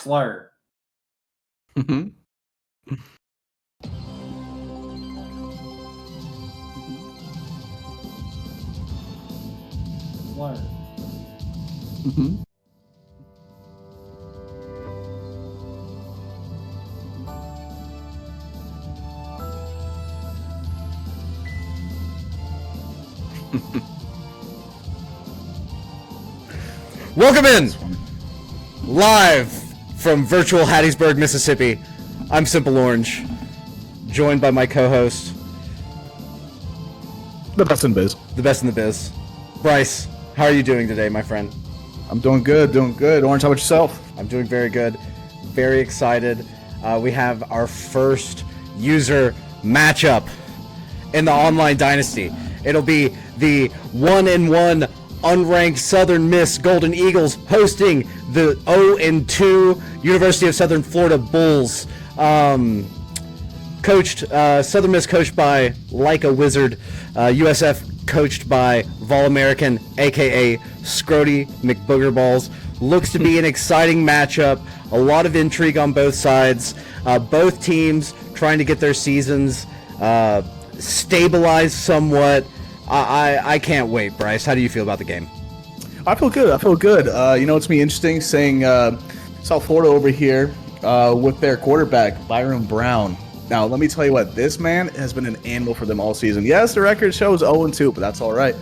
Slur. Mm-hmm. Slur. Mm-hmm. Welcome in, live from virtual Hattiesburg, Mississippi. I'm Simple Orange, joined by my co-host, The best in biz. the best in the biz, Bryce. How are you doing today, my friend? I'm doing good, Orange, how about yourself? I'm doing very good, very excited. We have our first user matchup in the online Dynasty. It'll be the 1-1 unranked Southern Miss Golden Eagles hosting the 0-2 University of Southern Florida Bulls. Southern Miss coached by Like a Wizard, USF coached by Vol American, aka Scrody McBoogerballs. Looks to be an exciting matchup. A lot of intrigue on both sides. Both teams trying to get their seasons stabilized somewhat. I can't wait, Bryce. How do you feel about the game? I feel good. It's going to be interesting saying South Florida over here with their quarterback, Byron Brown. Now, let me tell you what, this man has been an animal for them all season. Yes, the record shows 0-2, but that's all right.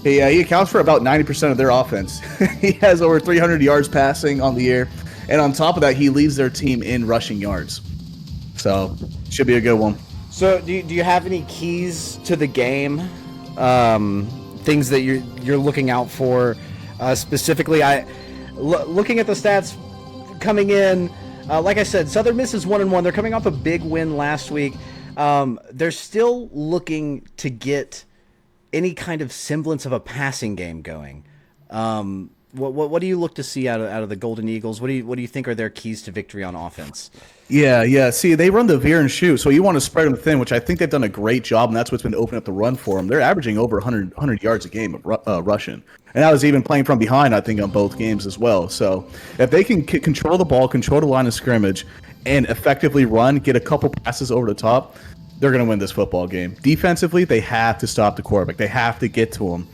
He accounts for about 90% of their offense. He has over 300 yards passing on the year, and on top of that, he leads their team in rushing yards. So, should be a good one. So, do you have any keys to the game? Things that you're looking out for specifically? Looking at the stats coming in, like I said, Southern Miss is 1-1. They're coming off a big win last week. They're still looking to get any kind of semblance of a passing game going. What do you look to see out of the Golden Eagles? What do you think are their keys to victory on offense? Yeah. See, they run the veer and shoot, so you want to spread them thin, which I think they've done a great job, and that's what's been opening up the run for them. They're averaging over 100 yards a game of rushing, and that was even playing from behind, I think, on both games as well. So if they can control the ball, control the line of scrimmage, and effectively run, get a couple passes over the top, they're going to win this football game. Defensively, they have to stop the quarterback. They have to get to him.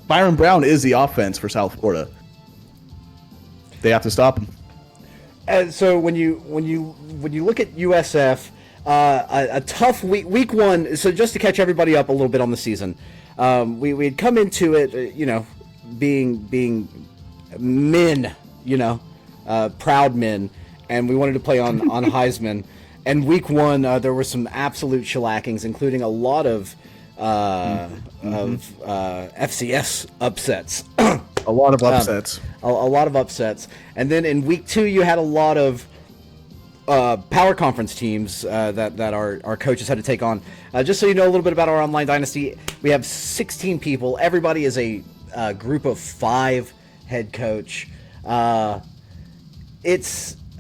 Byron Brown is the offense for South Florida. They have to stop him. And so when you look at USF, a tough week one. So just to catch everybody up a little bit on the season, we had come into it, being men, proud men, and we wanted to play on Heisman. And week one, there were some absolute shellackings, including a lot of FCS upsets. A lot of upsets. A lot of upsets. And then in week two, you had a lot of power conference teams that our coaches had to take on. Just so you know a little bit about our online dynasty, we have 16 people. Everybody is a group of 5 head coach.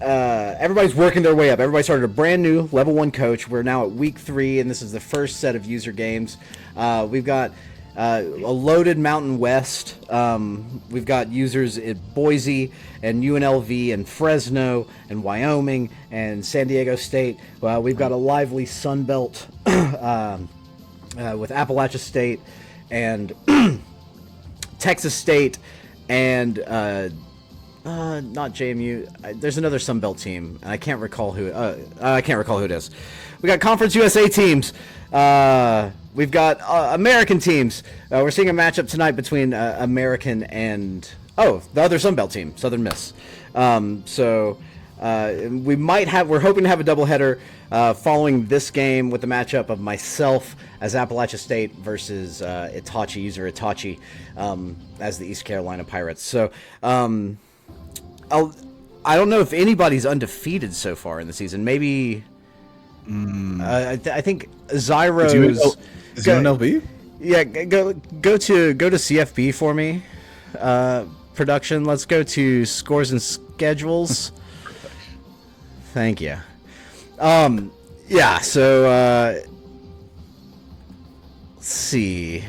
Everybody's working their way up. Everybody started a brand new level 1 coach. We're now at week 3, and this is the first set of user games. We've got a loaded Mountain West. We've got users at Boise and UNLV and Fresno and Wyoming and San Diego State. We've got a lively Sun Belt with Appalachia State and Texas State and not JMU. There's another Sun Belt team. I can't recall who. I can't recall who it is. We got Conference USA teams. We've got American teams. We're seeing a matchup tonight between American and the other Sun Belt team, Southern Miss. We're hoping to have a doubleheader following this game with the matchup of myself as Appalachia State versus user Itachi as the East Carolina Pirates. So I don't know if anybody's undefeated so far in the season. Maybe I think Zyro's. Is UNLV? Yeah, go to CFB for me. Production. Let's go to scores and schedules. Thank you. Yeah. So let's see.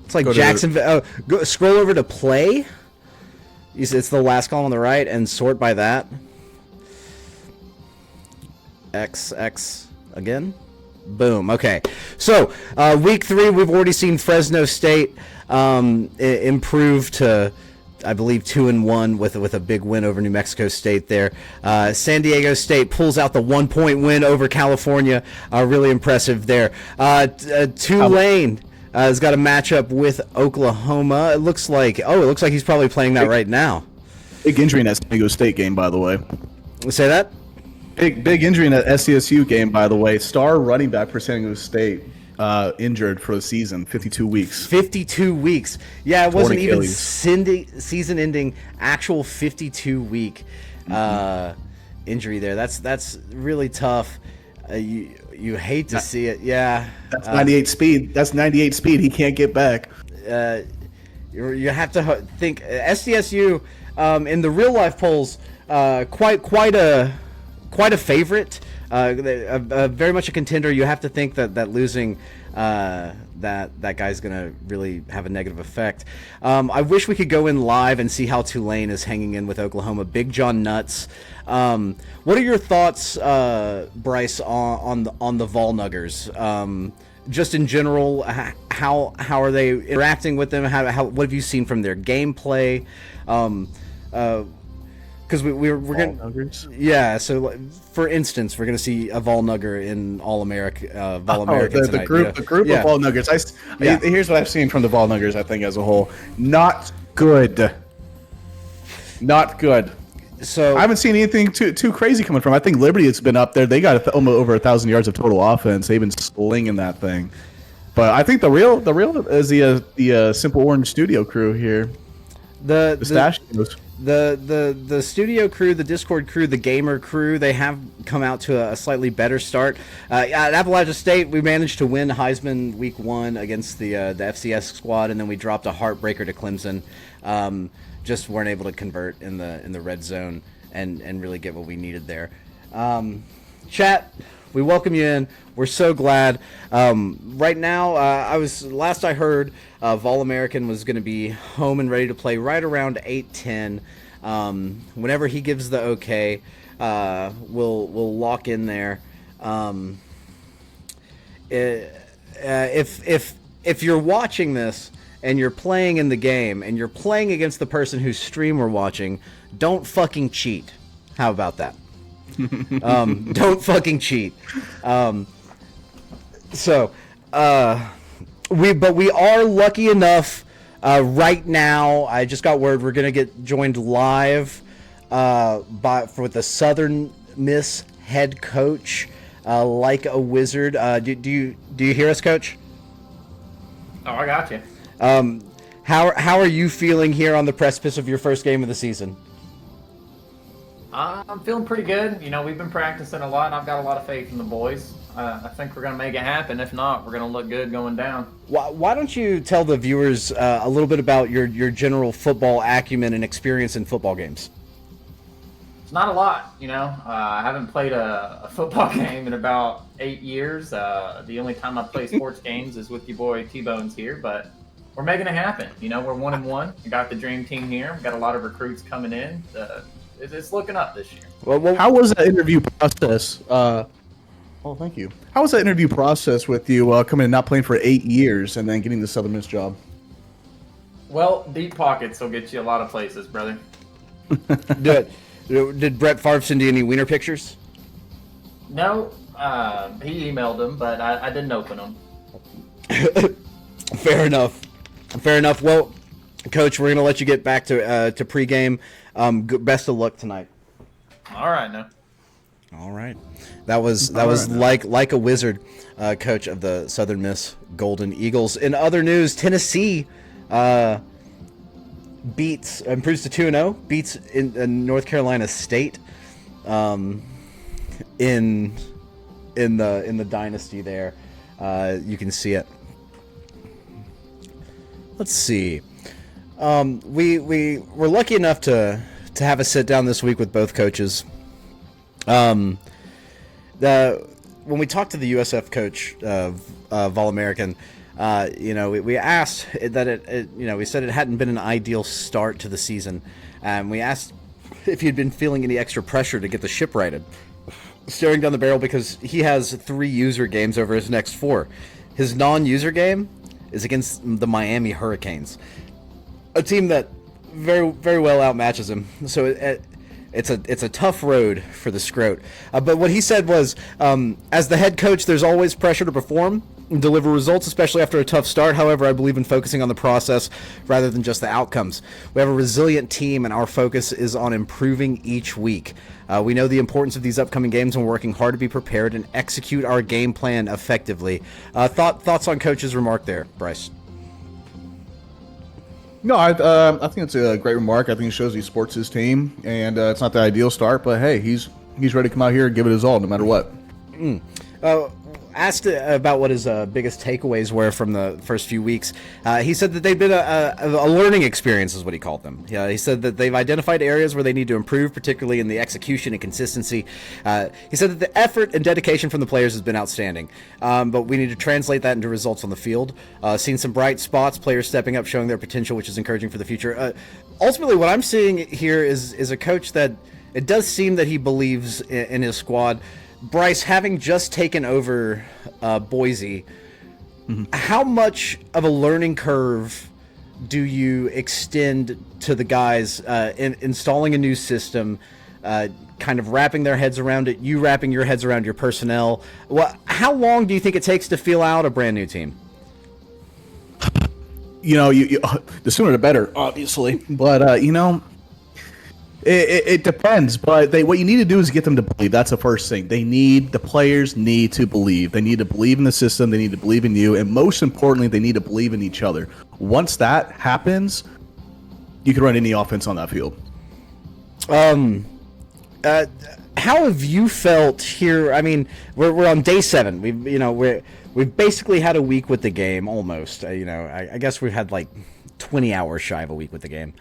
It's like Jacksonville. Scroll over to play. It's the last column on the right, and sort by that. X again. Boom. Okay. So week 3, we've already seen Fresno State improve to, I believe, 2-1 with a big win over New Mexico State there. San Diego State pulls out the 1-point win over California. Really impressive there. Tulane has got a matchup with Oklahoma. It looks like he's probably playing that right now. Big injury in that San Diego State game, by the way. Say that? Big injury in that SCSU game, by the way. Star running back for San Diego State injured for the season, 52 weeks. 52 weeks. Yeah, it wasn't even Achilles. season-ending, actual 52-week injury there. That's really tough. You hate to see it. Yeah. That's 98 speed. That's 98 speed. He can't get back. You have to think SDSU in the real life polls, quite a favorite, very much a contender. You have to think that losing that guy's gonna really have a negative effect. I wish we could go in live and see how Tulane is hanging in with Oklahoma. Big John Nuts. What are your thoughts, Bryce, on the Volnuggers? Just in general, how are they interacting with them? What have you seen from their gameplay? Because we're gonna, yeah. So, for instance, we're gonna see a Volnugger in All-America, Vol-American the tonight. group of Volnuggers. Here's what I've seen from the Volnuggers. I think as a whole, not good. Not good. So I haven't seen anything too crazy coming from. I think Liberty has been up there. They got almost over 1,000 yards of total offense. They've been slinging that thing. But I think the real is the Simple Orange Studio crew here. The Pistachios. The studio crew, the Discord crew, the gamer crew, they have come out to a slightly better start. At Appalachia State, we managed to win Heisman week 1 against the FCS squad, and then we dropped a heartbreaker to Clemson. Just weren't able to convert in the red zone and really get what we needed there. Chat, we welcome you in. We're so glad. Right now, last I heard, Vol American was going to be home and ready to play right around 8:10. Whenever he gives the okay, we'll lock in there. If you're watching this and you're playing in the game and you're playing against the person whose stream we're watching, don't fucking cheat. How about that? Don't fucking cheat. We are lucky enough right now. I just got word we're gonna get joined live with the Southern Miss head coach, like a wizard. Do you hear us, Coach? Oh, I got you. How are you feeling here on the precipice of your first game of the season? I'm feeling pretty good. You know, we've been practicing a lot, and I've got a lot of faith in the boys. I think we're going to make it happen. If not, we're going to look good going down. Why don't you tell the viewers a little bit about your general football acumen and experience in football games? It's not a lot, you know. I haven't played a football game in about 8 years. The only time I play sports games is with your boy T-Bones here, but we're making it happen. You know, we're 1-1. We got the dream team here. We got a lot of recruits coming in. It's looking up this year. Well, how was that interview process? Thank you. How was that interview process with you coming and not playing for 8 years and then getting the Southern Miss job? Well, deep pockets will get you a lot of places, brother. Did Brett Favre send you any wiener pictures? No, he emailed them, but I didn't open them. Fair enough. Well, Coach, we're gonna let you get back to pregame. Best of luck tonight. All right, now. All right. That was like a wizard, coach of the Southern Miss Golden Eagles. In other news, Tennessee improves to 2-0, beats in North Carolina State in the Dynasty there. You can see it. Let's see. We're lucky enough to have a sit down this week with both coaches. When we talked to the USF coach, Vol American, We asked that we said it hadn't been an ideal start to the season. We asked if he'd been feeling any extra pressure to get the ship righted. Staring down the barrel because he has 3 user games over his next 4. His non-user game is against the Miami Hurricanes, a team that very, very well outmatches him. So it's a tough road for the Scroat. But what he said was, as the head coach, there's always pressure to perform and deliver results, especially after a tough start. However, I believe in focusing on the process rather than just the outcomes. We have a resilient team, and our focus is on improving each week. We know the importance of these upcoming games, and we're working hard to be prepared and execute our game plan effectively. Thoughts on Coach's remark there, Bryce? No, I think it's a great remark. I think it shows he supports his team, and it's not the ideal start, but hey, he's ready to come out here and give it his all, no matter what. Asked about what his biggest takeaways were from the first few weeks, he said that they've been a learning experience, is what he called them. He said that they've identified areas where they need to improve, particularly in the execution and consistency. He said that the effort and dedication from the players has been outstanding, but we need to translate that into results on the field. Seen some bright spots, players stepping up, showing their potential, which is encouraging for the future. Ultimately, what I'm seeing here is a coach that it does seem that he believes in his squad. Bryce, having just taken over Boise, how much of a learning curve do you extend to the guys in installing a new system, kind of wrapping their heads around it, you wrapping your heads around your personnel? How long do you think it takes to feel out a brand new team? The sooner the better, obviously. But, It depends, but what you need to do is get them to believe. That's the first thing. The players need to believe. They need to believe in the system. They need to believe in you. And most importantly, they need to believe in each other. Once that happens, you can run any offense on that field. How have you felt here? I mean, we're on day 7. We've basically had a week with the game, almost. I guess we've had like 20 hours shy of a week with the game.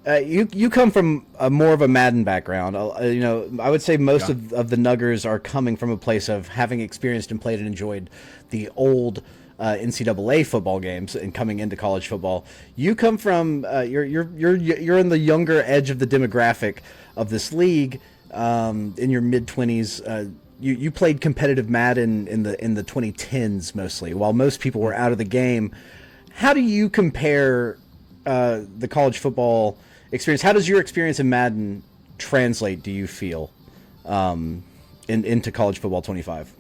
You come from more of a Madden background. I would say most of the Nuggers are coming from a place of having experienced and played and enjoyed the old NCAA football games and coming into college football. You come from you're in the younger edge of the demographic of this league, in your mid-20s. You played competitive Madden in the 2010s mostly, while most people were out of the game. How do you compare the college football experience? How does your experience in Madden translate, do you feel, into college football 25?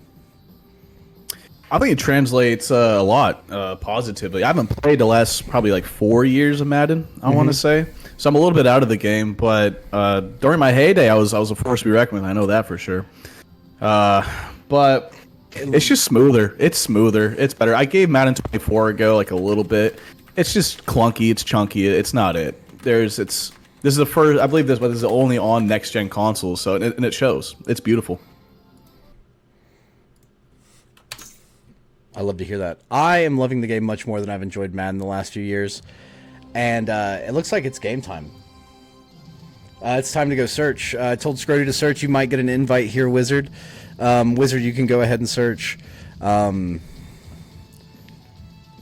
I think it translates a lot positively. I haven't played the last probably like 4 years of Madden, I want to say. So I'm a little bit out of the game, but during my heyday, I was a force to be reckoned with. I know that for sure. But it's just smoother. It's smoother. It's better. I gave Madden 24 a go like a little bit. It's just clunky. It's chunky. It's not it. This is the first. I believe this is only on next gen consoles. So and it shows. It's beautiful. I love to hear that. I am loving the game much more than I've enjoyed Madden the last few years, and it looks like it's game time. It's time to go search. I told Scrody to search. You might get an invite here, Wizard. Wizard, you can go ahead and search. But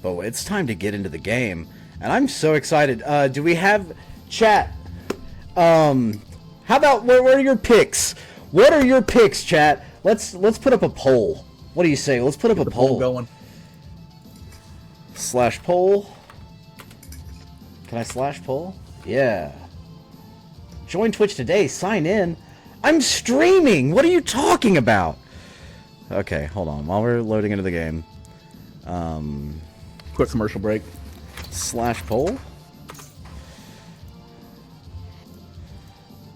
it's time to get into the game, and I'm so excited. Do we have chat? How about where are your picks? What are your picks, chat? Let's put up a poll. What do you say? Let's put up a poll. Going. Slash poll. Can I slash poll? Yeah. Join Twitch today. Sign in. I'm streaming. What are you talking about? Okay, hold on. While we're loading into the game. Quick commercial break. Slash poll.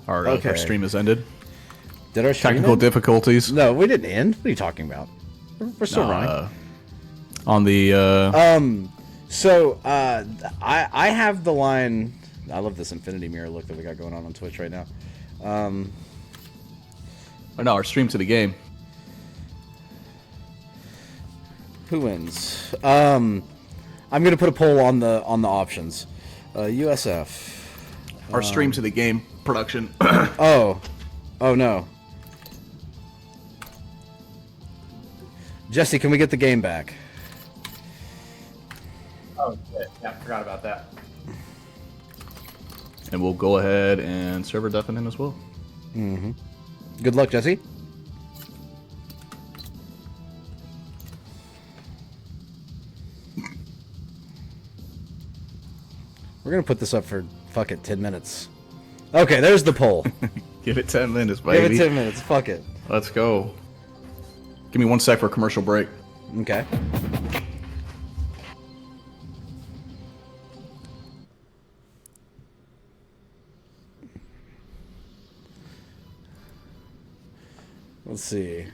Our stream has ended. Did our stream Technical end? difficulties. No, we didn't end. What are you talking about? We're still running. On the So I have the line. I love this infinity mirror look that we got going on Twitch right now. no, our stream to the game. Who wins? I'm gonna put a poll on the options. USF. Our stream to the game production. Oh no. Jesse, can we get the game back? Oh, shit. Yeah, forgot about that. And we'll go ahead and server deafen him as well. Mm-hmm. Good luck, Jesse. We're gonna put this up for, fuck it, 10 minutes. Okay, there's the poll. Give it 10 minutes, baby. Give it 10 minutes, fuck it. Let's go. Give me 1 sec for a commercial break. Okay. Let's see.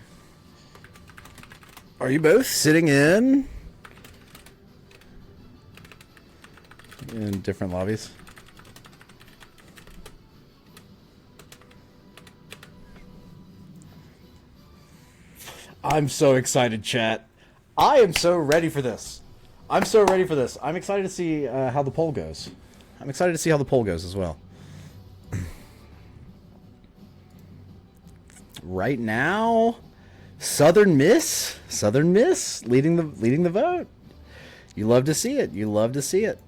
Are you both sitting in different lobbies? I'm so excited, chat. I am so ready for this. I'm so ready for this. I'm excited to see how the poll goes. I'm excited to see how the poll goes as well. Right now, Southern Miss leading the vote. You love to see it. You love to see it.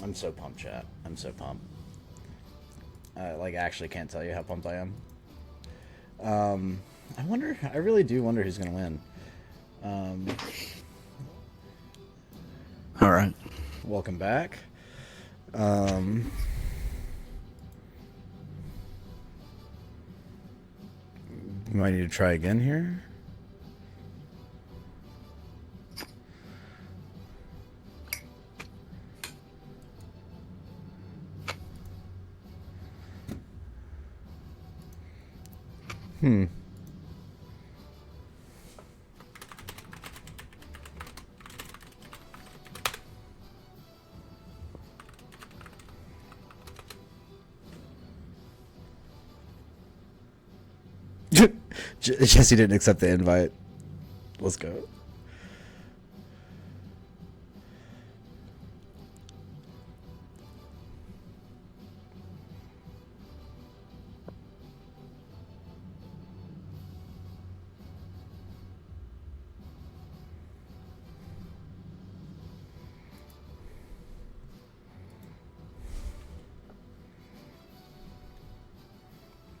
I'm so pumped, chat. I'm so pumped. Like, actually can't tell you how pumped I am. I really do wonder who's gonna win. All right. Welcome back. You might need to try again here. Jesse didn't accept the invite. Let's go.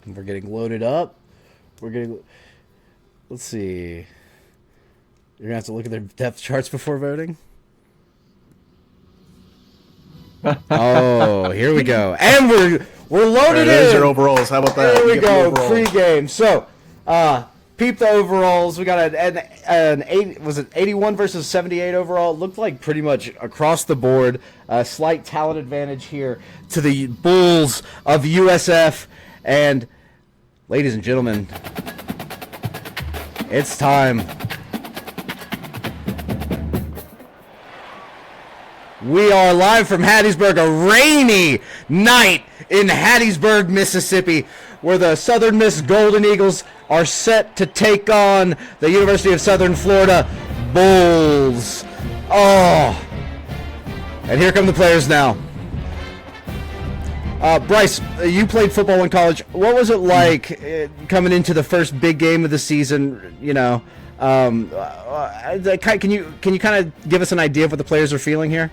We're getting loaded up. Let's see. You're gonna have to look at their depth charts before voting. Oh, here we go. And we're loaded in. There's your overalls. How about that? There we go. Overalls. Pre-game. So, peep the overalls. We got an 81 versus 78 overall. It looked like pretty much across the board. A slight talent advantage here to the Bulls of USF. And, ladies and gentlemen, it's time. We are live from Hattiesburg, a rainy night in Hattiesburg, Mississippi, where the Southern Miss Golden Eagles are set to take on the University of Southern Florida Bulls. Oh, and here come the players now. Bryce, you played football in college. What was it like coming into the first big game of the season? You know, can you kind of give us an idea of what the players are feeling here?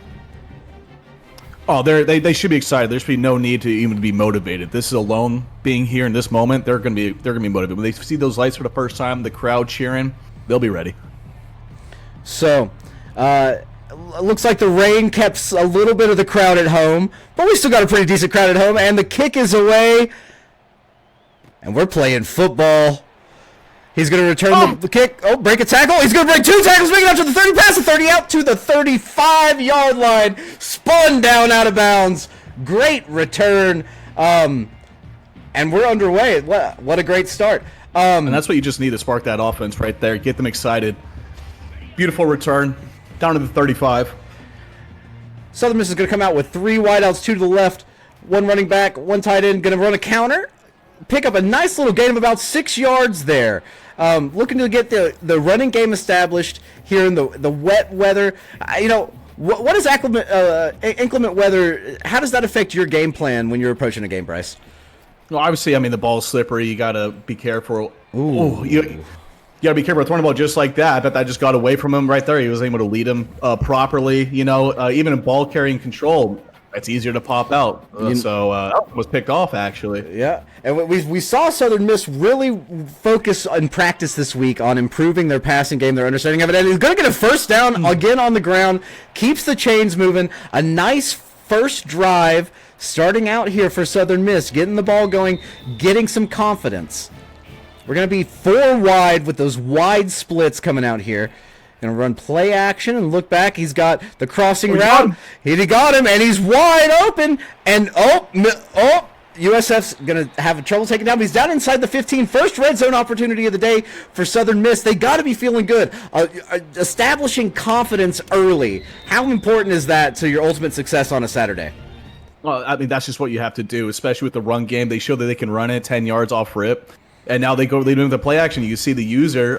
Oh, they should be excited. There should be no need to even be motivated. This is alone being here in this moment. They're gonna be motivated when they see those lights for the first time. The crowd cheering, they'll be ready. So, looks like the rain kept a little bit of the crowd at home, but we still got a pretty decent crowd at home. And the kick is away, and we're playing football. He's going to return the kick. Oh, break a tackle. He's going to break 2 tackles, making it out to the 30, pass the 30 out to the 35-yard line. Spun down out of bounds. Great return. And we're underway. What a great start. And that's what you just need to spark that offense right there. Get them excited. Beautiful return. Down to the 35. Southern Miss is going to come out with 3 wideouts, 2 to the left, 1 running back, 1 tight end. Going to run a counter. Pick up a nice little gain of about 6 yards there. Looking to get the running game established here in the wet weather. What is inclement weather? How does that affect your game plan when you're approaching a game, Bryce? Well, obviously, I mean, the ball's slippery. You got to be careful. Ooh. You got to be careful throwing the ball just like that. I bet that just got away from him right there. He was able to lead him properly. Even in ball carrying control, it's easier to pop out. That was picked off, actually. Yeah, and we saw Southern Miss really focus and practice this week on improving their passing game, their understanding of it, and he's going to get a first down again on the ground, keeps the chains moving, a nice first drive starting out here for Southern Miss, getting the ball going, getting some confidence. We're going to be 4 wide with those wide splits coming out here. Going to run play action and look back. He's got the crossing route. He got him, and he's wide open. And, USF's going to have trouble taking down. He's down inside the 15. First red zone opportunity of the day for Southern Miss. They got to be feeling good. Establishing confidence early. How important is that to your ultimate success on a Saturday? Well, I mean, that's just what you have to do, especially with the run game. They show that they can run it 10 yards off rip. And now they do the play action. You see the user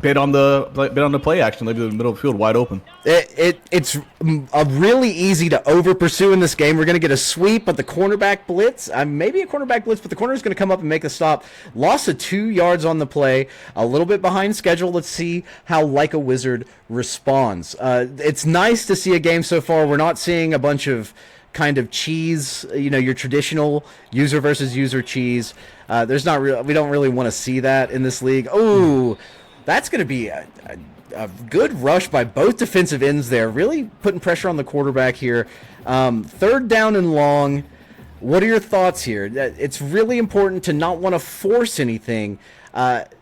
bid on the play action. They do the middle of the field wide open. It's really easy to over pursue in this game. We're going to get a sweep, but the cornerback blitz, maybe a cornerback blitz, but the corner is going to come up and make a stop. Loss of 2 yards on the play, a little bit behind schedule. Let's see how Like a Wizard responds. It's nice to see a game so far. We're not seeing a bunch of kind of cheese, your traditional user versus user cheese. We don't really want to see that in this league. Oh, that's going to be a good rush by both defensive ends there, really putting pressure on the quarterback here. 3rd down and long. What are your thoughts here? It's really important to not want to force anything.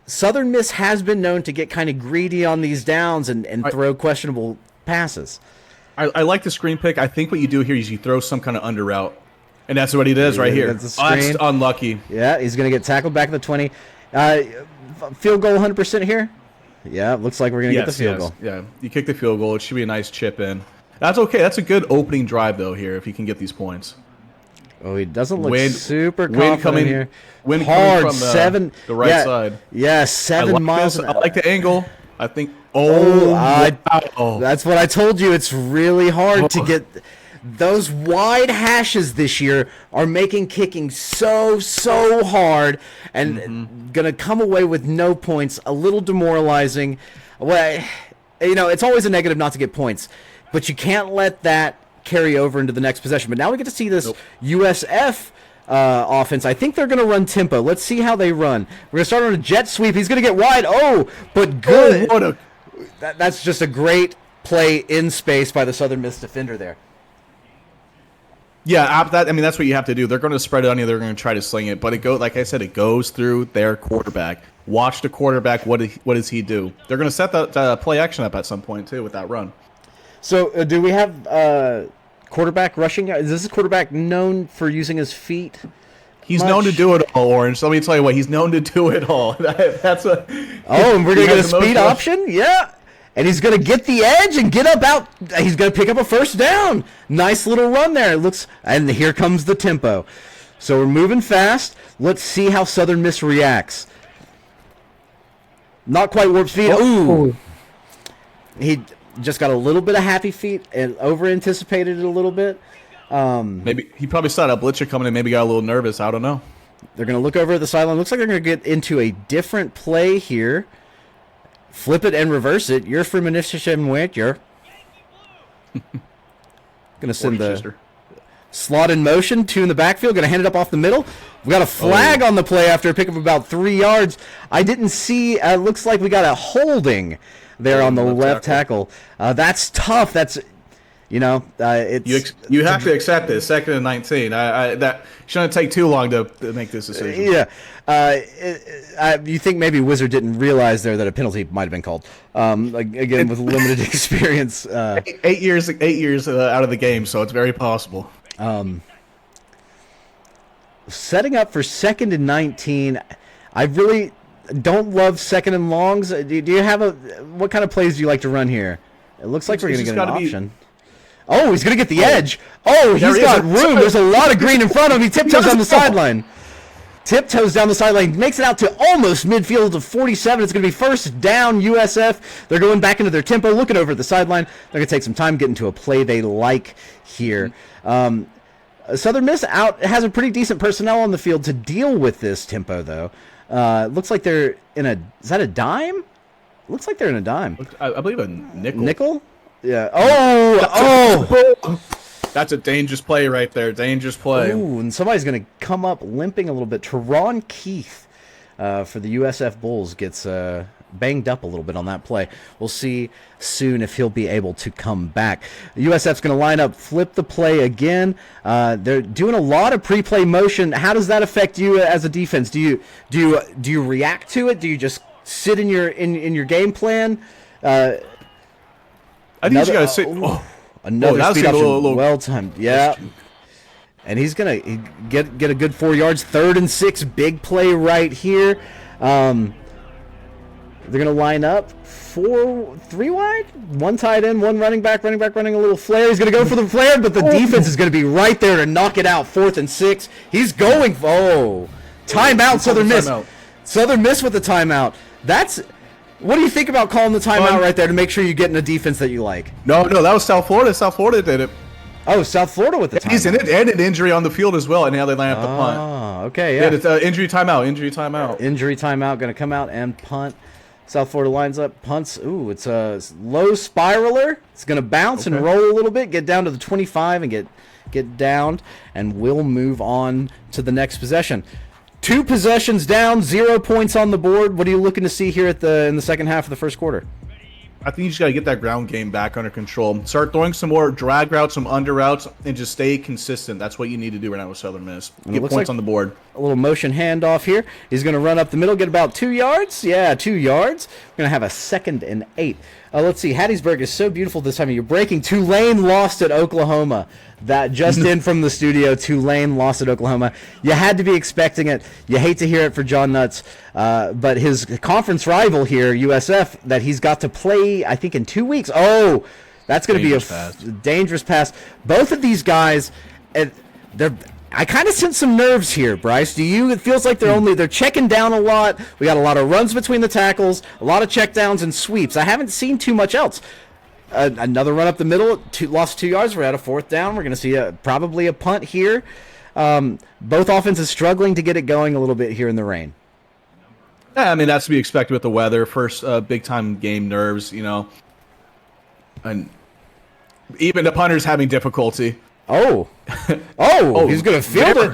Southern Miss has been known to get kind of greedy on these downs and throw questionable passes. I like the screen pick. I think what you do here is you throw some kind of under route. And that's what he does right here. That's unlucky. Yeah, he's going to get tackled back at the 20. Field goal 100% here? Yeah, looks like we're going to get the field goal. Yeah, you kick the field goal. It should be a nice chip in. That's okay. That's a good opening drive, though, here, if you can get these points. Oh, he doesn't look super confident here. Wind hard coming from the right side. Yeah, 7 miles. I like the angle. I think. That's what I told you. It's really hard to get. Those wide hashes this year are making kicking so hard and going to come away with no points. A little demoralizing. Well, it's always a negative not to get points, but you can't let that carry over into the next possession. But now we get to see this USF offense. I think they're going to run tempo. Let's see how they run. We're going to start on a jet sweep. He's going to get wide. But good. That's just a great play in space by the Southern Miss defender there. Yeah, that's what you have to do. They're going to spread it on you. They're going to try to sling it, but like I said, it goes through their quarterback. Watch the quarterback. What does he do? They're going to set that play action up at some point too with that run. So, do we have quarterback rushing? Is this a quarterback known for using his feet? He's known to do it all, Orange. Let me tell you what, he's known to do it all. That's a. And we're going to get a speed option? Yeah. And he's going to get the edge and get up out. He's going to pick up a first down. Nice little run there. And here comes the tempo. So we're moving fast. Let's see how Southern Miss reacts. Not quite warp speed. Ooh. He just got a little bit of happy feet and over-anticipated it a little bit. Maybe he probably saw that blitzer coming and maybe got a little nervous. I don't know. They're going to look over at the sideline. Looks like they're going to get into a different play here. Flip it and reverse it. You're from Initiation You're going to send the slot in motion. 2 in the backfield. Going to hand it up off the middle. We got a flag on the play after a pick of about 3 yards. I didn't see. Looks like we got a holding there on the left tackle. That's tough. That's it's you have to accept this. 2nd and 19. That shouldn't take too long to make this decision. You think maybe Wizard didn't realize there that a penalty might have been called. Again, with limited experience. 8 years out of the game, so it's very possible. Setting up for 2nd and 19. I really don't love 2nd and longs. Do you have what kind of plays do you like to run here? It looks like we're going to get an option. Oh, he's going to get the edge. Oh, he's got room. There's a lot of green in front of him. He tiptoes down the sideline. Tiptoes down the sideline. Makes it out to almost midfield of 47. It's going to be first down, USF. They're going back into their tempo, looking over at the sideline. They're going to take some time getting to a play they like here. Southern Miss has a pretty decent personnel on the field to deal with this tempo, though. Looks like they're in a. Is that a dime? Looks like they're in a dime. I believe a nickel. Nickel? Yeah. Oh! That's a dangerous play right there. Dangerous play. Ooh, and somebody's going to come up limping a little bit. Teron Keith for the USF Bulls gets banged up a little bit on that play. We'll see soon if he'll be able to come back. USF's going to line up, flip the play again. They're doing a lot of pre-play motion. How does that affect you as a defense? Do you react to it? Do you just sit in your game plan? I think you got to sit. Another speed option, well timed. Yeah. And he's gonna get a good 4 yards. 3rd and 6, big play right here. They're gonna line up 3 wide, 1 tight end, 1 running back running a little flare. He's gonna go for the flare, but the defense is gonna be right there to knock it out. 4th and 6. He's going. Timeout, Southern Miss. Southern Miss with the timeout. What do you think about calling the timeout right there to make sure you get in a defense that you like? No, that was South Florida. South Florida did it. Oh, South Florida with the timeout. He's in it, and an injury on the field as well, and now they line up the punt. Oh, okay, yeah. It's injury timeout. Injury timeout, going to come out and punt. South Florida lines up, punts. Ooh, it's a low spiraler. It's going to bounce and roll a little bit, get down to the 25 and get downed, and we'll move on to the next possession. 2 possessions down, 0 points on the board. What are you looking to see here in the second half of the first quarter? I think you just got to get that ground game back under control. Start throwing some more drag routes, some under routes, and just stay consistent. That's what you need to do right now with Southern Miss. Get points on the board. A little motion handoff here. He's going to run up the middle, get about 2 yards. Yeah, 2 yards. We're going to have a 2nd and 8. Let's see. Hattiesburg is so beautiful this time of year. Breaking. Tulane lost at Oklahoma. That just in from the studio. Tulane lost at Oklahoma. You had to be expecting it. You hate to hear it for John Nuts. But his conference rival here, USF, that he's got to play, I think, in 2 weeks. Oh, that's going to be a dangerous pass. Both of these guys, I kind of sense some nerves here, Bryce. It feels like they're checking down a lot. We got a lot of runs between the tackles, a lot of checkdowns and sweeps. I haven't seen too much else. Another run up the middle, lost 2 yards. We're at a 4th down. We're going to see probably a punt here. Both offenses struggling to get it going a little bit here in the rain. Yeah, I mean, that's to be expected with the weather. First big-time game nerves, and even the punter's having difficulty. Oh, he's going to field it.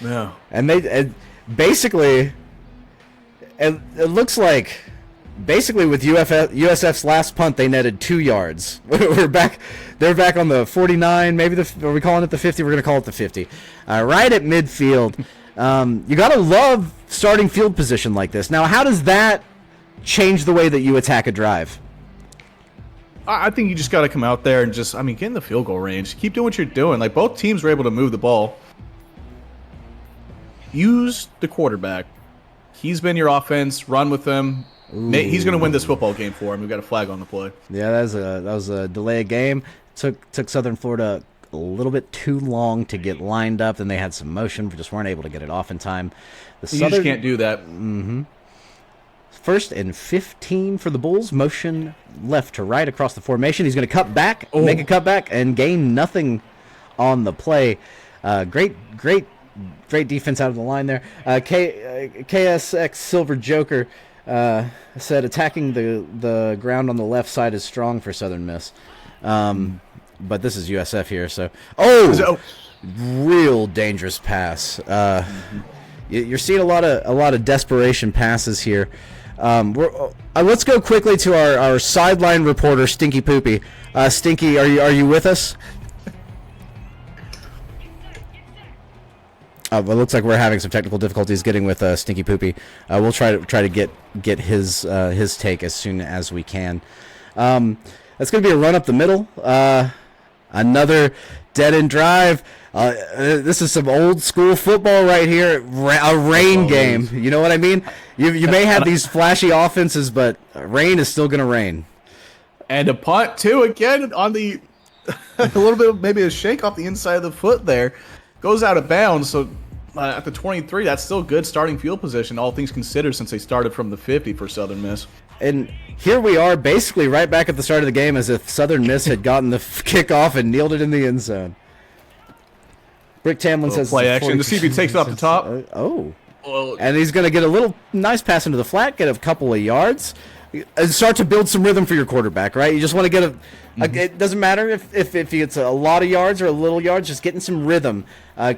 Yeah. And they basically, it looks like basically with USF's last punt, they netted 2 yards. They're back on the 49. Maybe are we calling it the 50? We're going to call it the 50. Right at midfield. You got to love starting field position like this. Now, how does that change the way that you attack a drive? I think you just got to come out there and get in the field goal range. Keep doing what you're doing. Like, both teams were able to move the ball. Use the quarterback. He's been your offense. Run with him. Ooh. He's going to win this football game for him. We've got a flag on the play. Yeah, that was a delay of game. Took Southern Florida a little bit too long to get lined up. Then they had some motion, but just weren't able to get it off in time. You just can't do that. Mm-hmm. 1st and 15 for the Bulls. Motion left to right across the formation. He's going to cut back, make a cutback, and gain nothing on the play. Great defense out of the line there. KSX Silver Joker said attacking the ground on the left side is strong for Southern Miss. But this is USF here, so real dangerous pass. You're seeing a lot of desperation passes here. Let's go quickly to our sideline reporter, Stinky Poopy. Stinky, are you with us? It looks like we're having some technical difficulties getting with Stinky Poopy. We'll try to get his take as soon as we can. That's going to be a run up the middle. Another dead end drive. This is some old school football right here. A rain game. You know what I mean? You may have these flashy offenses, but rain is still going to rain. And a punt, too, again, on the a little bit of maybe a shake off the inside of the foot there. Goes out of bounds, so at the 23, that's still good starting field position, all things considered, since they started from the 50 for Southern Miss. And here we are, basically right back at the start of the game, as if Southern Miss had gotten the kickoff and nailed it in the end zone. Brick Tamlin says play action. The CB takes it off the top. And he's going to get a little nice pass into the flat, get a couple of yards, and start to build some rhythm for your quarterback, right? You just want to get it doesn't matter if he gets a lot of yards or a little yards, just getting some rhythm,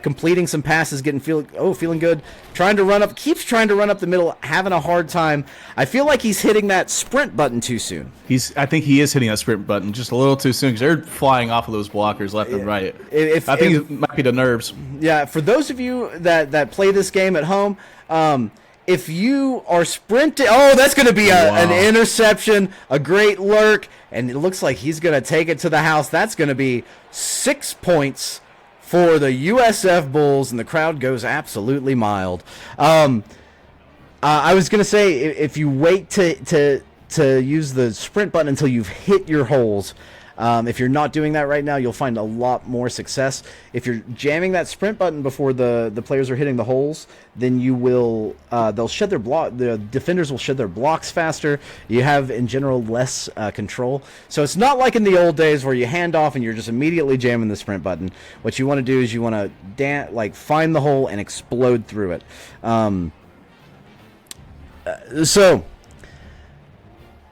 completing some passes, feeling good, keeps trying to run up the middle, having a hard time. I feel like he's hitting that sprint button too soon. I think he is hitting that sprint button just a little too soon because they're flying off of those blockers left and right. I think it might be the nerves. Yeah, for those of you that play this game at home, if you are sprinting, that's going to be an interception, a great lurk, and it looks like he's going to take it to the house. That's going to be 6 points for the USF Bulls, and the crowd goes absolutely mild. I was going to say, if you wait to use the sprint button until you've hit your holes, if you're not doing that right now, you'll find a lot more success. If you're jamming that sprint button before the players are hitting the holes, then you will they'll shed their the defenders will shed their blocks faster. You have in general less control. So it's not like in the old days where you hand off and you're just immediately jamming the sprint button. What you want to do is you want to find the hole and explode through it.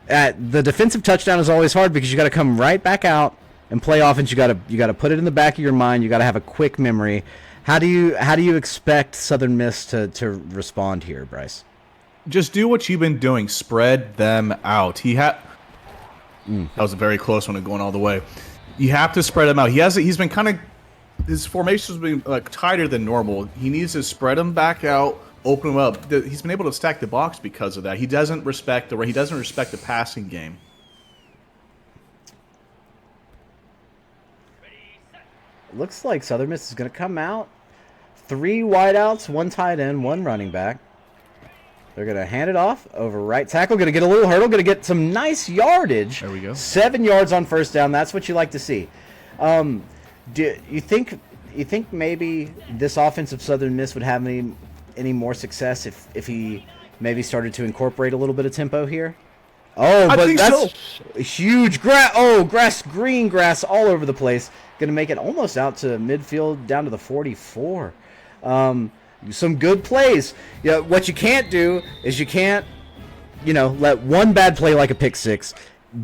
The defensive touchdown is always hard because you got to come right back out and play offense. You got to put it in the back of your mind. You got to have a quick memory. How do you expect Southern Miss to respond here, Bryce? Just do what you've been doing. Spread them out. That was a very close one going all the way. You have to spread them out. He's been kind of his formation's been tighter than normal. He needs to spread them back out. Open him up. He's been able to stack the box because of that. He doesn't respect the passing game. Looks like Southern Miss is going to come out. 3 wideouts, 1 tight end, 1 running back. They're going to hand it off over right tackle. Going to get a little hurdle. Going to get some nice yardage. There we go. 7 yards on first down. That's what you like to see. Do you think maybe this offense of Southern Miss would have any more success if he maybe started to incorporate a little bit of tempo here? That's huge green grass all over the place. Going to make it almost out to midfield down to the 44. Some good plays. Yeah, what you can't do is you can't, let one bad play like a pick six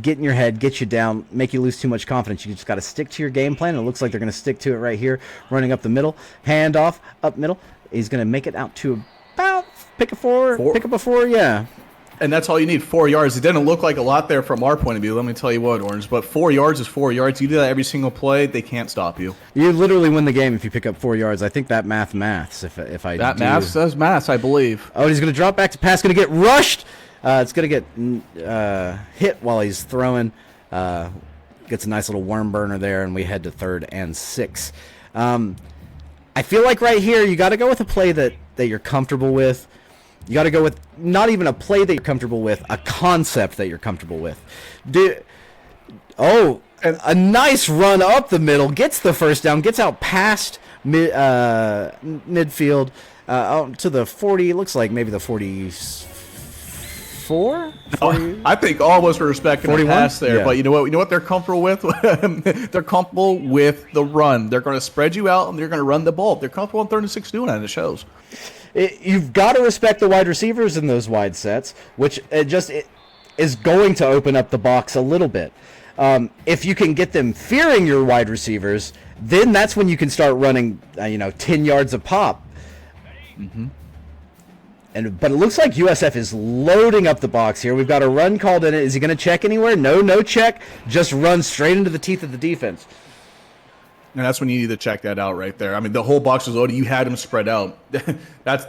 get in your head, get you down, make you lose too much confidence. You just got to stick to your game plan, and it looks like they're going to stick to it right here, running up the middle, hand off, up middle. He's going to make it out to about pick up a 4, yeah. And that's all you need, 4 yards. It didn't look like a lot there from our point of view, let me tell you what, Orange. But 4 yards is 4 yards. You do that every single play, they can't stop you. You literally win the game if you pick up 4 yards. I think that maths, if I That maths does maths, I believe. Oh, he's going to drop back to pass, going to get rushed. It's going to get hit while he's throwing. Gets a nice little worm burner there, and we head to 3rd and 6. I feel like right here you got to go with a play that you're comfortable with. You got to go with not even a play that you're comfortable with, a concept that you're comfortable with. A nice run up the middle, gets the first down, gets out past midfield out to the 40. Looks like maybe the 44. I think all of us were respecting the pass there, yeah. But you know what they're comfortable with? They're comfortable with the run. They're going to spread you out, and they're going to run the ball. They're comfortable on 3rd and 6 doing that, and it shows. You've got to respect the wide receivers in those wide sets, which is going to open up the box a little bit. If you can get them fearing your wide receivers, then that's when you can start running 10 yards a pop. Mm-hmm. But it looks like USF is loading up the box here. We've got a run called in it. Is he going to check anywhere? No check. Just run straight into the teeth of the defense. And that's when you need to check that out right there. I mean, the whole box was loaded. You had him spread out. that's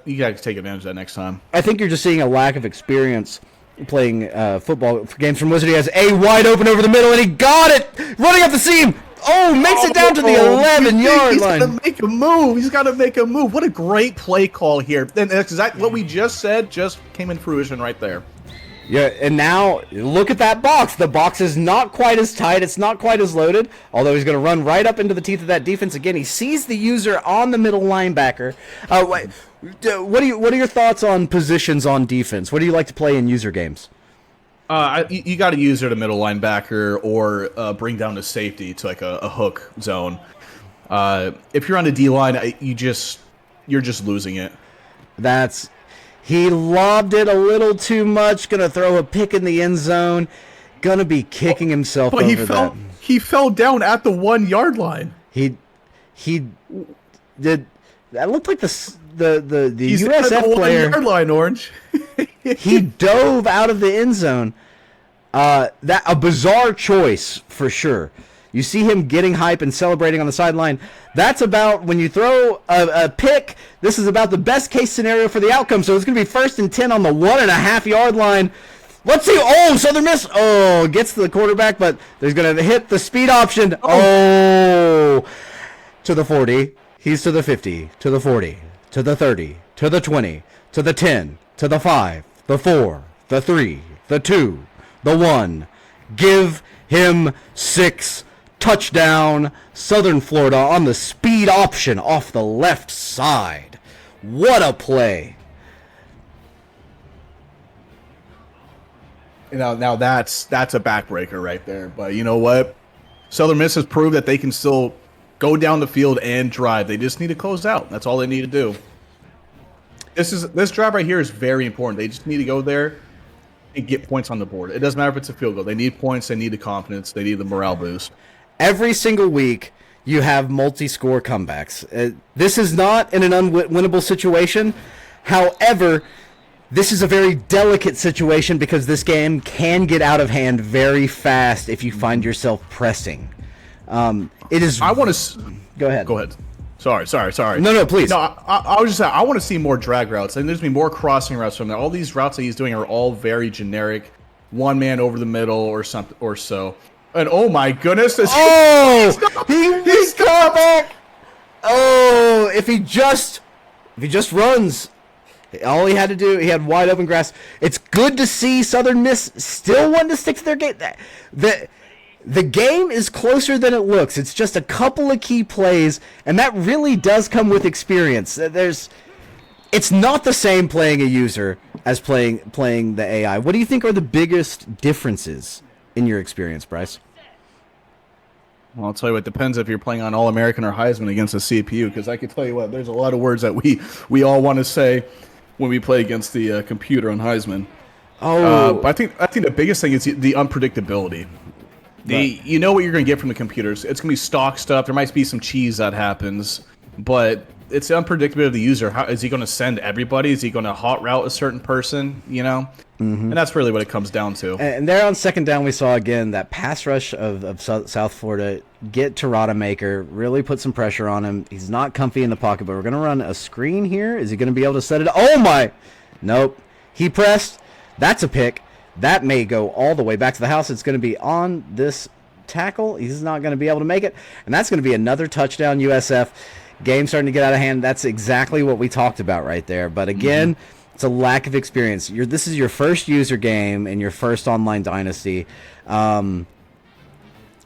you got to take advantage of that next time. I think you're just seeing a lack of experience playing football games from Wizard. He has a wide open over the middle, and he got it! Running up the seam! Makes it down to the 11-yard line. He's got to make a move. He's got to make a move. What a great play call here. And exactly what we just said just came in fruition right there. Yeah, and now look at that box. The box is not quite as tight. It's not quite as loaded, although he's going to run right up into the teeth of that defense again. He sees the user on the middle linebacker. What are your thoughts on positions on defense? What do you like to play in user games? You got to use her to middle linebacker or bring down the safety to like a hook zone. If you're on the D line, you're just losing it. He lobbed it a little too much. Gonna throw a pick in the end zone. Gonna be kicking himself But over that. He fell down at the 1 yard line. He did. That looked like the He's USF at the 1 player. yard line, Orange. He dove out of the end zone. That a bizarre choice for sure. You see him getting hype and celebrating on the sideline. That's about when you throw a pick. This is about the best case scenario for the outcome. So it's going to be 1st and 10 on the 1.5 yard line. Let's see. Oh, Southern Miss. Oh, gets to the quarterback, but they're going to hit the speed option. Oh, to the 40. He's to the 50, to the 40, to the 30, to the 20, to the 10, to the 5, the 4, the 3, the 2, the 1. Give him 6. Touchdown, Southern Florida on the speed option off the left side. What a play. Now that's a backbreaker right there. But you know what? Southern Miss has proved that they can still go down the field and drive. They just need to close out. That's all they need to do. This drive right here is very important. They just need to go there and get points on the board. It doesn't matter if it's a field goal. They need points. They need the confidence. They need the morale boost. Every single week, you have multi-score comebacks. This is not in an unwinnable situation. However, this is a very delicate situation because this game can get out of hand very fast if you find yourself pressing. It is. I want to. Go ahead. Go ahead. Sorry. No, please. No, I was just saying, I want to see more drag routes. And there's going to be more crossing routes from there. All these routes that he's doing are all very generic. One man over the middle or something or so. And oh my goodness. He's coming back. Oh, if he just runs. All he had to do, he had wide open grass. It's good to see Southern Miss still wanting to stick to their game. The game is closer than it looks. It's just a couple of key plays, and that really does come with experience. It's not the same playing a user as playing the AI. What do you think are the biggest differences in your experience, Bryce? Well, I'll tell you what, it depends if you're playing on All-American or Heisman against a CPU, because I can tell you what, there's a lot of words that we all want to say when we play against the computer on Heisman. But I think the biggest thing is the unpredictability. You know what you're going to get from the computers. It's going to be stock stuff. There might be some cheese that happens, but it's the unpredictability of the user. How is he going to send everybody? Is he going to hot route a certain person? You know, and that's really what it comes down to. And there on 2nd down, we saw again that pass rush of South Florida get to Rodemaker, really put some pressure on him. He's not comfy in the pocket, but we're going to run a screen here. Is he going to be able to set it? Oh my! Nope. He pressed. That's a pick. That may go all the way back to the house. It's going to be on this tackle. He's not going to be able to make it. And that's going to be another touchdown, USF. Game starting to get out of hand. That's exactly what we talked about right there. But again, it's a lack of experience. This is your first user game and your first online Dynasty. I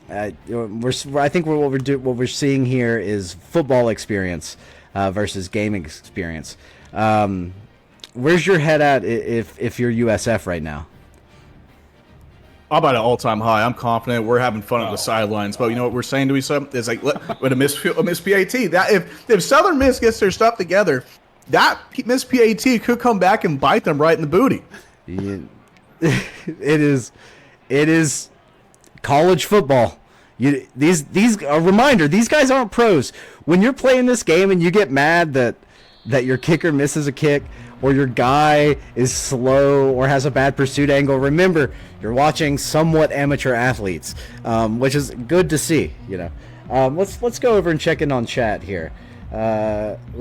think what we're seeing here is football experience versus gaming experience. Where's your head at if you're USF right now? I'm at an all-time high. I'm confident. We're having fun at the sidelines. But you know what we're saying to each other? It's like, with a miss PAT. That if Southern Miss gets their stuff together, that miss PAT could come back and bite them right in the booty. Yeah. It is college football. A reminder, these guys aren't pros. When you're playing this game and you get mad that your kicker misses a kick, or your guy is slow or has a bad pursuit angle, remember, you're watching somewhat amateur athletes, which is good to see. You know, let's go over and check in on chat here. We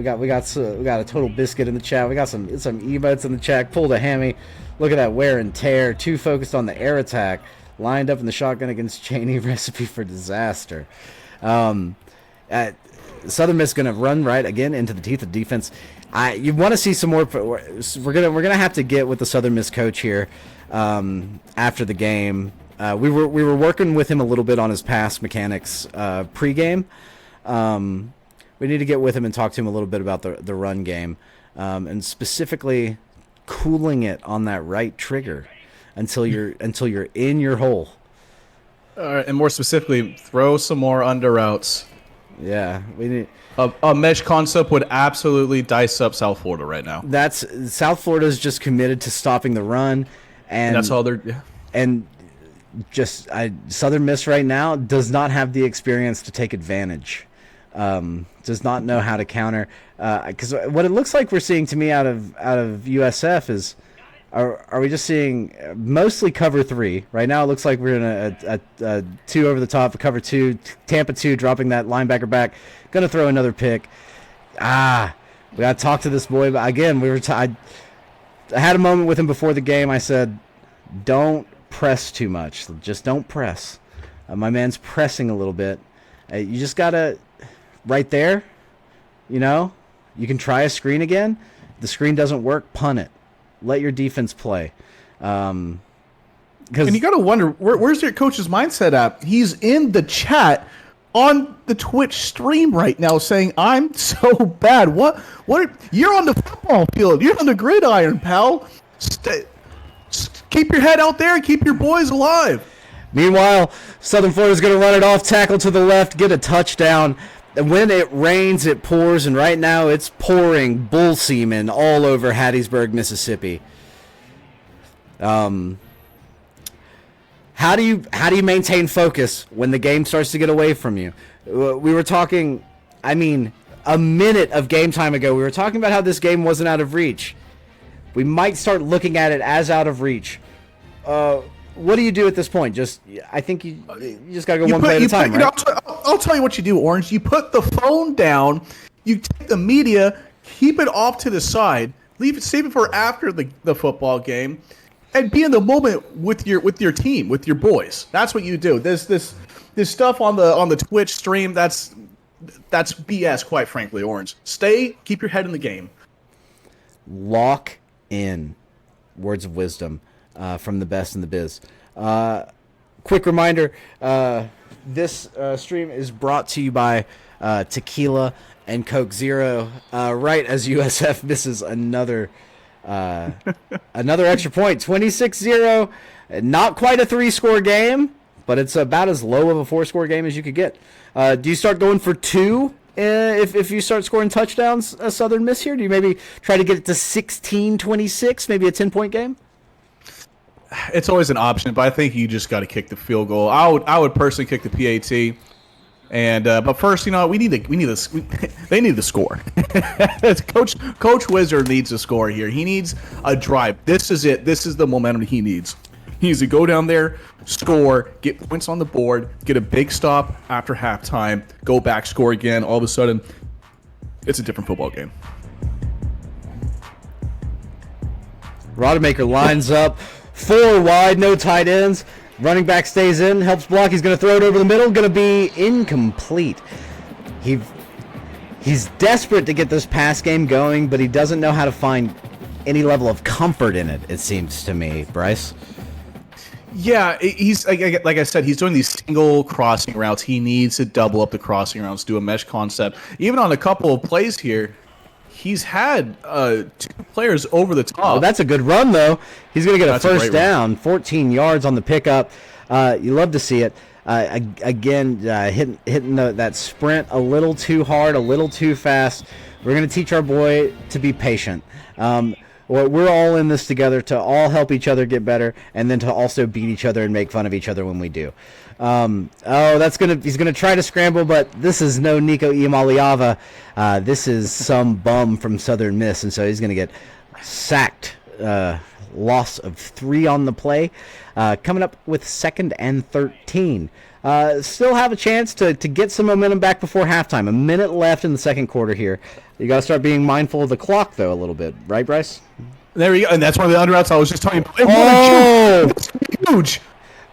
got a total biscuit in the chat. We got some emotes in the chat. Pulled a hammy. Look at that wear and tear. Too focused on the air attack. Lined up in the shotgun against Cheney. Recipe for disaster. Southern Miss going to run right again into the teeth of defense. You want to see some more. We're gonna have to get with the Southern Miss coach here after the game. We were working with him a little bit on his pass mechanics pregame. We need to get with him and talk to him a little bit about the run game, and specifically cooling it on that right trigger until you're in your hole. And more specifically, throw some more under routes Yeah, we need. A mesh concept would absolutely dice up South Florida right now. That's South Florida's just committed to stopping the run, and That's all they're. Yeah. and just Southern Miss right now does not have the experience to take advantage. Does not know how to counter. Because what it looks like we're seeing to me out of USF is, are we just seeing mostly cover 3 right now? It looks like we're in a 2 over the top, cover 2, Tampa 2 dropping that linebacker back, gonna throw another pick. We gotta talk to this boy. But again, I had a moment with him before the game. I said, don't press too much. Just don't press. My man's pressing a little bit. You just gotta, right there, you can try a screen again. If the screen doesn't work, punt it. Let your defense play. And you got to wonder, where's your coach's mindset at? He's in the chat on the Twitch stream right now saying, I'm so bad. What? You're on the football field. You're on the gridiron, pal. Keep your head out there and keep your boys alive. Meanwhile, Southern Florida's going to run it off, tackle to the left, get a touchdown. And when it rains, it pours, and right now it's pouring bull semen all over Hattiesburg, Mississippi. How do you maintain focus when the game starts to get away from you? We were talking, a minute of game time ago, we were talking about how this game wasn't out of reach. We might start looking at it as out of reach. What do you do at this point? I think you just gotta go one play at a time, right? I'll tell you what you do, Orange. You put the phone down. You take the media, keep it off to the side, save it for after the football game, and be in the moment with your team, with your boys. That's what you do. This stuff on the Twitch stream. That's BS, quite frankly, Orange. Keep your head in the game. Lock in. Words of wisdom. From the best in the biz. Quick reminder, this stream is brought to you by Tequila and Coke Zero. Right as USF misses another extra point, 26-0. Not quite a 3-score game, but it's about as low of a 4-score game as you could get. Do you start going for 2 if you start scoring touchdowns, Southern Miss here? Do you maybe try to get it to 16-26, maybe a 10-point game? It's always an option, but I think you just got to kick the field goal. I would personally kick the PAT, and but first, they need to score. Coach Wizard needs to score here. He needs a drive. This is it. This is the momentum he needs. He needs to go down there, score, get points on the board, get a big stop after halftime, go back, score again. All of a sudden, it's a different football game. Rodemaker lines up. 4 wide, no tight ends. Running back stays in, helps block. He's going to throw it over the middle. Going to be incomplete. He's desperate to get this pass game going, but he doesn't know how to find any level of comfort in it, it seems to me, Bryce. Yeah, he's like I said, he's doing these single crossing routes. He needs to double up the crossing routes, do a mesh concept. Even on a couple of plays here, he's had 2 players over the top. Oh, that's a good run, though. He's going to get a first down, 14 yards on the pickup. You love to see it. Again, hitting that sprint a little too hard, a little too fast. We're going to teach our boy to be patient. We're all in this together to all help each other get better, and then to also beat each other and make fun of each other when we do. He's gonna try to scramble, but this is no Nico Iamaliava. This is some bum from Southern Miss, and so he's gonna get sacked. Loss of 3 on the play. Coming up with 2nd and 13. Still have a chance to get some momentum back before halftime. A minute left in the second quarter here. You got to start being mindful of the clock, though, a little bit. Right, Bryce? There you go. And that's one of the underouts I was just talking about. Oh! Huge.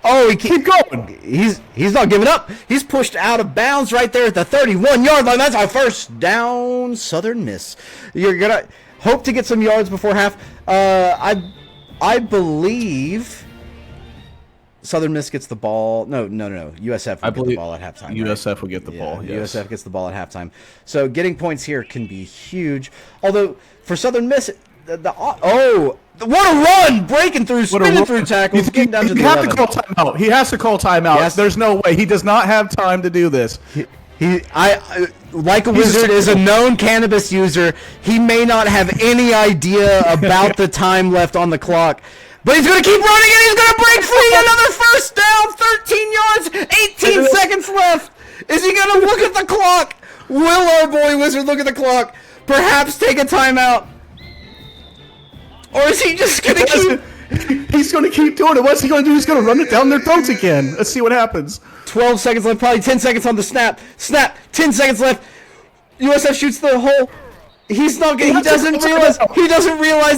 Oh, he keep going. He's not giving up. He's pushed out of bounds right there at the 31-yard line. That's our first down, Southern Miss. You're going to hope to get some yards before half. I believe Southern Miss gets the ball. No. USF will get the ball at halftime. USF will get the ball, yes. USF gets the ball at halftime. So getting points here can be huge. Although, for Southern Miss, what a run! Breaking through, spinning through tackles, getting down to the 11. He has to call timeout. There's no way. He does not have time to do this. He Like a Wizard is a known cannabis user. He may not have any idea about the time left on the clock, but he's going to keep running and he's going to break free. Another first down, 13 yards, 18 seconds left. Is he going to look at the clock? Will our boy Wizard look at the clock? Perhaps take a timeout? Or is he just going to keep... He's going to keep doing it. What's he going to do? He's going to run it down their throats again. Let's see what happens. 12 seconds left, probably 10 seconds on the snap. Snap, 10 seconds left. USF shoots the hole. He's not getting, he doesn't realize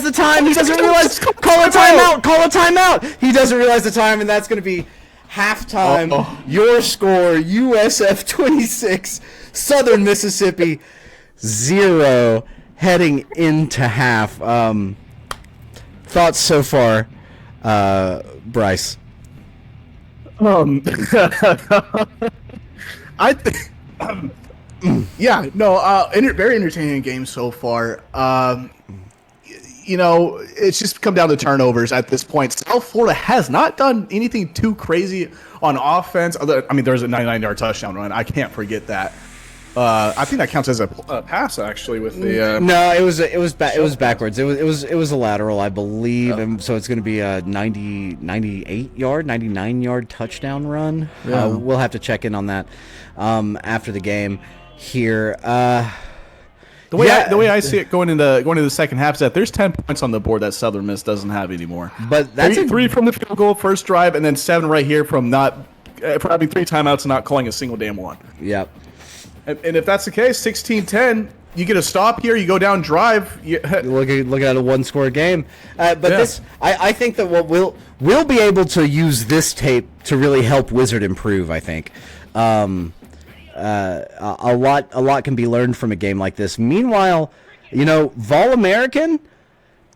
the time. He doesn't realize, call a timeout. He doesn't realize the time, and that's going to be halftime. Your score, USF 26, Southern Mississippi 0, heading into half. Thoughts so far, Bryce? I think, very entertaining game so far. It's just come down to turnovers at this point. South Florida has not done anything too crazy on offense. There's a 99-yard touchdown run. I can't forget that. I think that counts as a pass actually with the. No, it was backwards. It was a lateral, I believe, and so it's going to be a 99-yard touchdown run. Yeah. We'll have to check in on that after the game here. The way I see it going into the second half is that there's 10 points on the board that Southern Miss doesn't have anymore. But that's three from the field goal first drive, and then 7 right here from having 3 timeouts and not calling a single damn one. Yep. And if that's the case, 16-10, you get a stop here, you go down drive. Look at a one-score game. This, I think that what we'll be able to use this tape to really help Wizard improve. I think a lot can be learned from a game like this. Meanwhile, Vol American,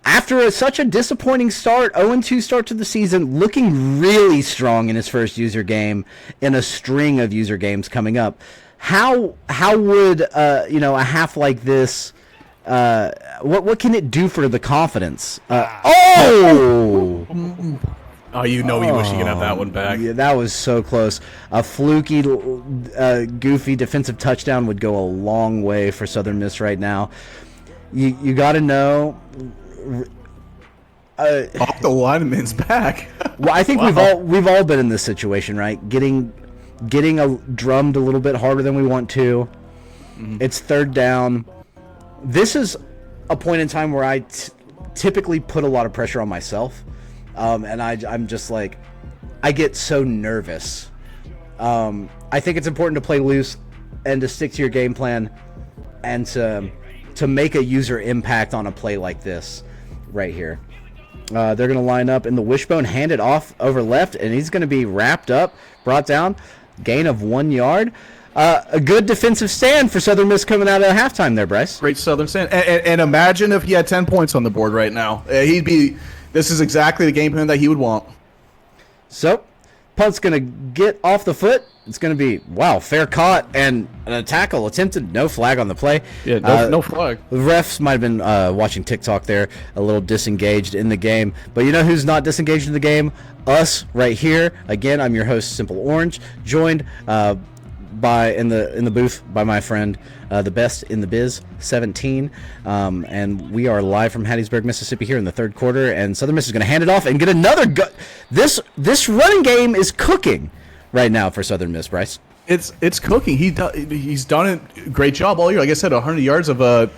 after such a disappointing start, 0-2 start to the season, looking really strong in his first user game in a string of user games coming up. How would a half like this? What can it do for the confidence? You wish you could have that one back. Yeah, that was so close. A fluky, goofy defensive touchdown would go a long way for Southern Miss right now. You got to know. Off the lineman's back. Well, I think we've all been in this situation, right? Getting drummed a little bit harder than we want to. Mm-hmm. It's third down. This is a point in time where I typically put a lot of pressure on myself, and I'm just like, I get so nervous. I think it's important to play loose and to stick to your game plan and to make a user impact on a play like this right here. They're going to line up in the wishbone, hand it off over left, and he's going to be wrapped up, brought down. Gain of 1 yard. A good defensive stand for Southern Miss coming out of halftime there, Bryce. Great Southern stand. And imagine if he had 10 points on the board right now. This is exactly the game plan that he would want. So, punt's going to get off the foot. It's going to be, fair caught and a tackle attempted. No flag on the play. Yeah, no flag. The refs might have been watching TikTok there, a little disengaged in the game. But you know who's not disengaged in the game? Us right here. Again, I'm your host, Simple Orange, joined in the booth by my friend, the best in the biz, 17. And we are live from Hattiesburg, Mississippi here in the third quarter. And Southern Miss is going to hand it off and get another This running game is cooking right now for Southern Miss, Bryce. It's cooking. He's done a great job all year. Like I said, 100 yards of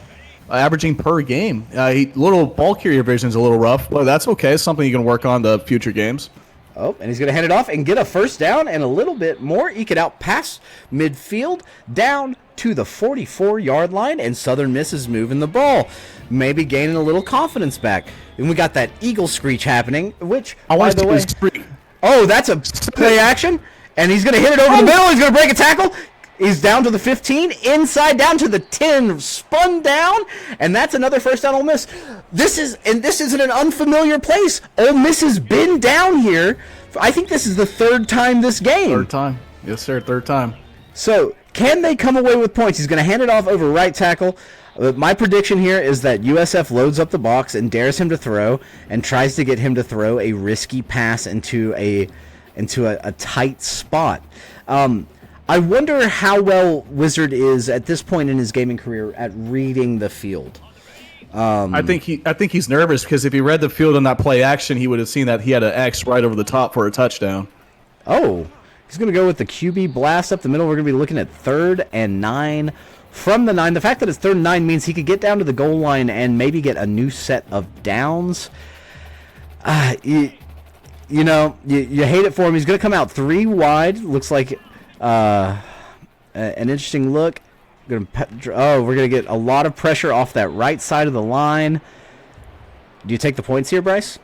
averaging per game. Little ball carrier vision is a little rough, but that's okay. It's something you can work on the future games. Oh, and he's going to hand it off and get a first down and a little bit more. Eke it out past midfield down to the 44-yard line, and Southern Miss is moving the ball, maybe gaining a little confidence back. And we got that eagle screech happening, which, by the way, that's a play action, and he's going to hit it over the middle. He's going to break a tackle. He's down to the 15, inside down to the 10, spun down, and that's another first down Ole Miss. This isn't an unfamiliar place. Ole Miss has been down here. I think this is the third time this game. Third time. Yes, sir, third time. So, can they come away with points? He's going to hand it off over right tackle. My prediction here is that USF loads up the box and dares him to throw and tries to get him to throw a risky pass into a tight spot. I wonder how well Wizard is at this point in his gaming career at reading the field. I think he's nervous because if he read the field on that play action, he would have seen that he had an X right over the top for a touchdown. Oh, he's going to go with the QB blast up the middle. We're going to be looking at 3rd and 9 from the 9. The fact that it's 3rd and 9 means he could get down to the goal line and maybe get a new set of downs. You hate it for him. He's going to come out 3 wide. Looks like an interesting look. We're going to get a lot of pressure off that right side of the line. Do you take the points here, Bryce?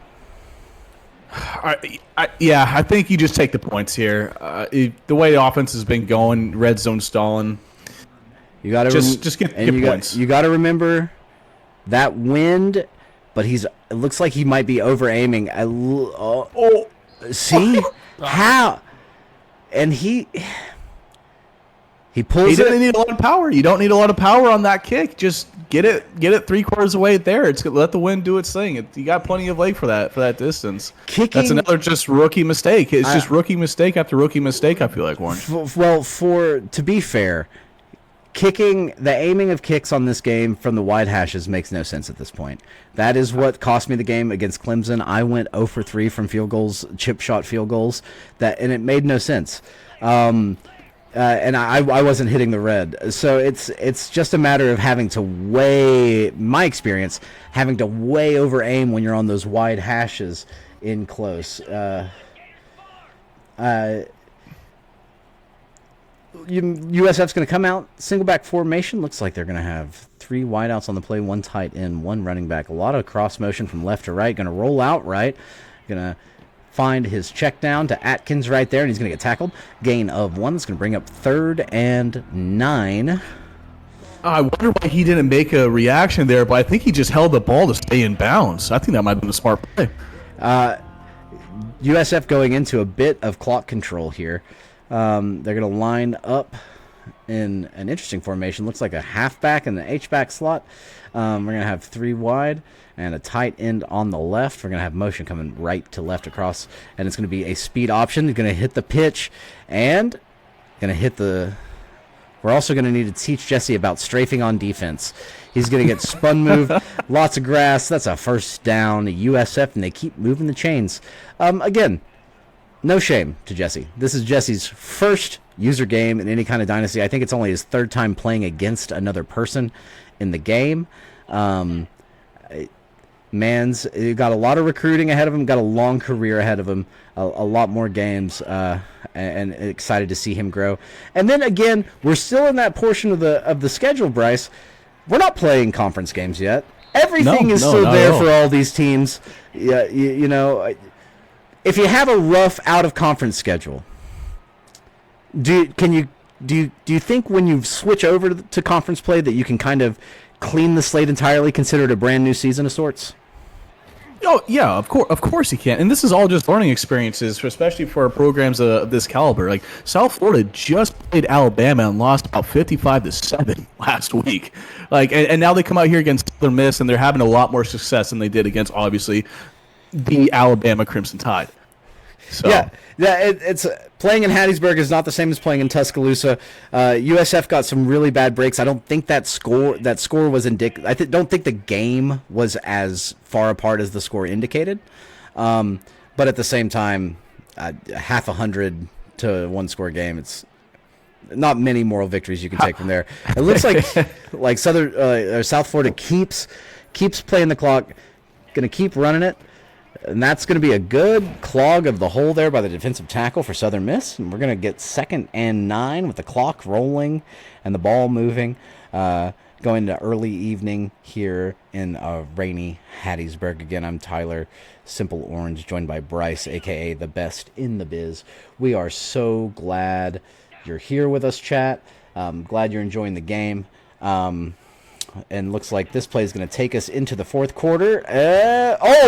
I think you just take the points here. The way the offense has been going, red zone stalling. You got to just get points. You got to remember that wind, but it looks like he might be over aiming. See how, and he pulls. He didn't need a lot of power. You don't need a lot of power on that kick. Just get it 3/4 away there. Let the wind do its thing. You got plenty of leg for that distance. Kicking, that's another just rookie mistake. It's just rookie mistake after rookie mistake. I feel like, Warren. To be fair, the aiming of kicks on this game from the wide hashes makes no sense at this point. That is what cost me the game against Clemson. I went 0 for 3 from field goals, chip shot field goals, and it made no sense. And I wasn't hitting the red. So it's just a matter of having to way over aim when you're on those wide hashes in close. USF's going to come out single back formation. Looks like they're going to have 3 wideouts on the play, 1 tight end, 1 running back. A lot of cross motion from left to right. Going to roll out right. Going to find his check down to Atkins right there, and he's going to get tackled. Gain of 1. That's going to bring up 3rd and 9. I wonder why he didn't make a reaction there, but I think he just held the ball to stay in bounds. I think that might have been a smart play. USF going into a bit of clock control here. They're going to line up in an interesting formation. Looks like a halfback in the H-back slot. We're going to have 3 wide and a tight end on the left. We're going to have motion coming right to left across, and it's going to be a speed option. He's going to hit the pitch and going to hit the... We're also going to need to teach Jesse about strafing on defense. He's going to get spun move, lots of grass. That's a first down to USF, and they keep moving the chains. Again, no shame to Jesse. This is Jesse's first user game in any kind of Dynasty. I think it's only his 3rd time playing against another person in the game. Man's got a lot of recruiting ahead of him, got a long career ahead of him, a lot more games, and excited to see him grow. And then again, we're still in that portion of the schedule, Bryce. We're not playing conference games yet. Everything is still there for all these teams. Yeah, you know, if you have a rough out of conference schedule, do you think when you switch over to conference play that you can kind of clean the slate entirely, consider it a brand new season of sorts? Oh yeah, of course you can. And this is all just learning experiences, especially for programs of this caliber. Like South Florida just played Alabama and lost about 55-7 last week. Like, and now they come out here against Southern Miss, and they're having a lot more success than they did against obviously the Alabama Crimson Tide. So. Yeah, it's playing in Hattiesburg is not the same as playing in Tuscaloosa. USF got some really bad breaks. I don't think that score was indicative. I don't think the game was as far apart as the score indicated. But at the same time, 100 to 1 score game. It's not many moral victories you can take from there. It looks like South Florida keeps playing the clock, going to keep running it. And that's going to be a good clog of the hole there by the defensive tackle for Southern Miss. And we're going to get 2nd and 9 with the clock rolling and the ball moving. Going to early evening here in rainy Hattiesburg. Again, I'm Tyler, Simple Orange, joined by Bryce, a.k.a. the best in the biz. We are so glad you're here with us, chat. Glad you're enjoying the game. And looks like this play is going to take us into the 4th quarter.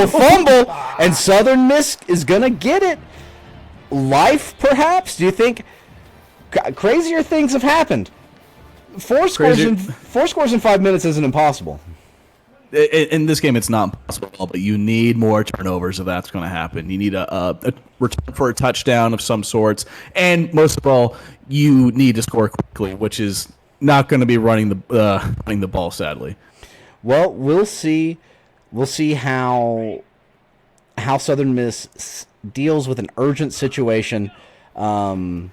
Fumble! And Southern Miss is going to get it. Life, perhaps? Do you think crazier things have happened? 4 scores in 5 minutes isn't impossible. in this game, it's not impossible, but you need more turnovers if that's going to happen. You need a return for a touchdown of some sorts, and most of all, you need to score quickly, which is not going to be running the ball, sadly. Well, we'll see. We'll see how Southern Miss deals with an urgent situation. He's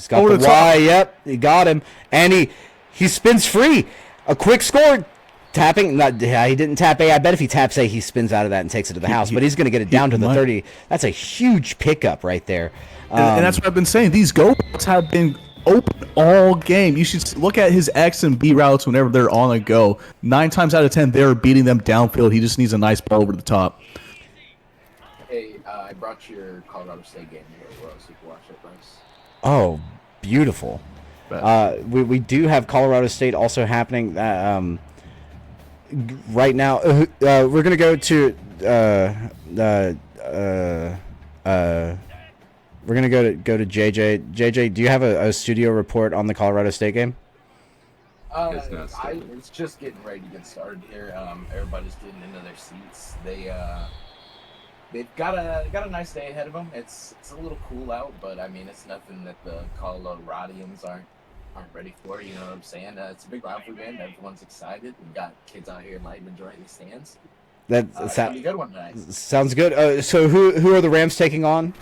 got the Y. Yep, he got him, and he spins free. A quick score. Tapping. He didn't tap A. I bet if he taps A, he spins out of that and takes it to the house. But he's going to get it down to the 30. That's a huge pickup right there. And that's what I've been saying. These go routes have been open all game. You should look at his X and B routes whenever they're on a go. 9 times out of 10, they're beating them downfield. He just needs a nice ball over the top. Hey, I brought your Colorado State game here as well, so you can watch it, Bryce. Oh, beautiful. We do have Colorado State also happening right now. We're gonna go to we're gonna go to JJ. JJ, do you have a studio report on the Colorado State game? It's just getting ready to get started here. Everybody's getting into their seats. They've got a nice day ahead of them. It's a little cool out, but I mean it's nothing that the Coloradans aren't ready for. You know what I'm saying? It's a big rivalry game. Everyone's excited. We've got kids out here lighting majority of the stands. It's gonna be a good one tonight. Sounds good. So who are the Rams taking on?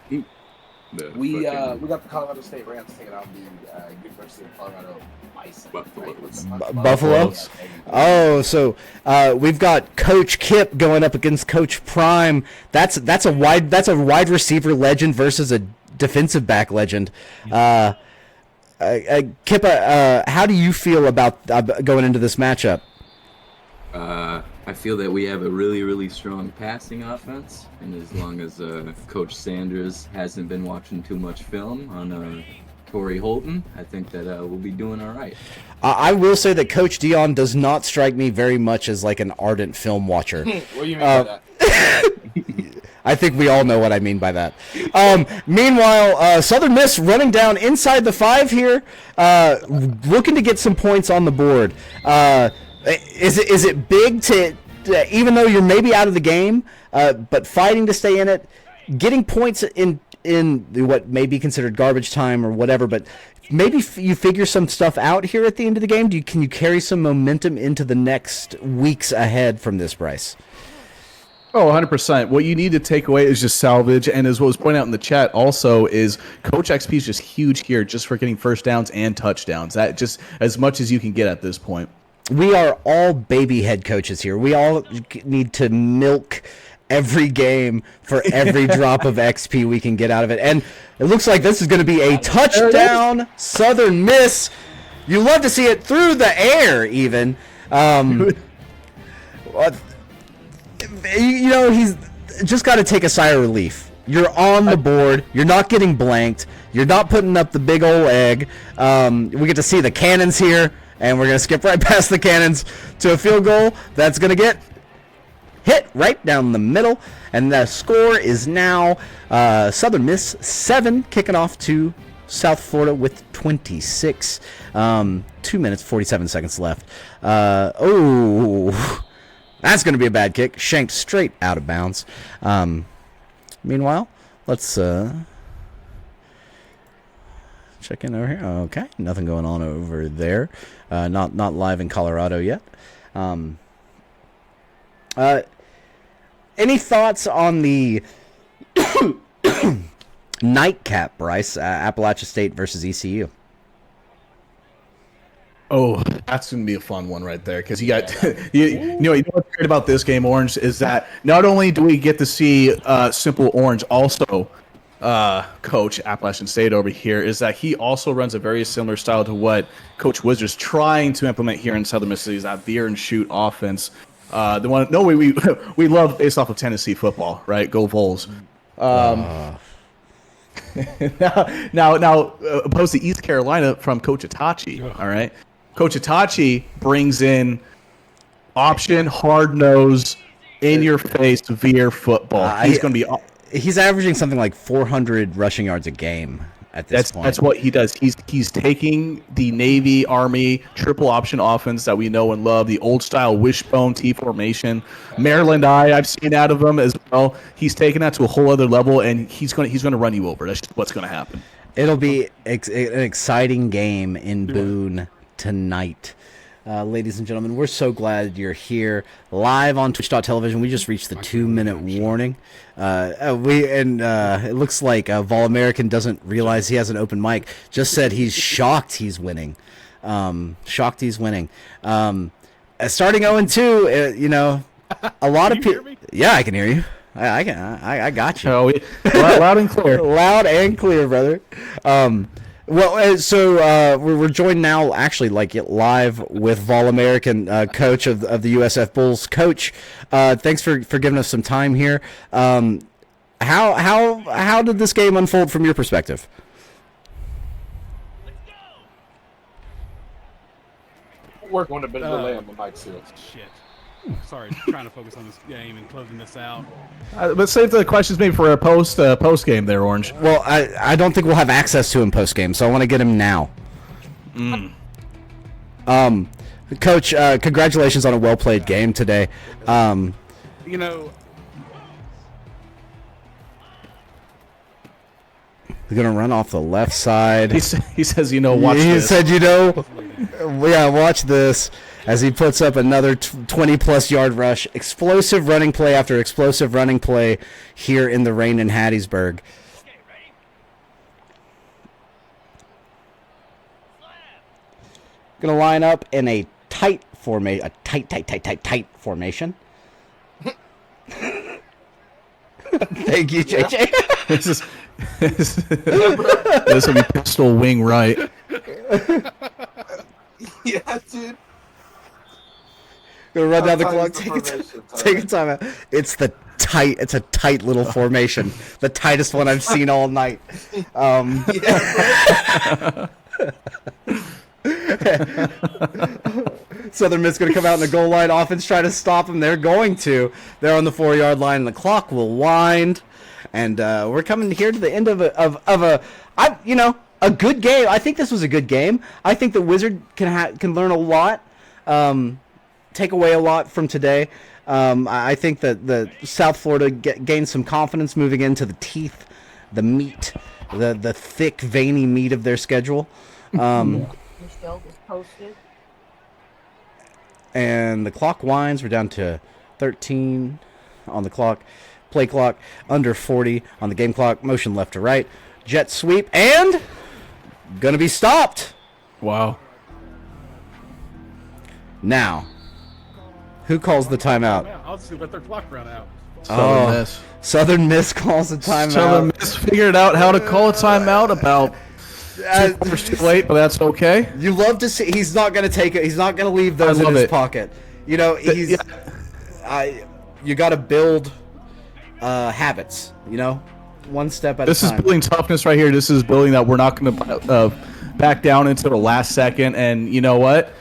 We got the Colorado State Rams taking on the University of Colorado Bison. Buffalo. Oh, so we've got Coach Kip going up against Coach Prime. That's a wide receiver legend versus a defensive back legend. Kippa, how do you feel about going into this matchup? I feel that we have a really, really strong passing offense, and as long as Coach Sanders hasn't been watching too much film on Torrey Holton, I think that we'll be doing all right. I will say that Coach Dion does not strike me very much as like an ardent film watcher. What do you mean by that? I think we all know what I mean by that. Meanwhile, Southern Miss running down inside the 5 here, looking to get some points on the board. Is it big to even though you're maybe out of the game, but fighting to stay in it, getting points in what may be considered garbage time or whatever, but maybe you figure some stuff out here at the end of the game? Can you carry some momentum into the next weeks ahead from this, Bryce? Oh, 100%. What you need to take away is just salvage, and as what was pointed out in the chat also is Coach XP is just huge here just for getting first downs and touchdowns. That just as much as you can get at this point. We are all baby head coaches here. We all need to milk every game for every drop of XP we can get out of it. And it looks like this is going to be a touchdown, Southern Miss. You love to see it through the air, even. He's just got to take a sigh of relief. You're on the board. You're not getting blanked. You're not putting up the big old egg. We get to see the cannons here. And we're going to skip right past the cannons to a field goal that's going to get hit right down the middle. And the score is now Southern Miss 7, kicking off to South Florida with 26. 2 minutes, 47 seconds left. That's going to be a bad kick. Shanked straight out of bounds. Meanwhile, let's check in over here. Okay, nothing going on over there. Not live in Colorado yet. Any thoughts on the nightcap, Bryce? Appalachia State versus ECU. Oh, that's going to be a fun one right there because you got you know what's great about this game, Orange, is that not only do we get to see Simple Orange also coach Appalachian State over here, is that he also runs a very similar style to what Coach Wizard's trying to implement here in Southern Mississippi, that veer and shoot offense. We love based off of Tennessee football, right? Go Vols. Now, opposed to East Carolina from Coach Itachi. All right, Coach Itachi brings in option, hard nose, in your face veer football. He's going to be. He's averaging something like 400 rushing yards a game. at this point. That's what he does. He's taking the Navy Army triple option offense that we know and love, the old style wishbone T formation. Maryland I've seen out of him as well. He's taken that to a whole other level, and he's gonna run you over. That's just what's gonna happen. It'll be an exciting game in Boone tonight. Ladies and gentlemen, we're so glad you're here live on Twitch.tv. We just reached the 2-minute warning. It looks like Vol American doesn't realize he has an open mic. Just said he's shocked he's winning. Shocked he's winning. Starting 0-2, you know, a lot of people. Yeah, I can hear you. I got you. Oh, loud and clear. Loud and clear, brother. We're joined now, actually, like live with Vol American, coach of the USF Bulls. Coach, thanks for giving us some time here. How did this game unfold from your perspective? Work on a bit of delay on the mic too. Shit. Sorry, trying to focus on this game and closing this out. Let's save the questions maybe for a post game there, Orange. Well, I don't think we'll have access to him post game, so I want to get him now. Coach, congratulations on a well played game today. You know, We're gonna run off the left side. He says, watch he this. said, yeah, watch this as he puts up another 20-plus yard rush. Explosive running play after explosive running play here in the rain in Hattiesburg. Gonna line up in a tight formation, a tight formation. Thank you, JJ. This will be pistol wing right. Yeah, dude. Gonna run down the clock. Take a time out. It's a tight little formation. The tightest one I've seen all night. Southern Miss going to come out in the goal line. Offense try to stop them. They're going to. They're on the 4-yard line, and the clock will wind. And we're coming here to the end of a good game. I think this was a good game. I think the Wizard can learn a lot, take away a lot from today. I think that the South Florida gained some confidence moving into the teeth, the meat, the thick, veiny meat of their schedule. And the clock winds. We're down to 13 on the clock. Play clock, under 40 on the game clock. Motion left to right. Jet sweep, and gonna be stopped. Wow. Now, who calls the timeout? I'll just let their clock run out. Southern Miss. Southern Miss calls the timeout. Southern Miss figured out how to call a timeout about 2 quarters too late, but that's okay. You love to see. He's not going to take it. He's not going to leave those in his pocket. You know, you got to build habits. You know, one step at a time. This is building toughness right here. This is building that we're not going to back down into the last second. And you know what?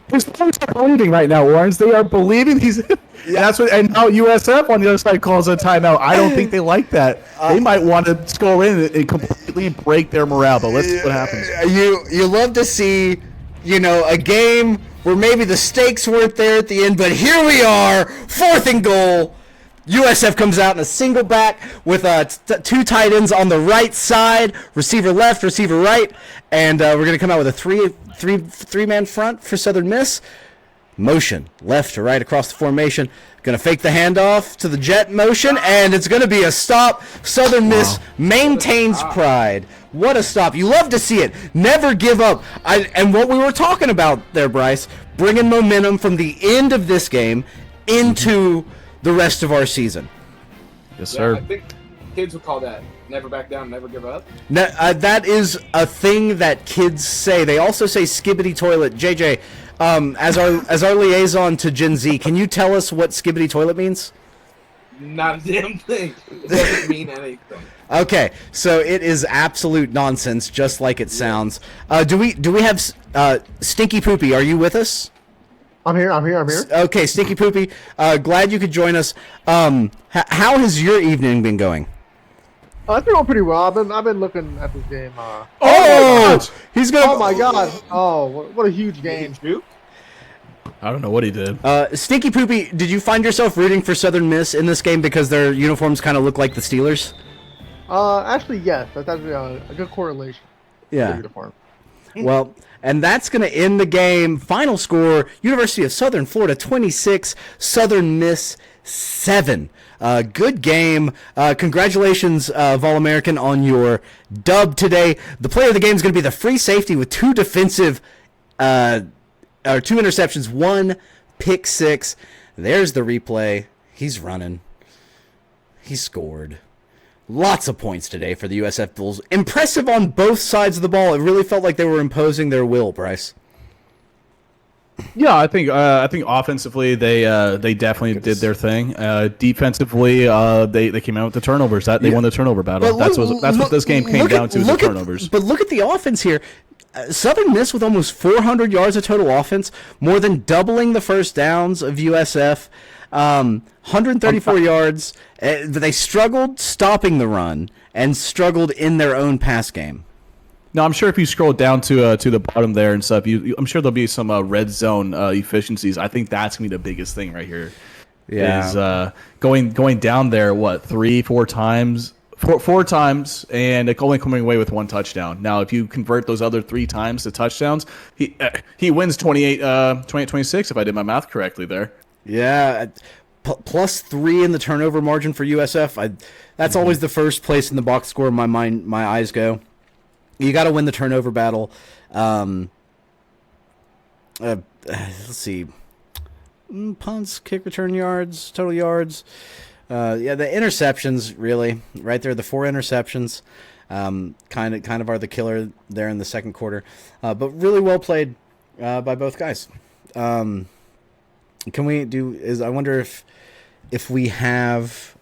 His players are believing right now, Warrens. They are believing he's. That's what. And now USF on the other side calls a timeout. I don't think they like that. They might want to score in and completely break their morale. But let's see what happens. You love to see, a game where maybe the stakes weren't there at the end, but here we are, 4th and goal. USF comes out in a single back with 2 tight ends on the right side, receiver left, receiver right, and we're going to come out with a three-man front for Southern Miss. Motion left to right across the formation. Going to fake the handoff to the jet motion, and it's going to be a stop. Southern Miss maintains pride. What a stop. You love to see it. Never give up. And what we were talking about there, Bryce, bringing momentum from the end of this game into the rest of our season. Yes, sir. I think kids would call that never back down, never give up. That is a thing that kids say. They also say skibbity toilet. JJ, as our liaison to Gen Z, can you tell us what skibbity toilet means? Not a damn thing. It doesn't mean anything. Okay, so it is absolute nonsense, just like it sounds. Do we have Stinky Poopy? Are you with us? I'm here. Okay, Stinky Poopy, glad you could join us. How has your evening been going? It's been going pretty well. I've been looking at this game. He's gonna. Oh my god! Oh, what a huge game! I don't know what he did. Stinky Poopy, did you find yourself rooting for Southern Miss in this game because their uniforms kind of look like the Steelers? Actually, yes. That's actually a good correlation. Yeah. Uniform. Well, and that's going to end the game. Final score, University of Southern Florida 26, Southern Miss 7. Good game. Congratulations, Vol-American, on your dub today. The player of the game is going to be the free safety with 2 defensive, 2 interceptions, 1 pick 6. There's the replay. He's running. He scored. Lots of points today for the USF Bulls. Impressive on both sides of the ball. It really felt like they were imposing their will, Bryce. Yeah, I think offensively they definitely did their thing. Defensively, they came out with the turnovers. They won the turnover battle. That's what this game came down to, is the turnovers. But look at the offense here. Southern Miss with almost 400 yards of total offense, more than doubling the first downs of USF. 134 yards. They struggled stopping the run and struggled in their own pass game. No, I'm sure if you scroll down to the bottom there and stuff, I'm sure there'll be some red zone efficiencies. I think that's gonna be the biggest thing right here. Yeah. Is going down there 4 times, and only coming away with 1 touchdown. Now, if you convert those other 3 times to touchdowns, he wins 28-26 if I did my math correctly there. Yeah, plus 3 in the turnover margin for USF. That's always the first place in the box score in my mind. My eyes go. You got to win the turnover battle. Let's see. Punts, kick return yards, total yards. Yeah, the interceptions really right there. The 4 interceptions, kind of are the killer there in the second quarter. But really well played by both guys. Can we do? I wonder if we have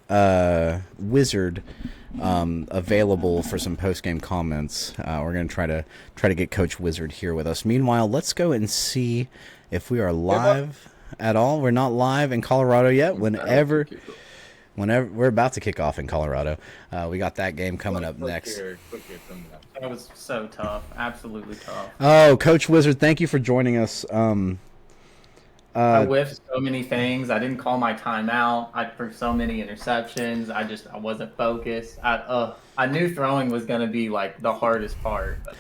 Wizard available for some post game comments. We're gonna try to get Coach Wizard here with us. Meanwhile, let's go and see if we are live at all. We're not live in Colorado yet. Whenever we're about to kick off in Colorado, we got that game coming up next. That was so tough, absolutely tough. Oh, Coach Wizard, thank you for joining us. I whiffed so many things. I didn't call my timeout. I threw so many interceptions. I wasn't focused. I knew throwing was going to be like the hardest part. But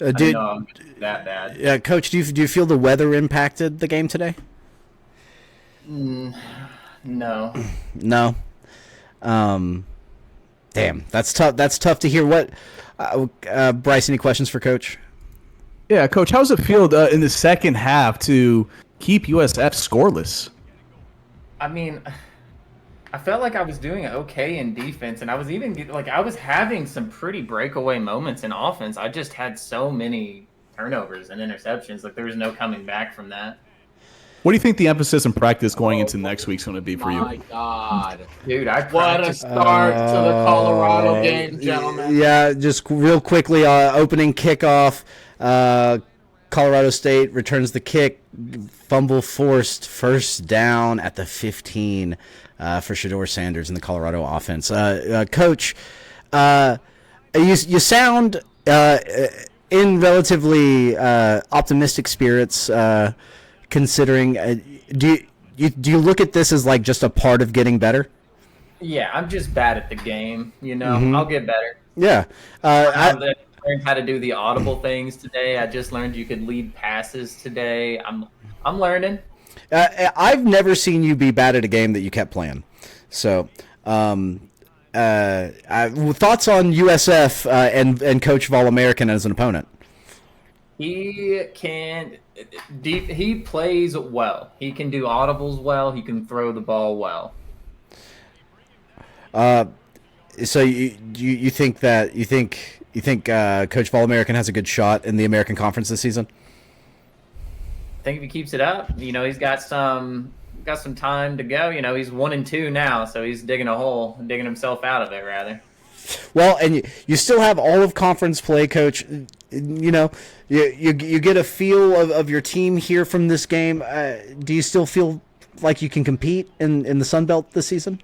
I didn't know I was gonna be that bad. Yeah, Coach, do you feel the weather impacted the game today? No. No. Damn, that's tough. That's tough to hear. What, Bryce? Any questions for Coach? Yeah, Coach, how does it feel in the second half to keep USF scoreless? I mean, I felt like I was doing okay in defense, and I was I was having some pretty breakaway moments in offense. I just had so many turnovers and interceptions. Like, there was no coming back from that. What do you think the emphasis in practice going into next week's going to be for you? My God, dude! What a start to the Colorado game, gentlemen. Yeah, just real quickly, opening kickoff. Colorado State returns the kick, fumble forced, first down at the 15 for Shedeur Sanders in the Colorado offense. Coach, you sound in relatively optimistic spirits, considering. Do you look at this as like just a part of getting better? Yeah, I'm just bad at the game. I'll get better. Yeah. I learned how to do the audible things today. I just learned you could lead passes today. I'm learning. I've never seen you be bad at a game that you kept playing. So, thoughts on USF and Coach Vol-American as an opponent? He plays well. He can do audibles well. He can throw the ball well. So you think Coach Vol-American has a good shot in the American Conference this season? I think if he keeps it up, he's got some time to go. He's 1-2 now, so he's digging himself out of it rather. Well, and you still have all of conference play, Coach. You get a feel of your team here from this game. Do you still feel like you can compete in the Sun Belt this season?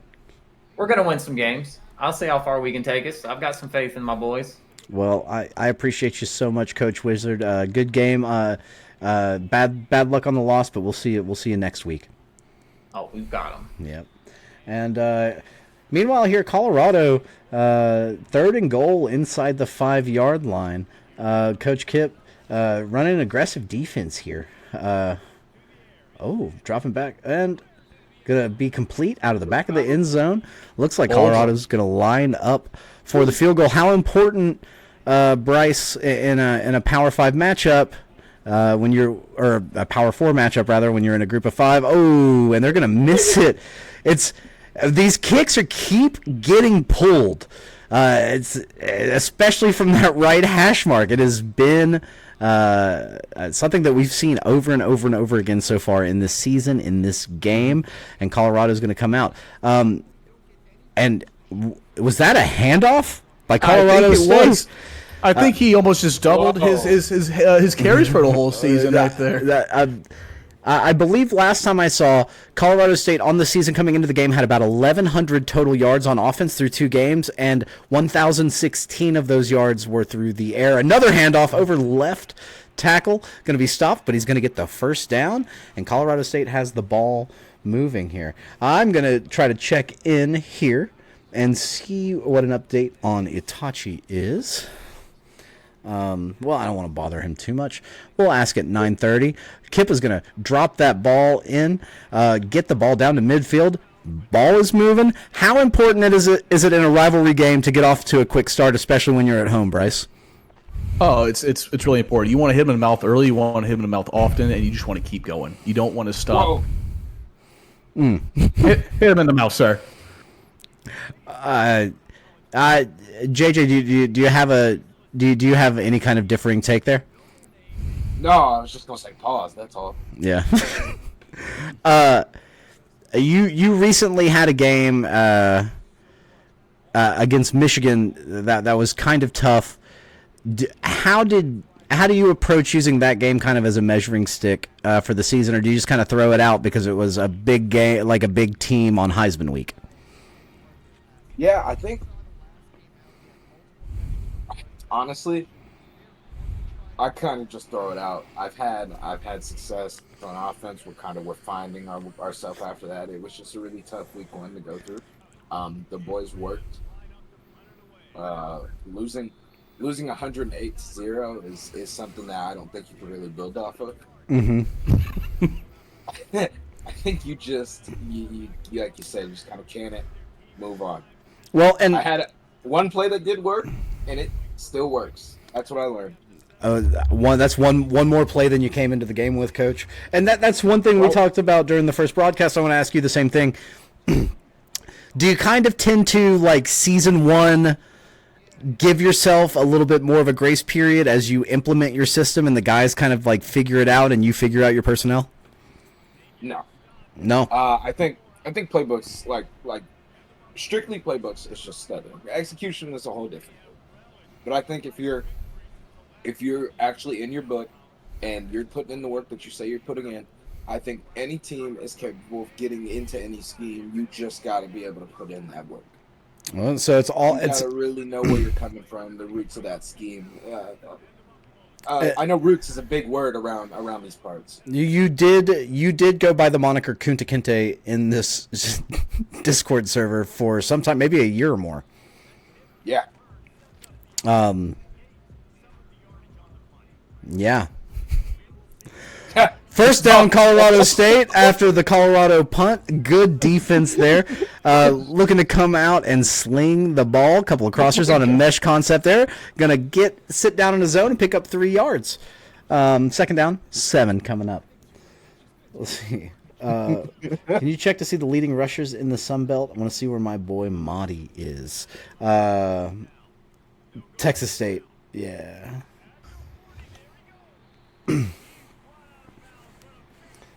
We're gonna win some games. I'll see how far we can take us. I've got some faith in my boys. Well, I appreciate you so much, Coach Wizard. Good game. Bad luck on the loss, but we'll see you. We'll see you next week. Oh, we've got them. Yep. And meanwhile, here Colorado, 3rd and goal inside the 5-yard line. Coach Kip running an aggressive defense here. Dropping back and gonna be complete out of the back of the end zone. Looks like Colorado's gonna line up for the field goal. How important, Bryce, in a Power 5 matchup? Or a Power 4 matchup rather, when you're in a group of 5. Oh, and they're gonna miss it. These kicks keep getting pulled. It's especially from that right hash mark. It has been something that we've seen over and over and over again so far in this season, in this game, and Colorado's going to come out. And was that a handoff by Colorado State? I think he almost just doubled his carries for the whole season right there. I believe last time I saw, Colorado State on the season coming into the game had about 1,100 total yards on offense through 2 games, and 1,016 of those yards were through the air. Another handoff over left tackle, going to be stopped, but he's going to get the first down, and Colorado State has the ball moving here. I'm going to try to check in here and see what an update on Itachi is. Well, I don't want to bother him too much. We'll ask at 9:30. Kip is going to drop that ball in, get the ball down to midfield. Ball is moving. How important is it in a rivalry game to get off to a quick start, especially when you're at home, Bryce? Oh, it's really important. You want to hit him in the mouth early. You want to hit him in the mouth often, and you just want to keep going. You don't want to stop. Hit him in the mouth, sir. JJ, do you have any kind of differing take there? No, I was just gonna say pause. That's all. Yeah. You recently had a game against Michigan that was kind of tough. How do you approach using that game kind of as a measuring stick for the season, or do you just kind of throw it out because it was a big game, like a big team on Heisman week? Yeah, I think honestly, I kind of just throw it out. I've had success on offense. We're finding ourselves after that. It was just a really tough week 1 to go through. The boys worked. Losing 108-0 is something that I don't think you can really build off of. Mm-hmm. I think you like you said, you just kind of can it, move on. Well, and I had one play that did work, and it still works. That's what I learned. That's one more play than you came into the game with, Coach. And that's one thing we talked about during the first broadcast. I want to ask you the same thing. Do you kind of tend to, like, season 1, give yourself a little bit more of a grace period as you implement your system and the guys kind of, like, figure it out and you figure out your personnel? No. I think playbooks, like strictly playbooks, is just studying. Execution is a whole different thing. But I think if you're actually in your book and you're putting in the work that you say you're putting in, I think any team is capable of getting into any scheme. You just got to be able to put in that work. Well, so it's got to really know where you're coming from, the roots of that scheme. I know roots is a big word around these parts. You did go by the moniker Kunta Kinte in this Discord server for some time, maybe a year or more. Yeah. Yeah. First down, Colorado State after the Colorado punt. Good defense there. Looking to come out and sling the ball. A couple of crossers on a mesh concept there. Going to sit down in the zone and pick up 3 yards. Second down, 7 coming up. Let's see. Can you check to see the leading rushers in the Sun Belt? I want to see where my boy Mahdi is. Texas State. Yeah.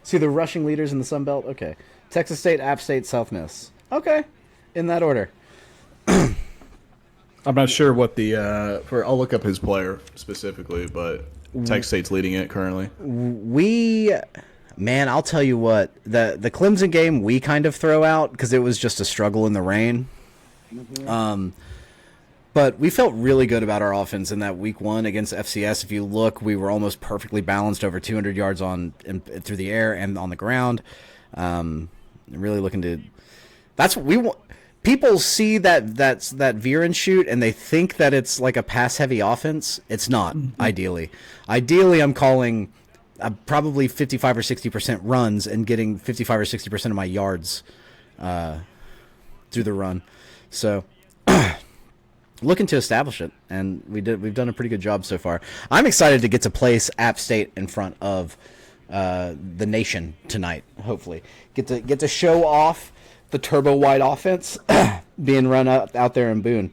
See the rushing leaders in the Sun Belt? Okay. Texas State, App State, South Miss. Okay. In that order. I'm not sure what I'll look up his player specifically, but Texas State's leading it currently. I'll tell you what, the Clemson game we kind of throw out because it was just a struggle in the rain. But we felt really good about our offense in that week 1 against FCS. If you look, we were almost perfectly balanced, over 200 yards through the air and on the ground. Really looking to. That's what we want. People see that veer and shoot, and they think that it's like a pass heavy offense. It's not. Ideally, I'm calling probably 55 or 60% runs and getting 55 or 60% of my yards through the run. So. Looking to establish it, and we've done a pretty good job so far. I'm excited to get to place App State in front of the nation tonight. Hopefully, get to show off the turbo wide offense being run out there in Boone.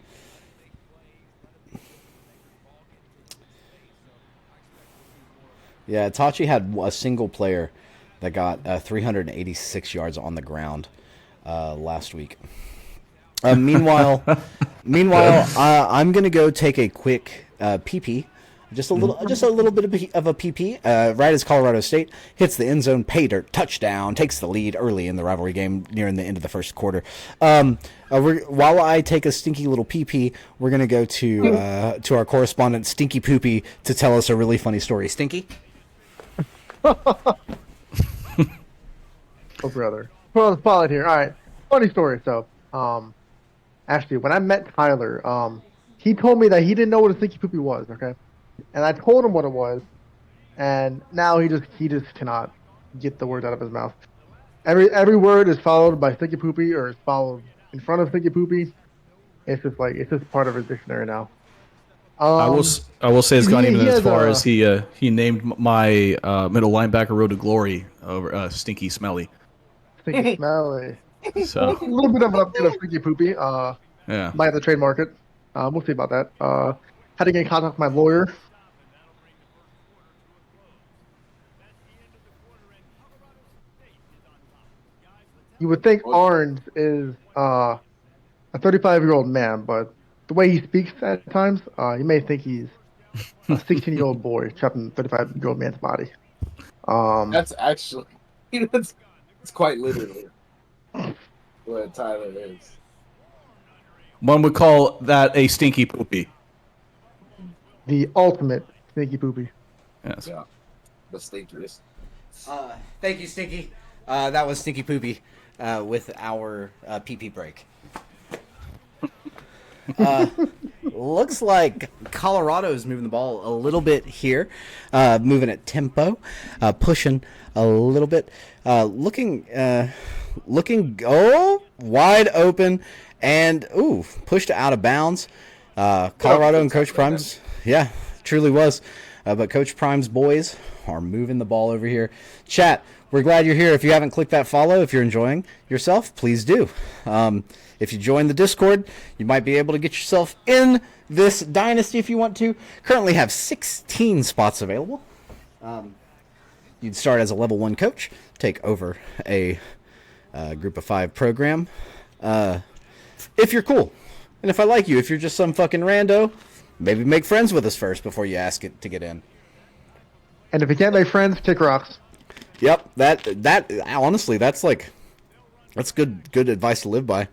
Yeah, Tachi had a single player that got 386 yards on the ground last week. Meanwhile, I'm gonna go take a quick PP, just a little bit of a PP. Right as Colorado State hits the end zone, pay dirt touchdown, takes the lead early in the rivalry game, nearing the end of the first quarter. While I take a stinky little PP, we're gonna go to our correspondent Stinky Poopy to tell us a really funny story. Stinky. Oh brother, put on the spotlight here. All right, funny story. So, actually, when I met Tyler, he told me that he didn't know what a stinky poopy was, okay? And I told him what it was, and now he just cannot get the word out of his mouth. Every word is followed by stinky poopy, or is followed in front of stinky poopy. It's just part of his dictionary now. I will say it's gone even as far as he named my middle linebacker road to glory over Stinky Smelly. Stinky smelly. So A little bit of an update of stinky poopy. yeah. Might have to trademark it. We'll see about that. Had to get in contact with my lawyer. You would think Orange is a 35-year-old man, but the way he speaks at times, you may think he's a 16-year-old boy trapped in a 35-year-old man's body. That's actually, it's quite literally what Tyler is. One would call that a stinky poopy. The ultimate stinky poopy. Yes. Yeah, the stinkiest. Thank you, Stinky. That was Stinky Poopy with our PP break. Looks like Colorado is moving the ball a little bit here, moving at tempo, pushing a little bit, looking wide open, and pushed out of bounds. Colorado and Coach Prime's, yeah, truly was. But Coach Prime's boys are moving the ball over here. Chat, we're glad you're here. If you haven't clicked that follow, if you're enjoying yourself, please do. If you join the Discord, you might be able to get yourself in this Dynasty if you want to. Currently have 16 spots available. You'd start as a level 1 coach, take over a group of 5 program. If you're cool. And if I like you, if you're just some fucking rando, maybe make friends with us first before you ask it to get in. And if you can't make friends, kick rocks. Yep, that honestly, that's good advice to live by.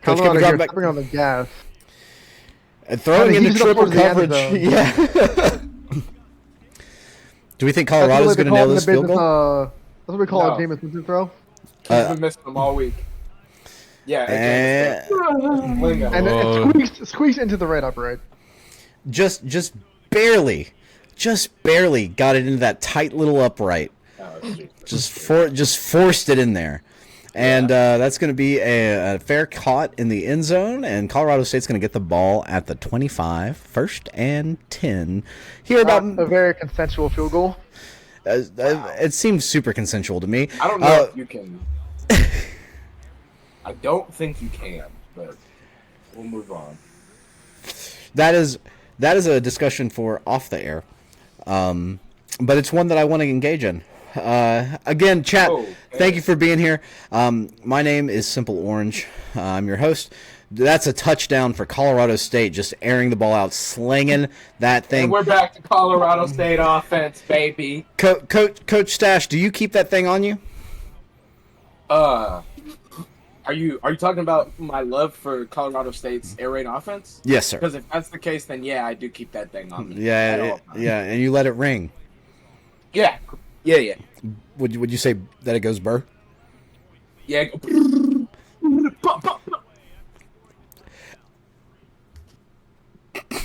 Coach Colorado here, back stepping on the gas. and throwing Kinda into eased up triple towards the end coverage. zone. Yeah. Do we think Colorado's going to nail this field goal? That's what we call No. a Jameis Winston throw. He's been missing them all week. Yeah, Lingo. And it squeezed into the right upright. Just barely got it into that tight little upright. Just forced it in there. And that's going to be a fair caught in the end zone, and Colorado State's going to get the ball at the 25, first and 10. Here about A very consensual field goal. it seems super consensual to me. I don't know if you can. I don't think you can, but we'll move on. That is a discussion for off the air, but it's one that I want to engage in. Again, chat, thank you for being here. My name is Simple Orange. I'm your host. That's a touchdown for Colorado State, just airing the ball out, slinging that thing. And we're back to Colorado State offense, baby. Coach Stash, do you keep that thing on you? Are you talking about my love for Colorado State's air raid offense? Yes, sir. Because if that's the case, then yeah, I do keep that thing on me. at Yeah, all times. yeah, and you let it ring. Yeah. Would you say that it goes burr? Yeah.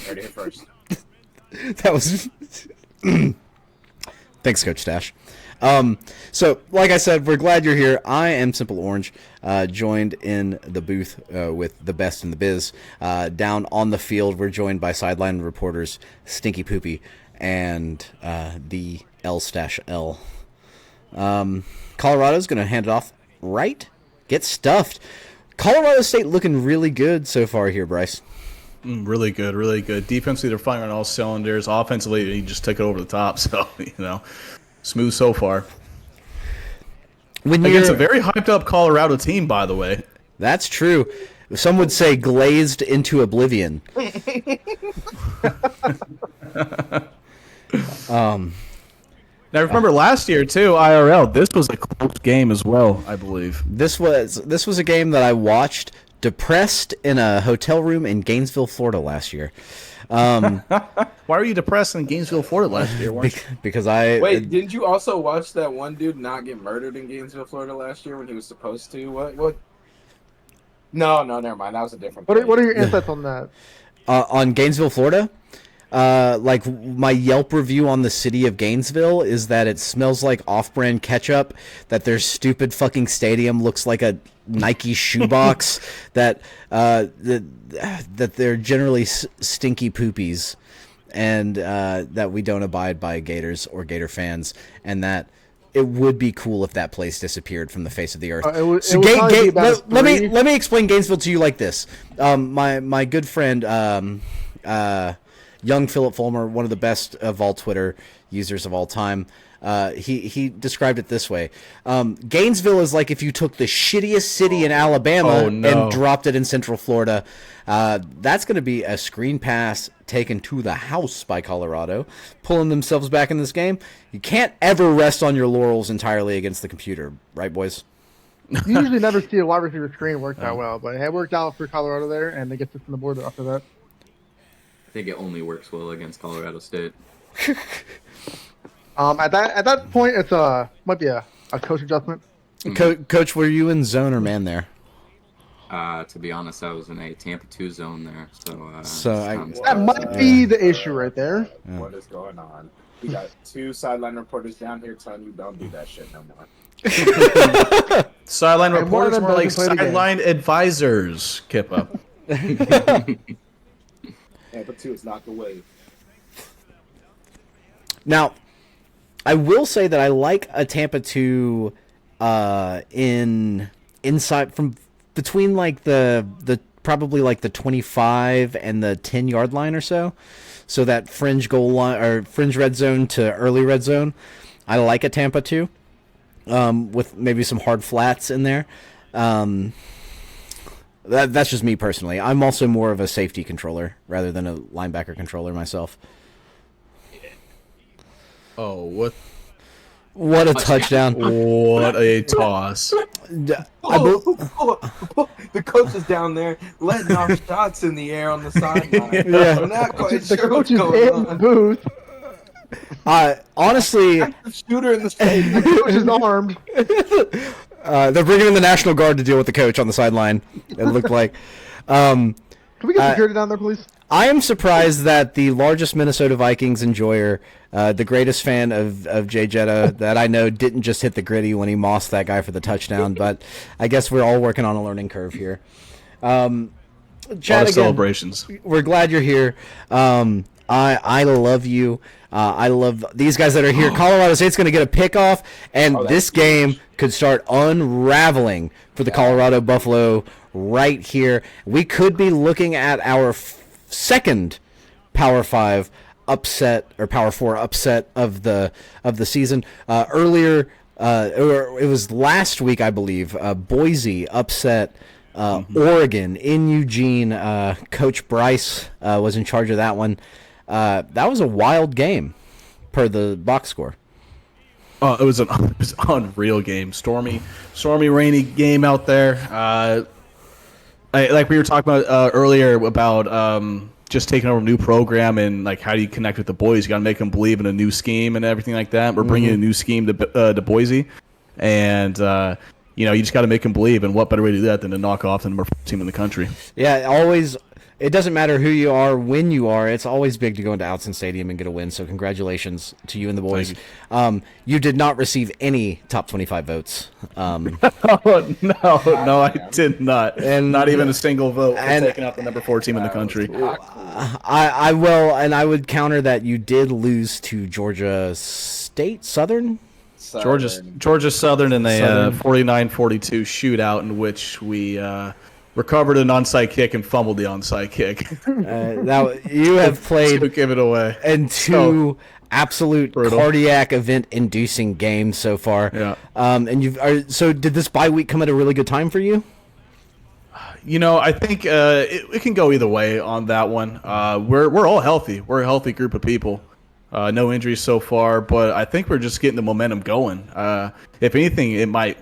Heard it here first. That was. Thanks, Coach Stash. So, like I said, we're glad you're here. I am Simple Orange, joined in the booth with the best in the biz. Down on the field, we're joined by sideline reporters Stinky Poopy and the L-L. Colorado's going to hand it off right. Get stuffed. Colorado State looking really good so far here, Bryce. Really good, really good. Defensively, they're firing on all cylinders. Offensively, he just took it over the top. So, smooth so far. Against a very hyped up Colorado team, by the way. That's true. Some would say glazed into oblivion. Now, remember last year too, IRL. This was a close game as well, I believe. This was a game that I watched depressed in a hotel room in Gainesville, Florida last year. Why were you depressed in Gainesville, Florida last year? Because I Wait, didn't you also watch that one dude not get murdered in Gainesville, Florida last year when he was supposed to? What? No, never mind. That was a different. What are your insights on that? On Gainesville, Florida. Like my Yelp review on the city of Gainesville is that it smells like off-brand ketchup, that their stupid fucking stadium looks like a Nike shoebox, that they're generally stinky poopies, and that we don't abide by Gators or Gator fans, and that it would be cool if that place disappeared from the face of the earth. Let me explain Gainesville to you like this. My good friend young Philip Fulmer, one of the best of all Twitter users of all time, he described it this way. Gainesville is like if you took the shittiest city in Alabama and dropped it in Central Florida. That's going to be a screen pass taken to the house by Colorado, pulling themselves back in this game. You can't ever rest on your laurels entirely against the computer, right, boys? You usually never see a wide receiver screen work that well, but it worked out for Colorado there, and they get this on the board after that. I think it only works well against Colorado State. At that point, it's might be a coach adjustment. Coach, were you in zone or man there? To be honest, I was in a Tampa 2 zone there. That might be the issue right there. Yeah. What is going on? We got 2 sideline reporters down here telling you don't do that shit no more. Sideline And one of reporters them more like doesn't play the game. sideline advisors, Kippa. Tampa 2 is not the way. Now, I will say that I like a Tampa 2 inside from between like the probably like the 25 and the 10-yard line or so. So that fringe goal line or fringe red zone to early red zone. I like a Tampa 2 with maybe some hard flats in there. That's just me personally. I'm also more of a safety controller rather than a linebacker controller myself. Oh, what a touchdown. What a toss. The coach is down there letting off shots in the air on the sideline. Yeah. I'm not quite The sure coach what's is going in the on. booth. Honestly, The shooter in the face. The coach is armed. they're bringing in the National Guard to deal with the coach on the sideline. It looked like. Can we get security down there, please? I am surprised that the largest Minnesota Vikings enjoyer, the greatest fan of Jay Jetta that I know, didn't just hit the gritty when he mossed that guy for the touchdown. But I guess we're all working on a learning curve here. Chad, again, Celebrations. we're glad you're here. I love you. I love these guys that are here. Colorado State's going to get a pickoff, and this game could start unraveling for the Colorado Buffalo right here. We could be looking at our second Power 5 upset or Power 4 upset of the season. Earlier, or it was last week, I believe. Boise upset Oregon in Eugene. Coach Bryce was in charge of that one. That was a wild game, per the box score. Oh, it was it was an unreal game. Stormy, rainy game out there. Like we were talking about earlier about just taking over a new program and like how do you connect with the boys? You got to make them believe in a new scheme and everything like that. We're bringing a new scheme to Boise, and you just got to make them believe. And what better way to do that than to knock off the number 4 team in the country? Yeah, always. It doesn't matter who you are, when you are. It's always big to go into Outson Stadium and get a win. So congratulations to you and the boys. You did not receive any top 25 votes. Oh, no, I did not, and not even a single vote for taking out the number 4 team in the country. I will, and I would counter that you did lose to Georgia State Southern. Georgia Southern in a 49-42 shootout in which we recovered an onside kick and fumbled the onside kick. Now you have played to give it away in 2 absolute brutal. Cardiac event-inducing games so far. Yeah. And so did this bye week come at a really good time for you? I think it can go either way on that one. We're all healthy. We're a healthy group of people. No injuries so far, but I think we're just getting the momentum going. If anything, it might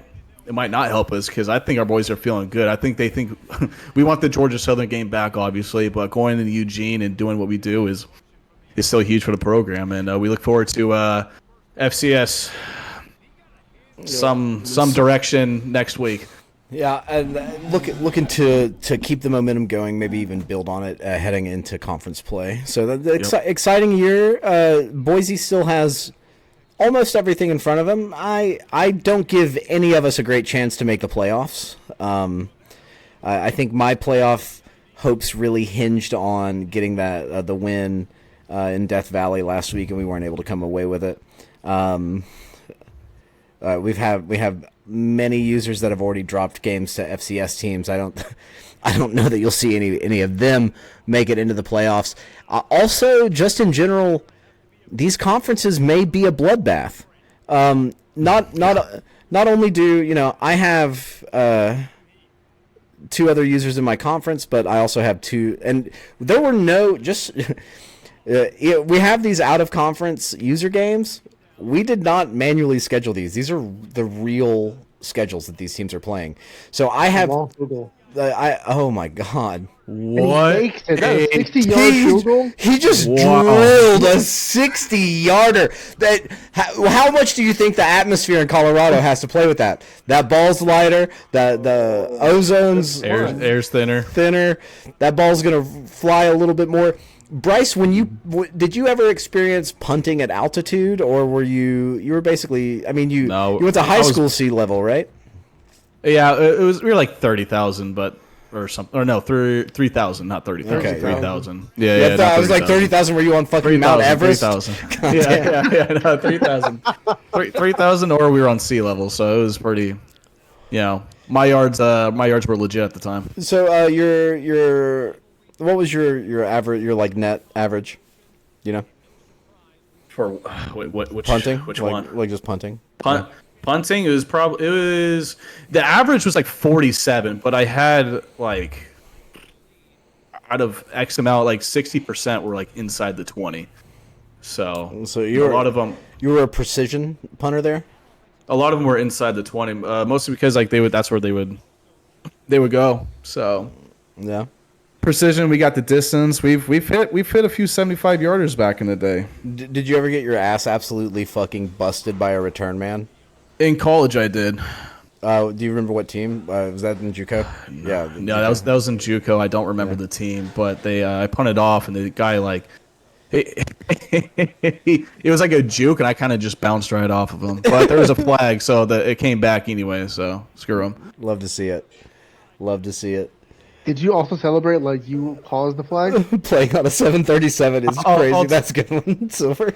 not help us because I think our boys are feeling good. I think they think we want the Georgia Southern game back, obviously, but going into Eugene and doing what we do is still huge for the program, and we look forward to FCS some direction next week. Yeah, and looking to keep the momentum going, maybe even build on it heading into conference play. So the exciting year. Boise still has almost everything in front of them. I don't give any of us a great chance to make the playoffs. I think my playoff hopes really hinged on getting that the win in Death Valley last week, and we weren't able to come away with it. We have many users that have already dropped games to FCS teams. I don't know that you'll see any of them make it into the playoffs. Also, just in general, these conferences may be a bloodbath. Not only do I have 2 other users in my conference, but I also have 2, and there were no just. We have these out of conference user games. We did not manually schedule these. These are the real schedules that these teams are playing. So I have. Oh my god! What? He makes it. That 60-yard field goal? He just drilled a 60-yarder. How much do you think the atmosphere in Colorado has to play with that? That ball's lighter. The ozone's air's thinner. That ball's gonna fly a little bit more. Bryce, did you ever experience punting at altitude, or were you were basically? I mean, you went to high school sea level, right? Yeah, it was. We were like 30,000, or something. Or no, 3,000, not 30,000. Okay, 3,000. Yeah. I was like 30,000. Were you on fucking Mount Everest? 3,000. Yeah. No, 3,000. 3,000, or we were on sea level, so it was pretty. My yards were legit at the time. So what was your average? Your like net average? For which punting? Which one? Like just punting. Punting, it was the average was like 47, but I had like out of X amount, like 60% were like inside the 20. So you were a lot of them. You were a precision punter there. A lot of them were inside the 20, mostly because like that's where they would go. So yeah, precision. We got the distance. We've hit a few 75-yarders back in the day. Did you ever get your ass absolutely fucking busted by a return man? In college, I did. Do you remember what team? Was that in JUCO? Yeah. No, that was in JUCO. I don't remember the team, but I punted off, and the guy like it was like a juke, and I kind of just bounced right off of him. But there was a flag, so it came back anyway. So screw him. Love to see it. Did you also celebrate like you caused the flag? Playing on a 737 is crazy. That's a good one, Silver.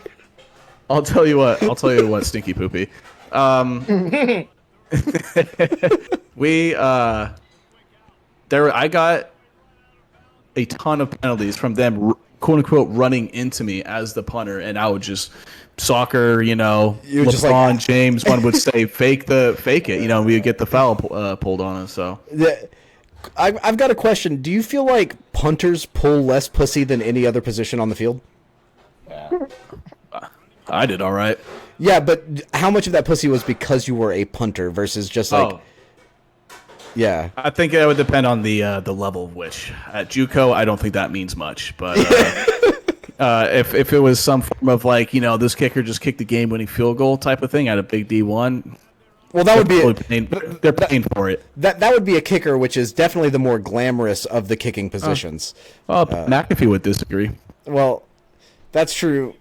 I'll tell you what, Stinky Poopy. I got a ton of penalties from them, quote unquote, running into me as the punter, and I would just soccer, LeBron James, one would say fake it, we would get the foul pulled on us. So I've got a question. Do you feel like punters pull less pussy than any other position on the field? Yeah. I did all right. Yeah, but how much of that pussy was because you were a punter versus just like, yeah? I think it would depend on the level of which. At JUCO, I don't think that means much, but if it was some form of like, this kicker just kicked the game-winning field goal type of thing at a big D1, well, that would be they're paying for it. That would be a kicker, which is definitely the more glamorous of the kicking positions. McAfee would disagree. Well, that's true.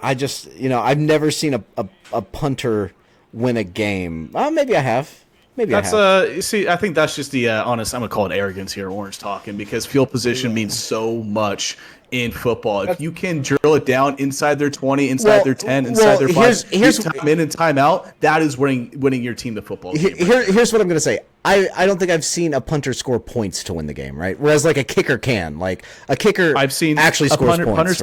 I just, I've never seen a punter win a game. Maybe I have. See, I think that's just the honest. I'm gonna call it arrogance here, Orange talking, because field position means so much in football. If you can drill it down inside their 20, inside their 10, inside their 5, here's time in and time out, that is winning your team the football game. Here's what I'm gonna say. I don't think I've seen a punter score points to win the game, right? Whereas like a kicker can. Like a kicker I've seen actually scores points. Punters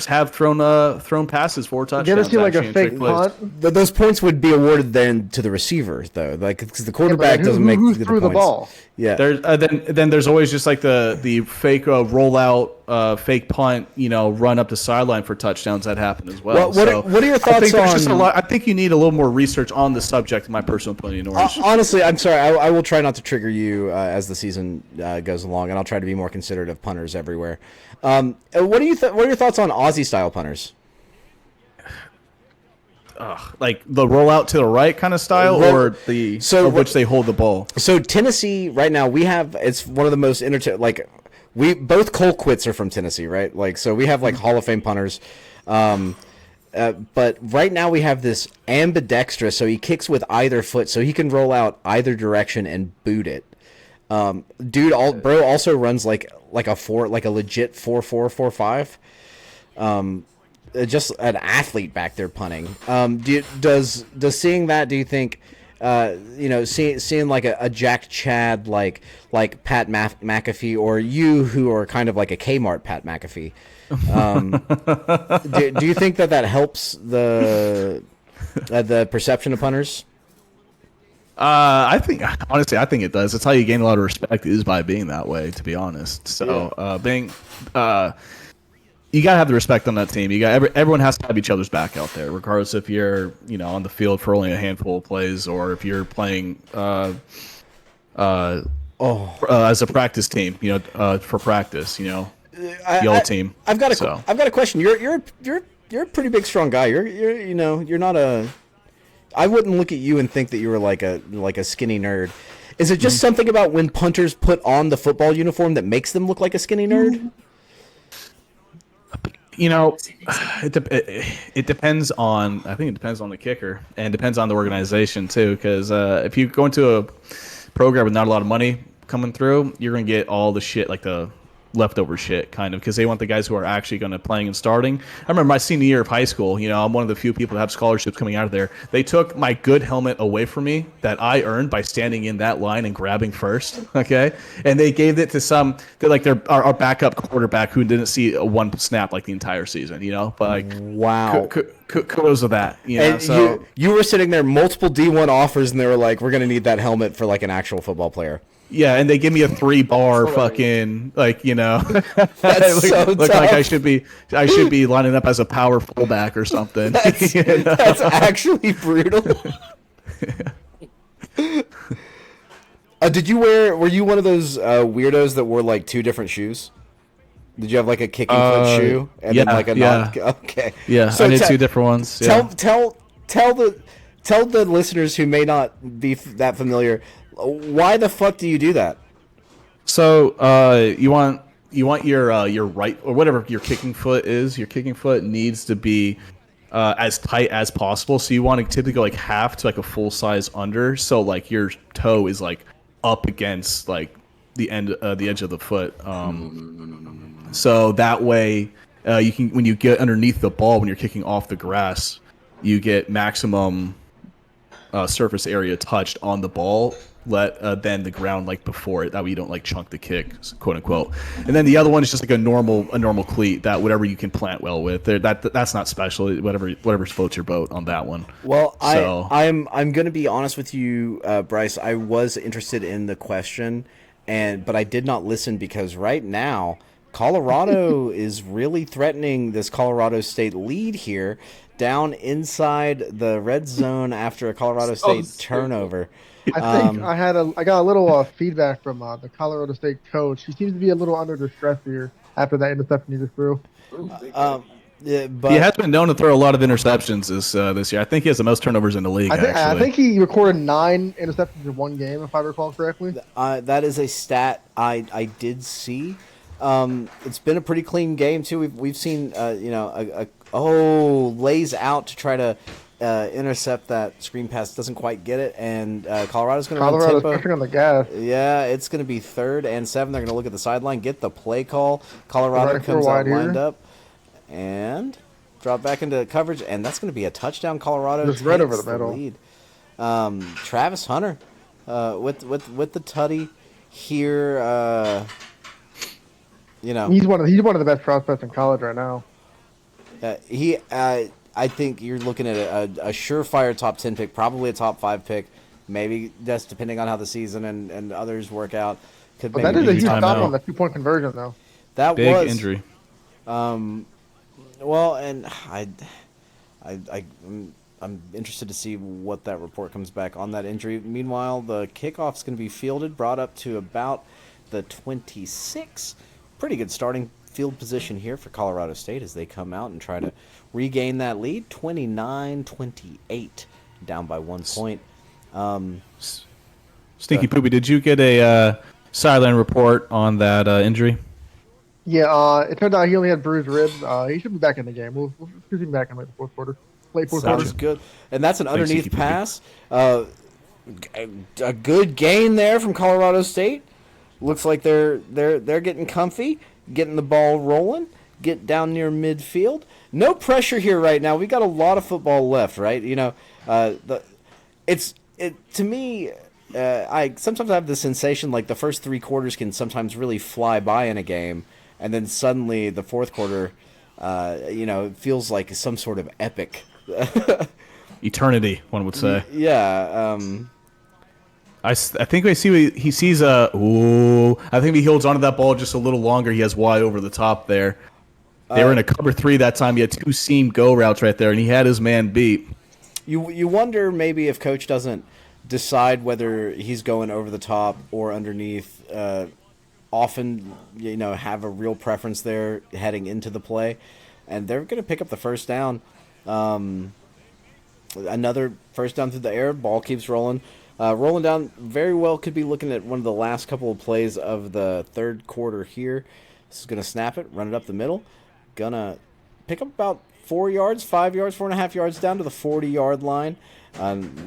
have thrown passes for touchdowns. You ever seen like a fake punt? Those points would be awarded then to the receiver, though, like because the quarterback doesn't make who the threw the points. ball. Yeah. Then there's always just like the fake rollout, fake punt, run up the sideline for touchdowns that happen as well. What are your thoughts on? I think you need a little more research on the subject. In my personal opinion, Orange. Honestly, I'm sorry. I will try not to trigger you as the season goes along, and I'll try to be more considerate of punters everywhere. What are your thoughts on Aussie style punters? Like the rollout to the right kind of style, or which they hold the ball. So Tennessee right now it's one of the most we both Colquitts are from Tennessee, right? Like so we have like Hall of Fame punters. But right now we have this ambidextrous, so he kicks with either foot, so he can roll out either direction and boot it. Bro also runs like a legit 4.4, 4.5. Just an athlete back there punting. Does seeing that? Do you think, seeing like a Jack Chad like Pat McAfee, or you who are kind of like a Kmart Pat McAfee? Do you think that helps the perception of punters? I think it does. It's how you gain a lot of respect is by being that way, to be honest. So you gotta have the respect on that team. Everyone has to have each other's back out there, regardless if you're on the field for only a handful of plays or if you're playing as a practice team. For practice. Yellow team. I've got a question. You're a pretty big, strong guy. You're not a. I wouldn't look at you and think that you were like a skinny nerd. Is it just something about when punters put on the football uniform that makes them look like a skinny nerd? It depends on. I think it depends on the kicker and depends on the organization too. Because if you go into a program with not a lot of money coming through, you're gonna get all the shit like the leftover shit, kind of, because they want the guys who are actually going to playing and starting. I remember my senior year of high school, I'm one of the few people that have scholarships coming out of there. They took my good helmet away from me that I earned by standing in that line and grabbing first, okay? And they gave it to our backup quarterback who didn't see one snap like the entire season, But like, wow. Kudos of that, And so you were sitting there, multiple D1 offers, and they were like, we're going to need that helmet for like an actual football player. Yeah, and they give me a 3-bar fucking That's so tough. like I should be lining up as a power fullback or something. That's actually brutal. Were you one of those weirdos that wore like two different shoes? Did you have like a kicking foot shoe and then like a non? Okay. Yeah, so I did two different ones. Tell the listeners who may not be that familiar. Why the fuck do you do that? So you want your right, or whatever your kicking foot is. Your kicking foot needs to be as tight as possible. So you want to typically go like half to like a full size under. So like your toe is like up against like the edge of the foot. So that way you can, when you get underneath the ball when you're kicking off the grass, you get maximum surface area touched on the ball. Then the ground like before it. That way you don't like chunk the kick, quote unquote. And then the other one is just like a normal cleat that whatever you can plant well with. That's not special. Whatever floats your boat on that one. Well, I'm going to be honest with you, Bryce. I was interested in the question, but I did not listen because right now Colorado is really threatening this Colorado State lead here, down inside the red zone after a Colorado State turnover. I think I got a little feedback from the Colorado State coach. He seems to be a little under distress here after that interception he just threw. Yeah, but He has been known to throw a lot of interceptions this year. I think he has the most turnovers in the league. I think he recorded 9 interceptions in one game, if I recall correctly. that is a stat I did see. It's been a pretty clean game too. We've seen lays out to try to intercept that screen pass, doesn't quite get it, and Colorado's going to run tempo. Pushing on the gas. Yeah, it's going to be 3rd and 7. They're going to look at the sideline, get the play call. Colorado comes out lined up and drop back into coverage, and that's going to be a touchdown. Colorado just right over the middle. Lead. Travis Hunter with the tutty here. He's one of the best prospects in college right now. I think you're looking at a surefire top 10 pick, probably a top 5 pick, maybe just depending on how the season and others work out. That is a huge stop on the 2-point conversion, though. That big was injury. Well, and I'm interested to see what that report comes back on that injury. Meanwhile, the kickoff's going to be fielded, brought up to about the 26. Pretty good starting field position here for Colorado State as they come out and try to regain that lead. 29-28, down by 1 point. Stinky Poopy, did you get a sideline report on that injury? Yeah, it turned out he only had bruised ribs. He should be back in the game. We'll see him back in the fourth quarter. Late fourth quarter. Sounds good. And that's an underneath pass. A good gain there from Colorado State. Looks like they're getting comfy, getting the ball rolling, get down near midfield. No pressure here right now. We got a lot of football left, right? To me, I sometimes have the sensation like the first 3 quarters can sometimes really fly by in a game, and then suddenly the fourth quarter, feels like some sort of epic. Eternity, one would say. Yeah. I think I see what he sees. I think if he holds onto that ball just a little longer, he has wide over the top there. They were in a cover 3 that time. He had 2 seam go routes right there, and he had his man beat. You wonder maybe if coach doesn't decide whether he's going over the top or underneath. Often, have a real preference there heading into the play, and they're going to pick up the first down. Another first down through the air. Ball keeps rolling. Rolling down very well, could be looking at one of the last couple of plays of the third quarter here. This is going to snap it, run it up the middle. Going to pick up about 4 yards, 5 yards, 4.5 yards down to the 40-yard line.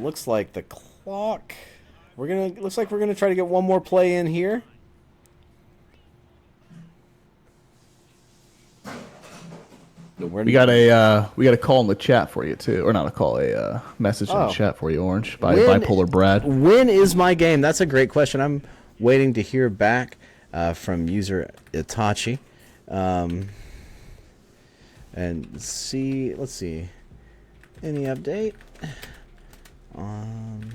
Looks like the clock. Looks like we're gonna try to get one more play in here. We got a call in the chat for you too, or not a call, a message in the chat for you, Orange, by Bipolar Brad. When is my game? That's a great question. I'm waiting to hear back from user Itachi, and let's see, any update on.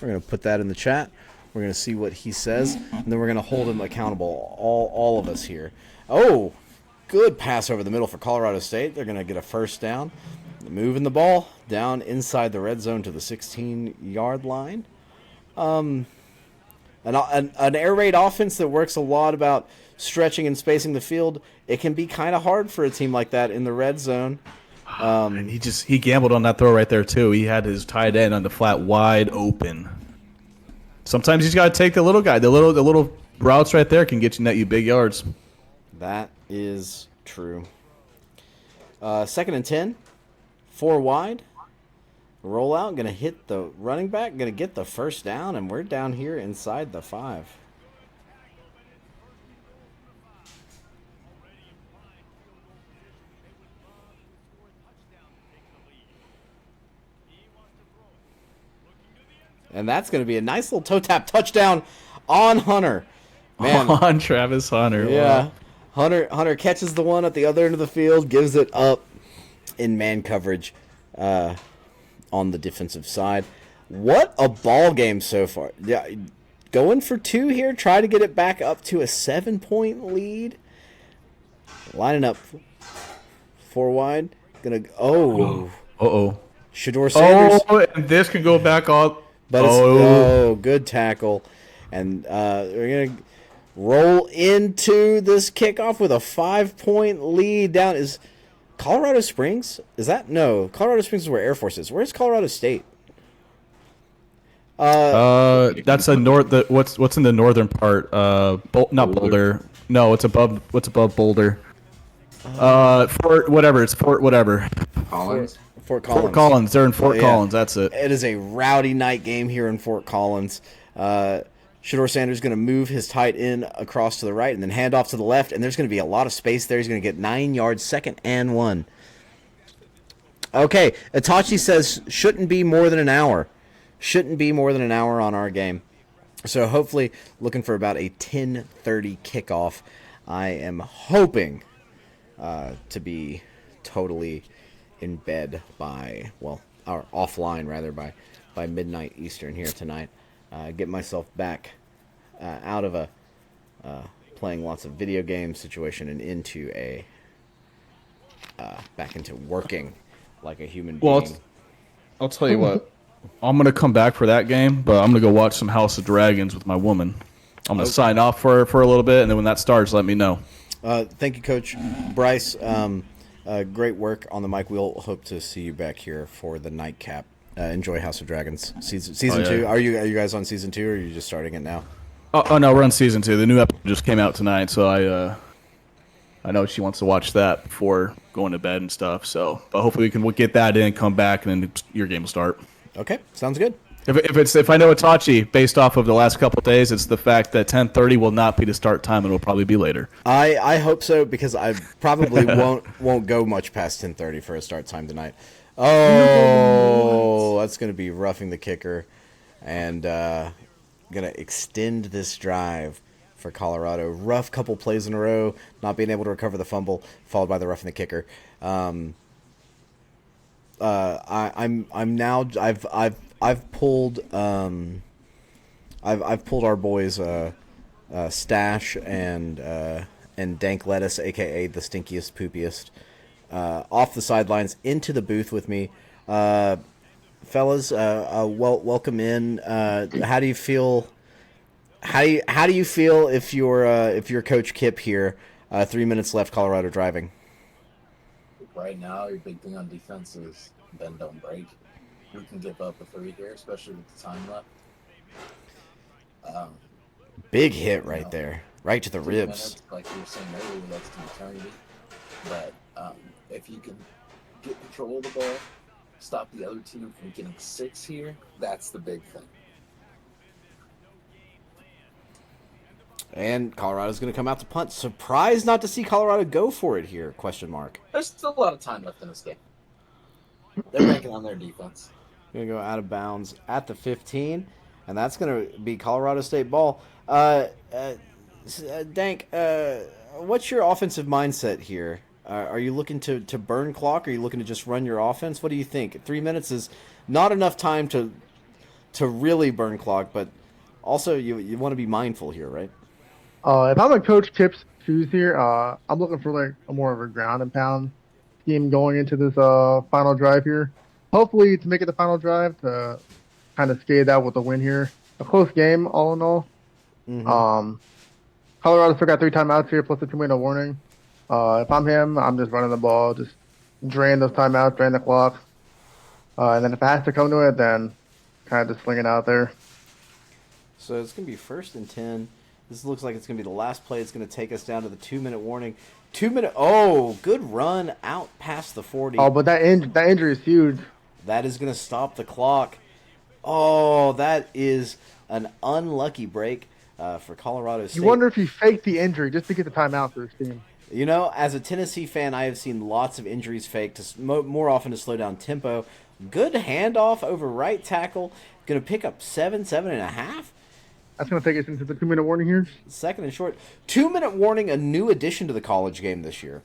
We're going to put that in the chat. We're going to see what he says, and then we're going to hold him accountable, all of us here. Oh, good pass over the middle for Colorado State. They're going to get a first down. Moving the ball down inside the red zone to the 16-yard line. An air raid offense that works a lot about stretching and spacing the field. It can be kind of hard for a team like that in the red zone. And he gambled on that throw right there too. He had his tight end on the flat wide open. Sometimes he's got to take the little guy. The little routes right there can get you big yards. That is true. 2nd and 10, 4 wide. Rollout, going to hit the running back, going to get the first down, and we're down here inside the 5. And that's going to be a nice little toe tap touchdown on Hunter. Man. On Travis Hunter. Yeah. Wow. Hunter catches the one at the other end of the field, gives it up in man coverage. on the defensive side. What a ball game so far. Yeah, going for 2 here, try to get it back up to a 7-point lead. Lining up 4 wide. Shador Sanders. And this can go back up. But it's good tackle. And we're going to roll into this kickoff with a 5-point lead down. Is Colorado Springs? Is that? No. Colorado Springs is where Air Force is. Where's Colorado State? That's a what's in the northern part? Not Boulder. No, it's above. What's above Boulder? Fort whatever. It's Fort whatever. Collins. Fort Collins. Fort Collins. They're in Fort Collins. That's it. It is a rowdy night game here in Fort Collins. Shador Sanders is going to move his tight end across to the right and then hand off to the left, and there's going to be a lot of space there. He's going to get 9 yards, 2nd and 1. Okay, Itachi says shouldn't be more than an hour. Shouldn't be more than an hour on our game. So hopefully looking for about a 10:30 kickoff. I am hoping to be totally in bed by, or offline rather, by midnight Eastern here tonight. Get myself back out of a playing lots of video game situation and into back into working like a human being. Well, I'll tell you what. I'm going to come back for that game, but I'm going to go watch some House of Dragons with my woman. I'm going to sign off for a little bit, and then when that starts, let me know. Thank you, Coach Bryce. Great work on the mic. We'll hope to see you back here for the nightcap. Enjoy House of Dragons season 2. Are you guys on season 2, or are you just starting it now? Oh no, we're on season 2. The new episode just came out tonight, so I know she wants to watch that before going to bed and stuff. So, but hopefully we can get that in, come back, and then your game will start. Okay, sounds good. If I know Itachi, based off of the last couple of days, it's the fact that 10:30 will not be the start time, and it will probably be later. I hope so, because I probably won't go much past 10:30 for a start time tonight. Oh, that's going to be roughing the kicker, and going to extend this drive for Colorado. Rough couple plays in a row, not being able to recover the fumble, followed by the roughing the kicker. I've pulled our boys Stash and Dank Lettuce, aka the stinkiest poopiest, off the sidelines into the booth with me. Fellas, welcome in. How do you feel? How do you feel if you're Coach Kip here? 3 minutes left, Colorado driving. Right now, your big thing on defense is bend, don't break. We can give up a 3 here, especially with the time left. Big hit right there, right to the ribs. Minutes, like you were saying earlier, that's to eternity. But if you can get control of the ball, stop the other team from getting 6 here, that's the big thing. And Colorado's going to come out to punt. Surprised not to see Colorado go for it here, question mark. There's still a lot of time left in this game. They're banking on their defense. Going to go out of bounds at the 15, and that's going to be Colorado State ball. Dank, what's your offensive mindset here? Are you looking to burn clock? Or are you looking to just run your offense? What do you think? 3 minutes is not enough time to really burn clock, but also you want to be mindful here, right? If I'm a Coach Kip's shoes here, I'm looking for like a more of a ground and pound scheme going into this final drive here. Hopefully to make it the final drive to kind of skate out with a win here. A close game, all in all. Mm-hmm. Colorado still got 3 timeouts here plus a 2-minute warning. If I'm him, I'm just running the ball, just drain those timeouts, drain the clock. And then if it has to come to it, then kind of just sling it out there. So it's going to be 1st and 10. This looks like it's going to be the last play. It's going to take us down to the 2-minute warning. 2-minute. Oh, good run out past the 40. Oh, but that injury is huge. That is going to stop the clock. Oh, that is an unlucky break for Colorado State. You wonder if he faked the injury just to get the timeout for his team. You know, as a Tennessee fan, I have seen lots of injuries faked, more often to slow down tempo. Good handoff over right tackle. Going to pick up 7.5. That's going to take us into the 2-minute warning here. 2nd and short. 2-minute warning, a new addition to the college game this year.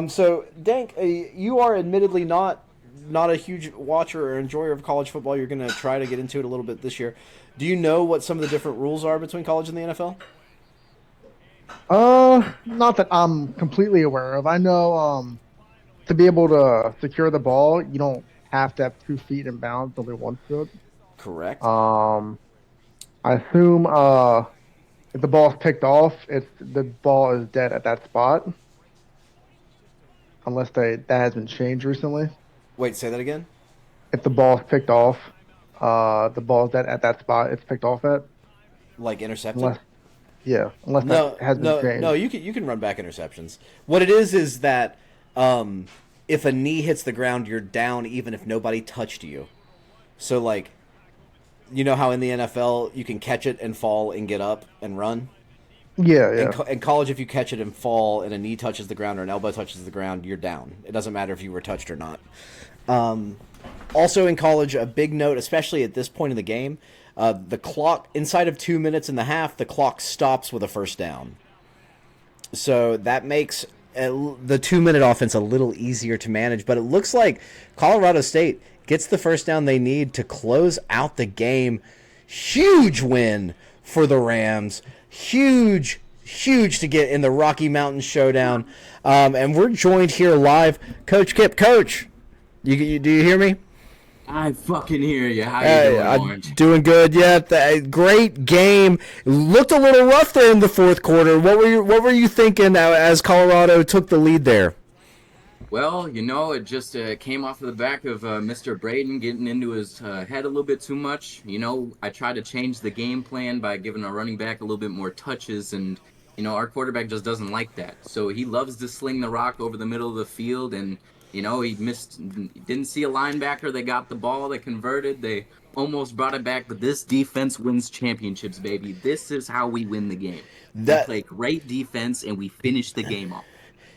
So, Dank, you are admittedly not not a huge watcher or enjoyer of college football. You're going to try to get into it a little bit this year. Do you know what some of the different rules are between college and the NFL? Not that I'm completely aware of. I know to be able to secure the ball, you don't have to have 2 feet in bounds, only 1 foot. Correct. I assume if the ball's picked off, it's the ball is dead at that spot, unless that has been changed recently. Wait, say that again? If the ball's picked off, the ball's dead at that spot it's picked off at. Like intercepted? Unless No, that has been changed. no. You can run back interceptions. What it is that if a knee hits the ground, you're down even if nobody touched you. So like, you know how in the NFL you can catch it and fall and get up and run. Yeah. In college, if you catch it and fall and a knee touches the ground or an elbow touches the ground, you're down. It doesn't matter if you were touched or not. Also in college, a big note, especially at this point in the game, the clock, inside of 2 minutes and a half, the clock stops with a first down. So that makes the 2-minute offense a little easier to manage. But it looks like Colorado State gets the first down they need to close out the game. Huge win for the Rams. Huge to get in the Rocky Mountain Showdown. And we're joined here live. Coach Kip, Coach, do you hear me? I fucking hear you. How you doing, Orange? Doing good. Yeah, great game. Looked a little rough there in the fourth quarter. What were you thinking as Colorado took the lead there? Well, it just came off of the back of Mr. Braden getting into his head a little bit too much. I tried to change the game plan by giving our running back a little bit more touches, and our quarterback just doesn't like that. So he loves to sling the rock over the middle of the field, and he didn't see a linebacker. They got the ball. They converted. They almost brought it back. But this defense wins championships, baby. This is how we win the game. We play great defense, and we finish the game off.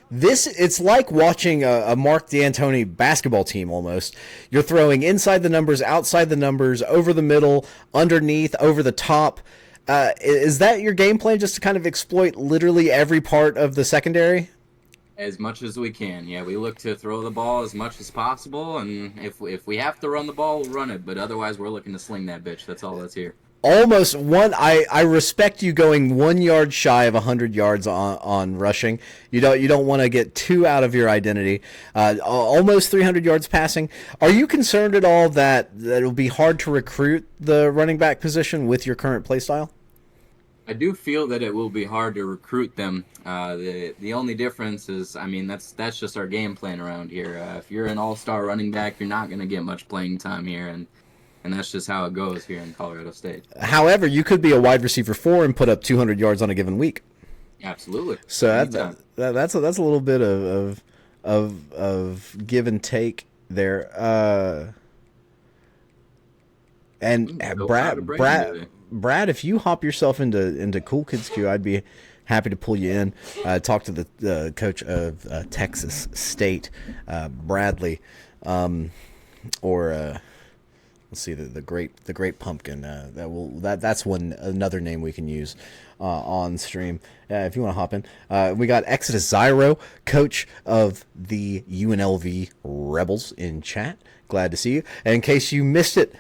It's like watching a Mark D'Antoni basketball team almost. You're throwing inside the numbers, outside the numbers, over the middle, underneath, over the top. Is that your game plan, just to kind of exploit literally every part of the secondary? As much as we can, yeah. We look to throw the ball as much as possible, and if we have to run the ball, we'll run it. But otherwise, we're looking to sling that bitch. That's all that's here. Almost one. I respect you going 1 yard shy of 100 yards on rushing. You don't want to get too out of your identity. Almost 300 yards passing. Are you concerned at all that it'll be hard to recruit the running back position with your current play style? I do feel that it will be hard to recruit them. The only difference is, that's just our game plan around here. If you're an all-star running back, you're not going to get much playing time here, and that's just how it goes here in Colorado State. However, you could be a wide receiver 4 and put up 200 yards on a given week. Absolutely. So that's a little bit of give and take there. Brad, if you hop yourself into Cool Kids Q, I'd be happy to pull you in. Talk to the coach of Texas State, Bradley, or let's see, the great pumpkin. That's another name we can use on stream if you want to hop in. We got Exodus Zyro, coach of the UNLV Rebels, in chat. Glad to see you. And in case you missed it,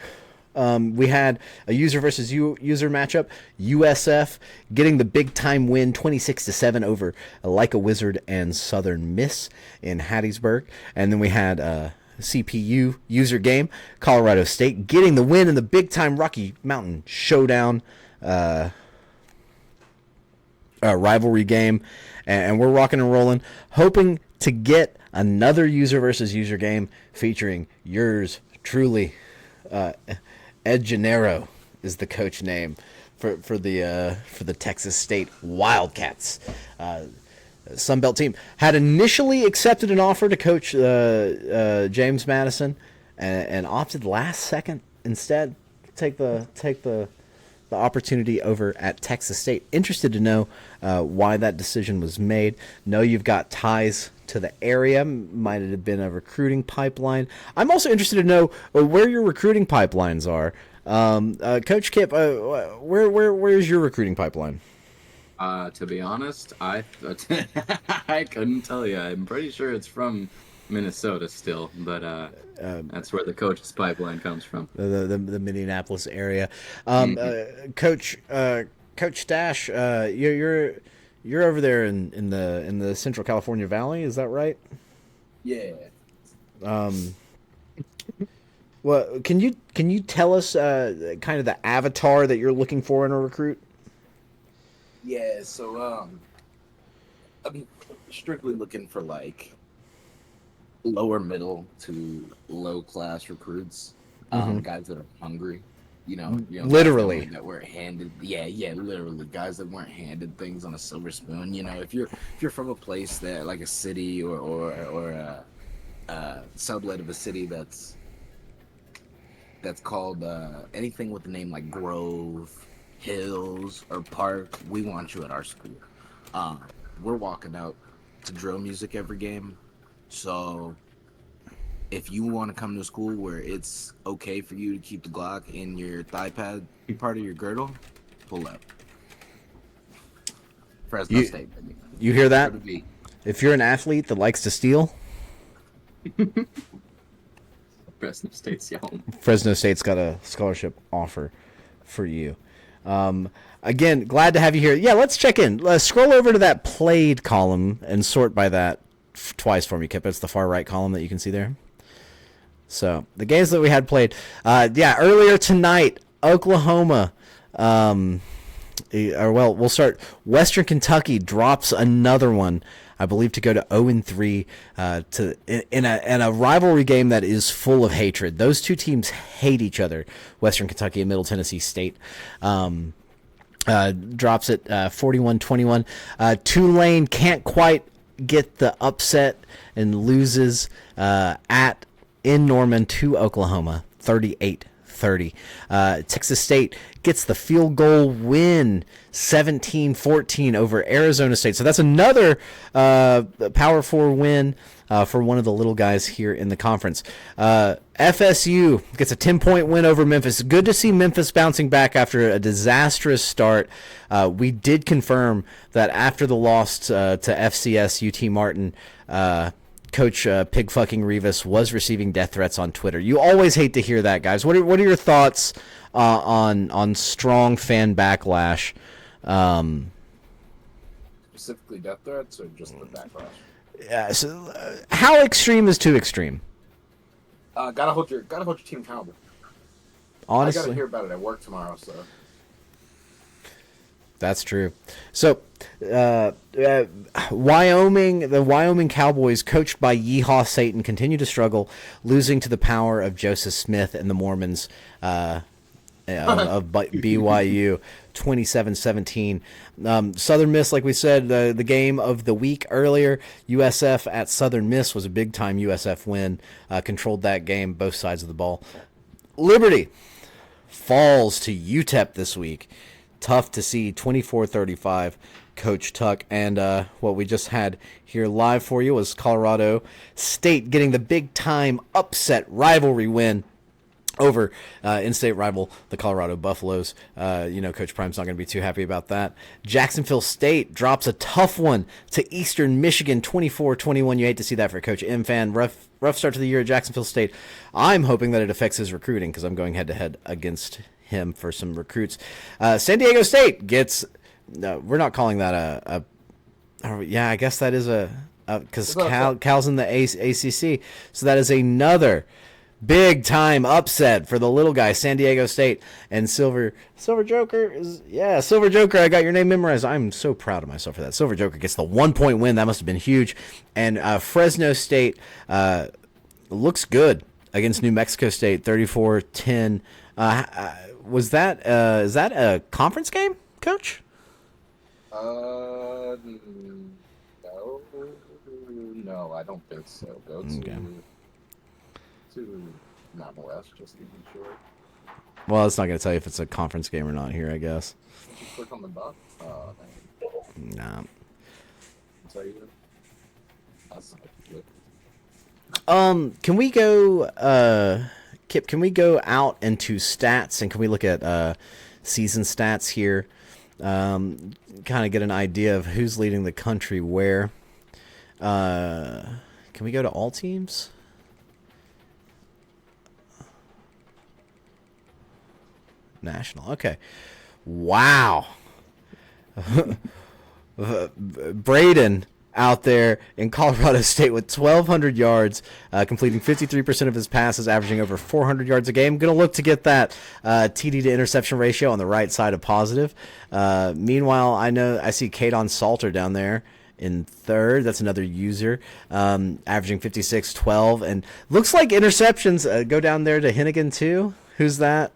we had a user versus user matchup. USF getting the big time win, 26-7 over Like a Wizard and Southern Miss in Hattiesburg. And then we had CPU user game, Colorado State getting the win in the big time Rocky Mountain Showdown rivalry game. And we're rocking and rolling, hoping to get another user versus user game featuring yours truly. Ed Gennaro is the coach name for the Texas State Wildcats. Sunbelt team had initially accepted an offer to coach James Madison and opted last second instead to take the opportunity over at Texas State. Interested to know why that decision was made. Know you've got ties to the area. Might it have been a recruiting pipeline? I'm also interested to know where your recruiting pipelines are. Coach Kip, where's your recruiting pipeline? To be honest, I couldn't tell you. I'm pretty sure it's from Minnesota still, but that's where the coach's pipeline comes from. The Minneapolis area. Coach Stash, you're over there in the Central California Valley, is that right? Yeah. Well, can you tell us kind of the avatar that you're looking for in a recruit? Yeah, so I'm strictly looking for like lower middle to low class recruits, guys that are hungry, Literally. guys that weren't handed, literally guys that weren't handed things on a silver spoon. If you're from a place that like a city or a sublet of a city that's called anything with the name like Grove, Hills, or Park, we want you at our school. We're walking out to drill music every game, so if you want to come to a school where it's okay for you to keep the Glock in your thigh pad part of your girdle, pull up. Fresno State, baby. You hear that? Where to be. If you're an athlete that likes to steal, Fresno State's your home. Fresno State's got a scholarship offer for you. Again, glad to have you here. Yeah, let's check in. Let's scroll over to that played column and sort by that twice for me, Kip. It's the far right column that you can see there. So the games that we had played, earlier tonight, Oklahoma, we'll start. Western Kentucky drops another one, I believe, to go to 0-3 in a rivalry game that is full of hatred. Those two teams hate each other. Western Kentucky and Middle Tennessee State. Drops it 41-21. Tulane can't quite get the upset and loses in Norman to Oklahoma 38-30. Texas State gets the field goal win 17-14 over Arizona State. So that's another Power 4 win for one of the little guys here in the conference. FSU gets a 10-point win over Memphis. Good to see Memphis bouncing back after a disastrous start. We did confirm that after the loss to FCS UT Martin, Coach Pig fucking Revis was receiving death threats on Twitter. You always hate to hear that, guys. What are your thoughts on strong fan backlash? Specifically death threats or just the backlash? Yeah. So, how extreme is too extreme? Gotta hold your team accountable. Honestly, I gotta hear about it at work tomorrow. So that's true. So, the Wyoming Cowboys, coached by Yeehaw Satan, continue to struggle, losing to the power of Joseph Smith and the Mormons of BYU, 27-17. Southern Miss, like we said, the game of the week earlier, USF at Southern Miss was a big-time USF win, controlled that game, both sides of the ball. Liberty falls to UTEP this week. Tough to see, 24-35, Coach Tuck. And what we just had here live for you was Colorado State getting the big-time upset rivalry win over in-state rival, the Colorado Buffaloes. Coach Prime's not going to be too happy about that. Jacksonville State drops a tough one to Eastern Michigan, 24-21. You hate to see that for Coach M. Fan. Rough start to the year at Jacksonville State. I'm hoping that it affects his recruiting because I'm going head-to-head against him for some recruits. San Diego State gets... we're not calling that I guess that is because Cal's in the ACC. So that is another big time upset for the little guy, San Diego State. And Silver Joker Silver Joker, I got your name memorized. I'm so proud of myself for that. Silver Joker gets the 1-point win. That must have been huge. And Fresno State looks good against New Mexico State, 34-10. Is that a conference game, Coach? No, I don't think so. Go to Mountain West, just to be sure. Well, it's not going to tell you if it's a conference game or not here, I guess. Did you click on the box? Nah. Tell you. That's not good. Can we go, Kip, can we go out into stats and can we look at season stats here? Kind of get an idea of who's leading the country where. Can we go to all teams? National. Okay. Wow. Braden out there in Colorado State with 1,200 yards, completing 53% of his passes, averaging over 400 yards a game. Going to look to get that TD to interception ratio on the right side of positive. Meanwhile, I see Kadon Salter down there in third. That's another user, averaging 56-12. And looks like interceptions go down there to Hennigan too. Who's that?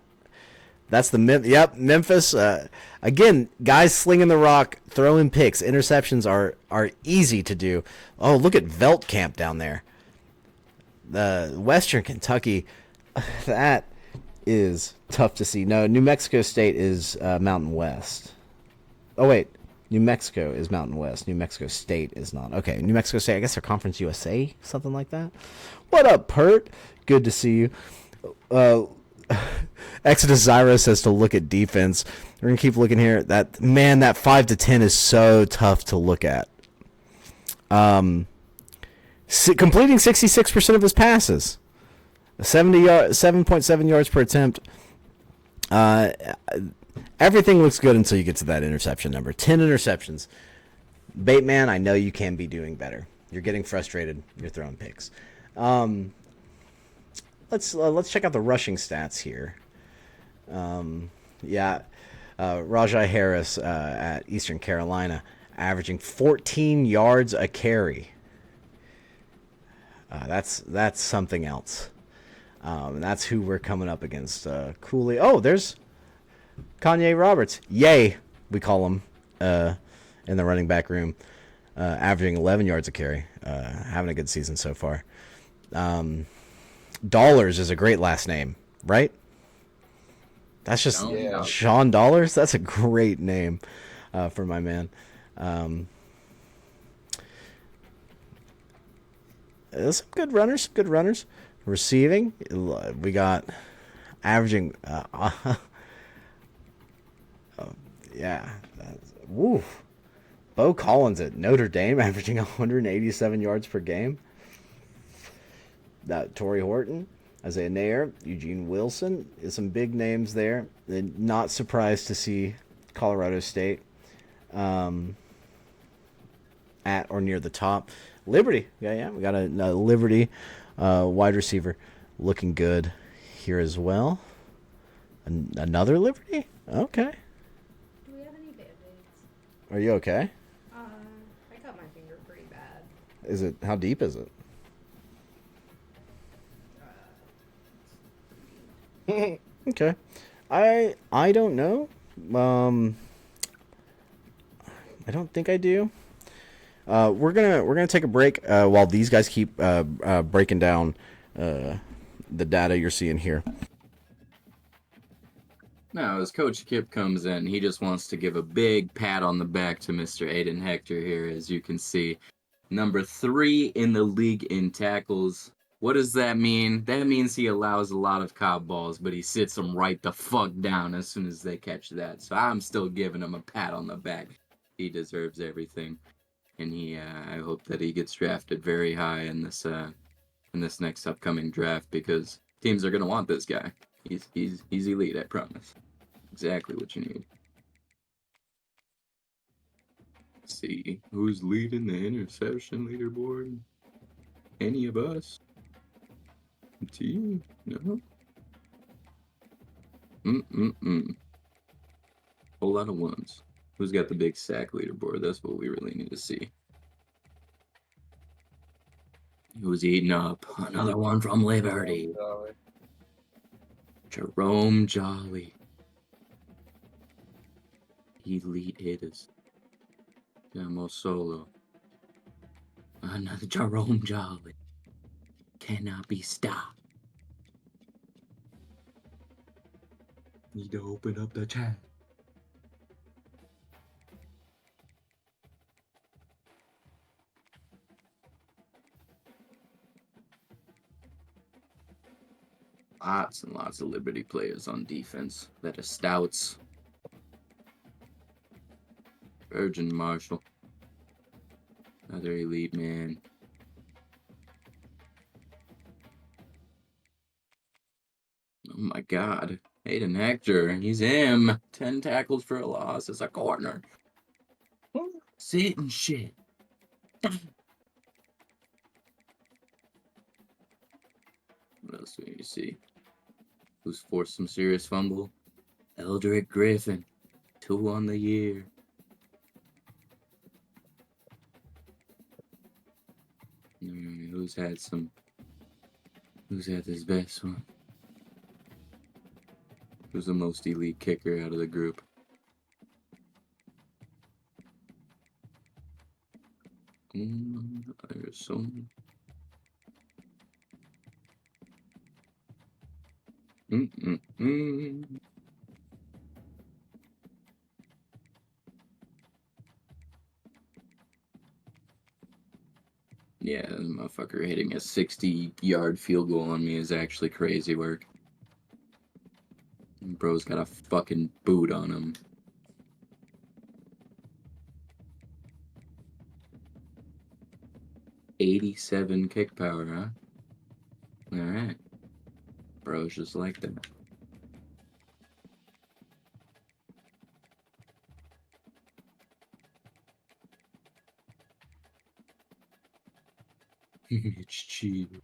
That's the Memphis. Again, guys slinging the rock, throwing picks. Interceptions are easy to do. Oh, look at Veltkamp down there. Western Kentucky, that is tough to see. No, New Mexico State is Mountain West. Oh, wait. New Mexico is Mountain West. New Mexico State is not. Okay, New Mexico State, I guess they're Conference USA, something like that. What up, Pert? Good to see you. Exodus Zyro says to look at defense. We're going to keep looking here. That 5 to 10 is so tough to look at. Completing 66% of his passes. 7.7 yards per attempt. Everything looks good until you get to that interception number. 10 interceptions. Bateman, I know you can be doing better. You're getting frustrated. You're throwing picks. Let's check out the rushing stats here. Rajai Harris at Eastern Carolina, averaging 14 yards a carry. That's something else. That's who we're coming up against. Cooley. Oh, there's Kanye Roberts. Yay, we call him in the running back room, averaging 11 yards a carry. Having a good season so far. Dollars is a great last name, right? That's just Sean Dollars. That's a great name for my man. Some good runners. Receiving, we got averaging. Woo. Bo Collins at Notre Dame, averaging 187 yards per game. That Torrey Horton, Isaiah Nair, Eugene Wilson is some big names there. And not surprised to see Colorado State at or near the top. Liberty, we got a Liberty wide receiver looking good here as well. Another Liberty? Okay. Do we have any band-aids? Are you okay? I cut my finger pretty bad. Is it? How deep is it? Okay. I don't know. I don't think I do. We're gonna take a break while these guys keep breaking down the data you're seeing here. Now, as Coach Kip comes in, he just wants to give a big pat on the back to Mr. Aiden Hector here, as you can see. Number 3 in the league in tackles. What does that mean? That means he allows a lot of cop balls, but he sits them right the fuck down as soon as they catch that. So I'm still giving him a pat on the back. He deserves everything. And I hope that he gets drafted very high in this next upcoming draft, because teams are gonna want this guy. He's elite, I promise. Exactly what you need. Let's see who's leading the interception leaderboard. Any of us? Team? No. Whole lot of ones. Who's got the big sack leaderboard? That's what we really need to see. Who's eating up? Another one from Liberty. Jerome Jolly. Elite hitters. Demo Solo. Another Jerome Jolly. Cannot be stopped. Need to open up the chat. Lots and lots of Liberty players on defense that are stouts. Virgin Marshall. Another elite man. my God. Hayden Hector. He's him. 10 tackles for a loss. It's a corner. Sit and shit. What else do we see? Who's forced some serious fumble? Eldrick Griffin. 2 on the year. Who's had this best one? Who's the most elite kicker out of the group? There's some. Yeah, this motherfucker hitting a 60-yard field goal on me is actually crazy work. Bro's got a fucking boot on him. .87 kick power, huh? Alright. Bro's just like that. It's cheap.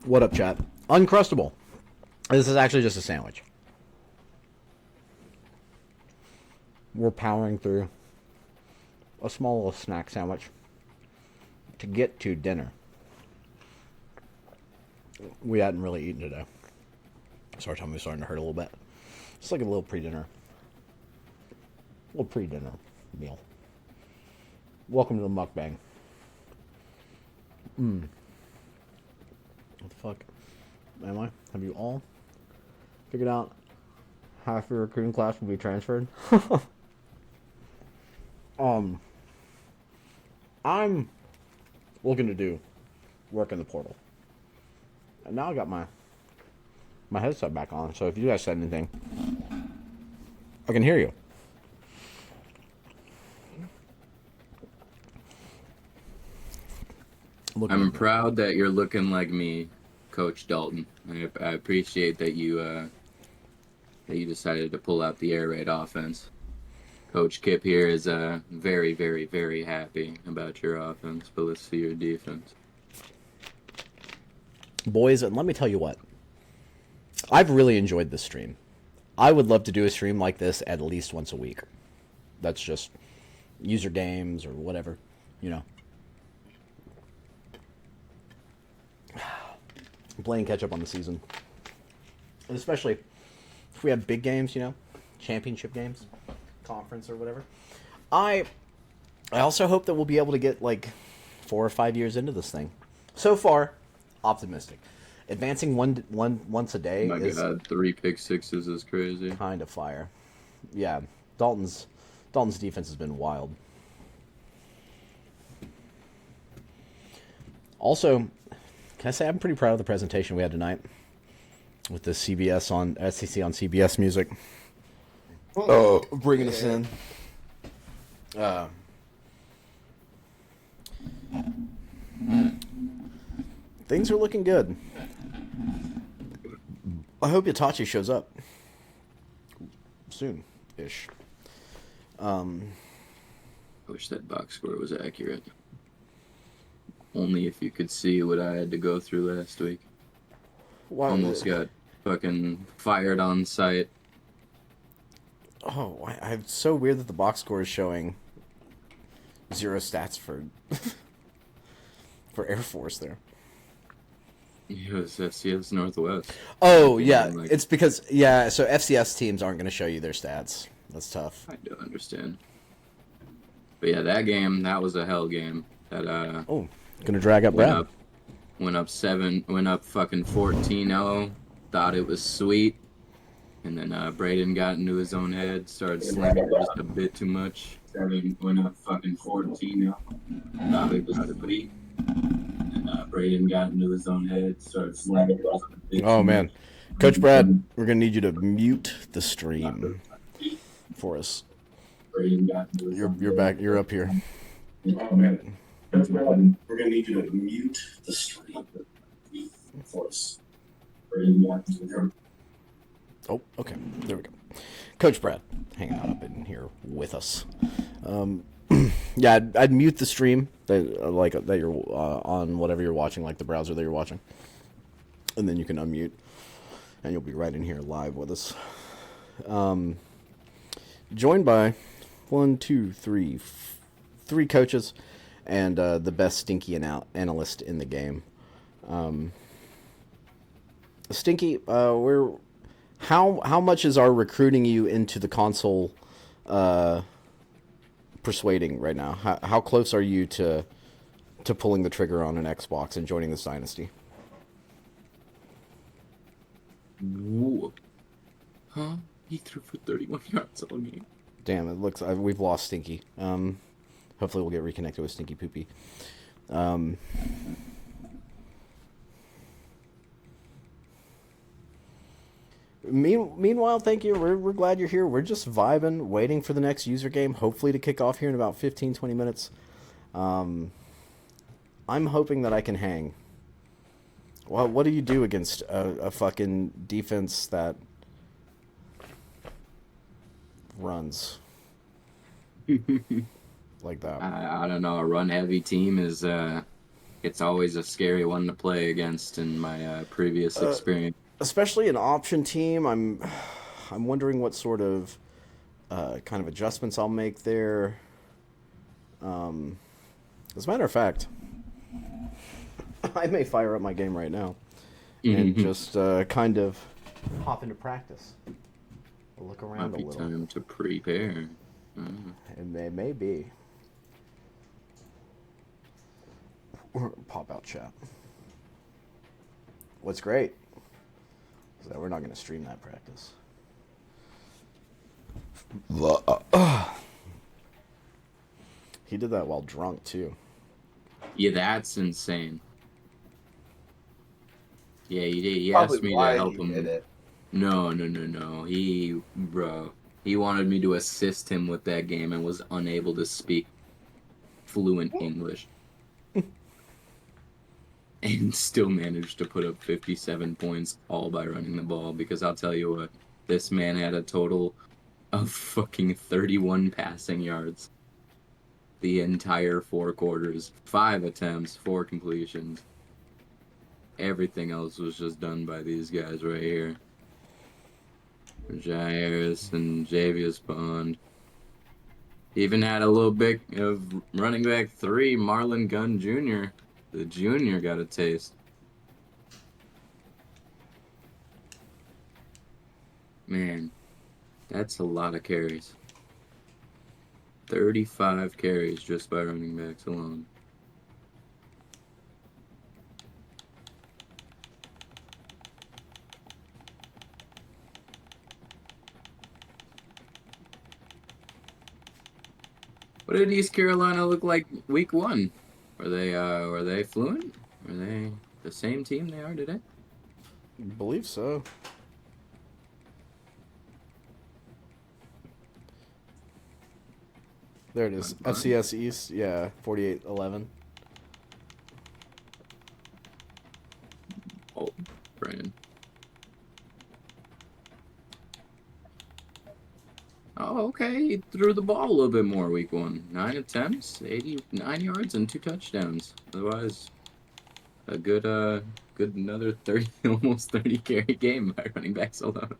What up, chat? Uncrustable. This is actually just a sandwich. We're powering through a small little snack sandwich to get to dinner. We hadn't really eaten today, so our tummy was starting to hurt a little bit. It's like a little pre-dinner meal. Welcome to the mukbang. What the fuck am I? Have you all figured out half your recruiting class will be transferred? I'm looking to do work in the portal. And now I got my headset back on, so if you guys said anything, I can hear you. I'm proud that you're looking like me, Coach Dalton. I appreciate that you decided to pull out the air raid offense. Coach Kip here is very, very, very happy about your offense, but let's see your defense. Boys, and let me tell you what. I've really enjoyed this stream. I would love to do a stream like this at least once a week. That's just user games or whatever, you know. Playing catch up on the season. And especially if we have big games, you know, championship games, conference or whatever. I also hope that we'll be able to get like 4 or 5 years into this thing. So far, optimistic. Advancing once a day is God, 3 pick sixes is crazy. Kind of fire. Yeah, Dalton's defense has been wild. Also, can I say I'm pretty proud of the presentation we had tonight with the CBS on SEC on CBS music. Bringing us in. Things are looking good. I hope Itachi shows up soon-ish. I wish that box score was accurate. Only if you could see what I had to go through last week. Almost got fucking fired on site. Oh, it's so weird that the box score is showing 0 stats for for Air Force there. It was FCS Northwest. Oh, yeah. Like, It's because, so FCS teams aren't going to show you their stats. That's tough. I do understand. But yeah, that game, that was a hell game. That Gonna drag up Brad. Went up fucking 14-0. Thought it was sweet. And then Braden got into his own head, started slinging just a bit too much. Went up fucking 14-0. Thought it was sweet. And Braden got into his own head, started slinging just a bit Oh, too man. much. Coach Brad, we're gonna need you to mute the stream for us. You're back. You're up here. Oh, man. We're going to need you to mute the stream for us. Oh, okay. There we go. Coach Brad, hanging out up in here with us. Yeah, I'd mute the stream that you're on whatever you're watching, like the browser that you're watching, and then you can unmute, and you'll be right in here live with us. Joined by 3 coaches and the best Stinky analyst in the game. Stinky, how much is our recruiting you into the console persuading right now? How close are you to pulling the trigger on an Xbox and joining this Dynasty? Whoa. Huh? He threw for 31 yards all game. Damn, it looks we've lost Stinky. Hopefully we'll get reconnected with Stinky Poopy. Meanwhile, thank you. We're glad you're here. We're just vibing, waiting for the next user game, hopefully to kick off here in about 15-20 minutes. I'm hoping that I can hang. Well, what do you do against a fucking defense that runs like that? I don't know. A run-heavy team is it's always a scary one to play against in my previous experience. Especially an option team, I'm wondering what sort of kind of adjustments I'll make there. As a matter of fact, I may fire up my game right now and just kind of hop into practice. Look around Might be a little. time to prepare. It may be. Pop out chat. What's great is that we're not going to stream that practice. He did that while drunk too. Yeah, that's insane. Yeah, he did. He asked me to help him. No. He wanted me to assist him with that game and was unable to speak fluent English. And still managed to put up 57 points all by running the ball, because I'll tell you what, this man had a total of fucking 31 passing yards the entire 4 quarters. 5 attempts, 4 completions. Everything else was just done by these guys right here. Jairus and Javius Bond. Even had a little bit of running back 3, Marlon Gunn Jr. The junior got a taste. Man, that's a lot of carries. 35 carries just by running backs alone. What did East Carolina look like week 1? Were they fluent? Were they the same team they are today? I believe so. There it is. FCS East, yeah, 48-11. Oh, Brandon. Oh, okay. He threw the ball a little bit more week 1. 9 attempts, 89 yards, and 2 touchdowns. Otherwise, a good another 30, almost 30 carry game by running backs alone.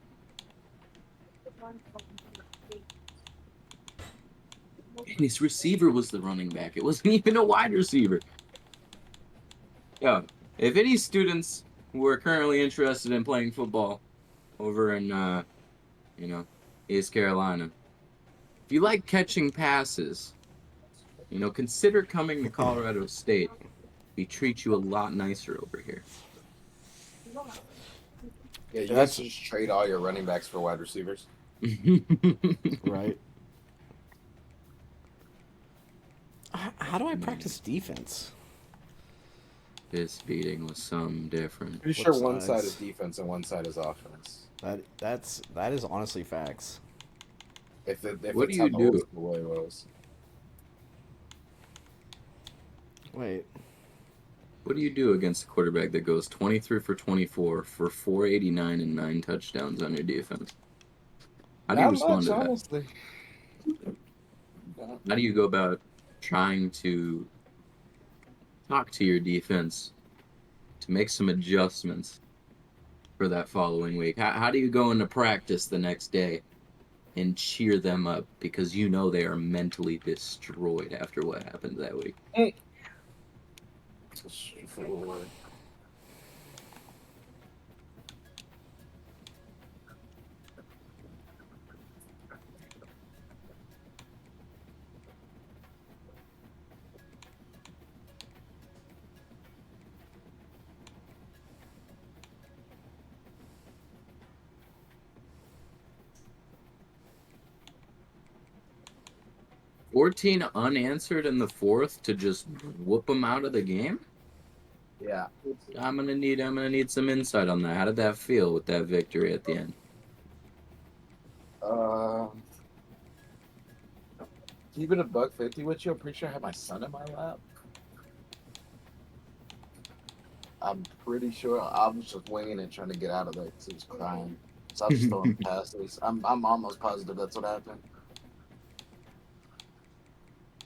And his receiver was the running back. It wasn't even a wide receiver. Yo, if any students who are currently interested in playing football over in, East Carolina, if you like catching passes, consider coming to Colorado State. We treat you a lot nicer over here. Yeah, you guys should just trade all your running backs for wide receivers. Right. How do I practice defense? This beating was some different. Pretty sure What one side sides? is defense and one side is offense. That is honestly facts. If What it's do how you the do? old school way was. Wait. What do you do against a quarterback that goes 23 for 24 for 489 and 9 touchdowns on your defense? How do you Not respond much, to that? honestly. How do you go about trying to talk to your defense to make some adjustments for that following week? How do you go into practice the next day and cheer them up because you know they are mentally destroyed after what happened that week? Forward. 14 unanswered in the 4th to just whoop them out of the game? Yeah. I'm gonna need some insight on that. How did that feel with that victory at the end? Keep it $150 with you. I'm pretty sure I had my son in my lap. I'm pretty sure I was just winging it, trying to get out of there because he was crying. So I was just throwing passes. I'm almost positive that's what happened.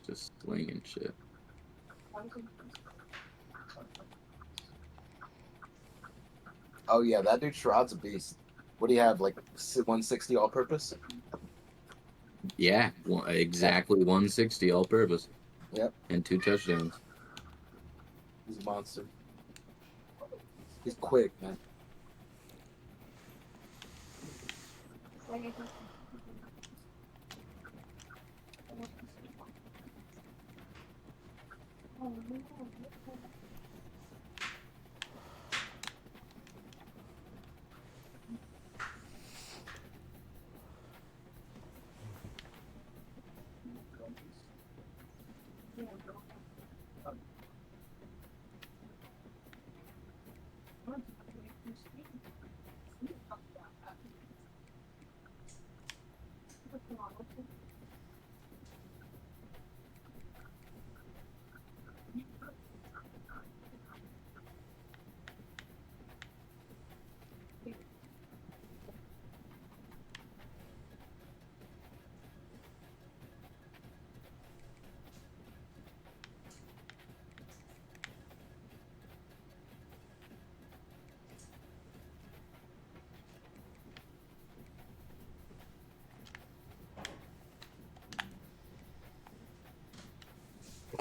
Just slinging shit. Oh yeah, that dude Sherrod's a beast. What do you have, like 160 all-purpose? Yeah, exactly 160 all purpose. Yep, And 2 touchdowns. he's a monster. He's quick, man.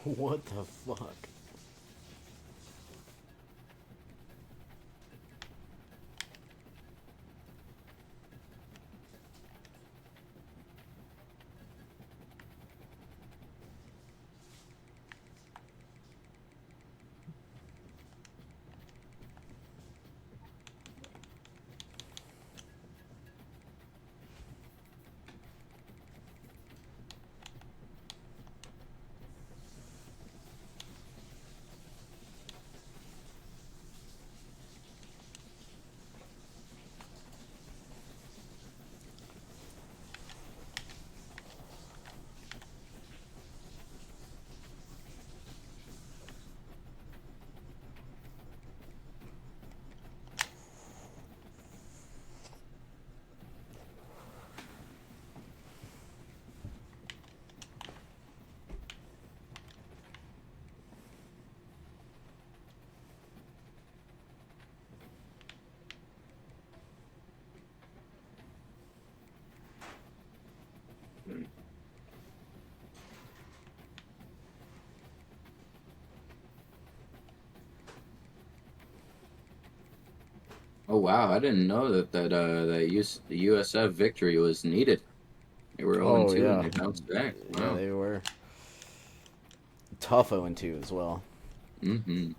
What the fuck? Oh wow, I didn't know the USF victory was needed. They were 0-2 yeah. and they bounced back. Yeah, Wow. they were tough 0-2 as well. Mm-hmm.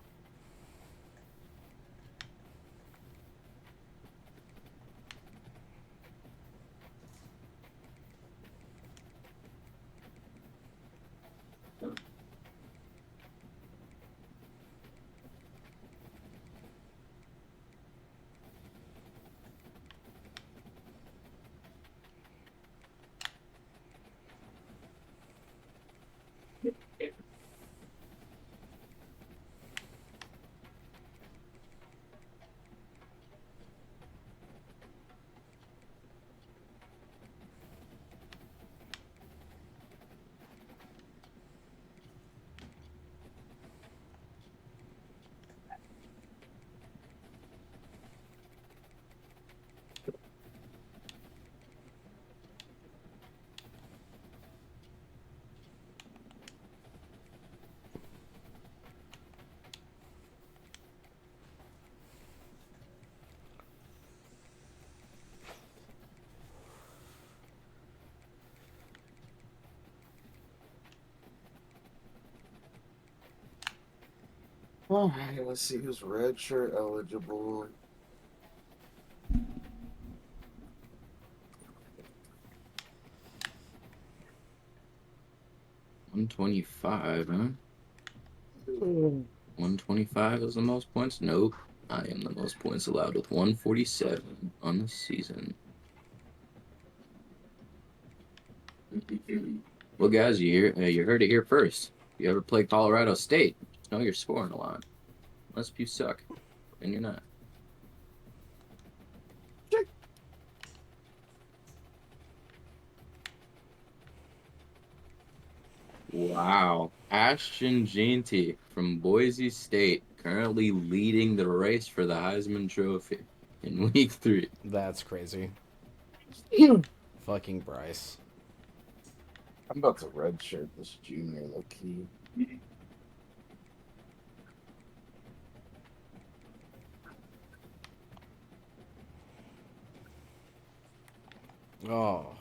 All right, let's see who's redshirt eligible. $125, huh? 125 is the most points? Nope. I am the most points allowed with 147 on the season. Well, guys, you heard it here first. If you ever play Colorado State, just know you're scoring a lot. Unless you suck, and you're not. Wow. Ashton Jeanty from Boise State currently leading the race for the Heisman Trophy in week 3. That's crazy. Fucking Bryce. I'm about to redshirt this junior low key. Oh.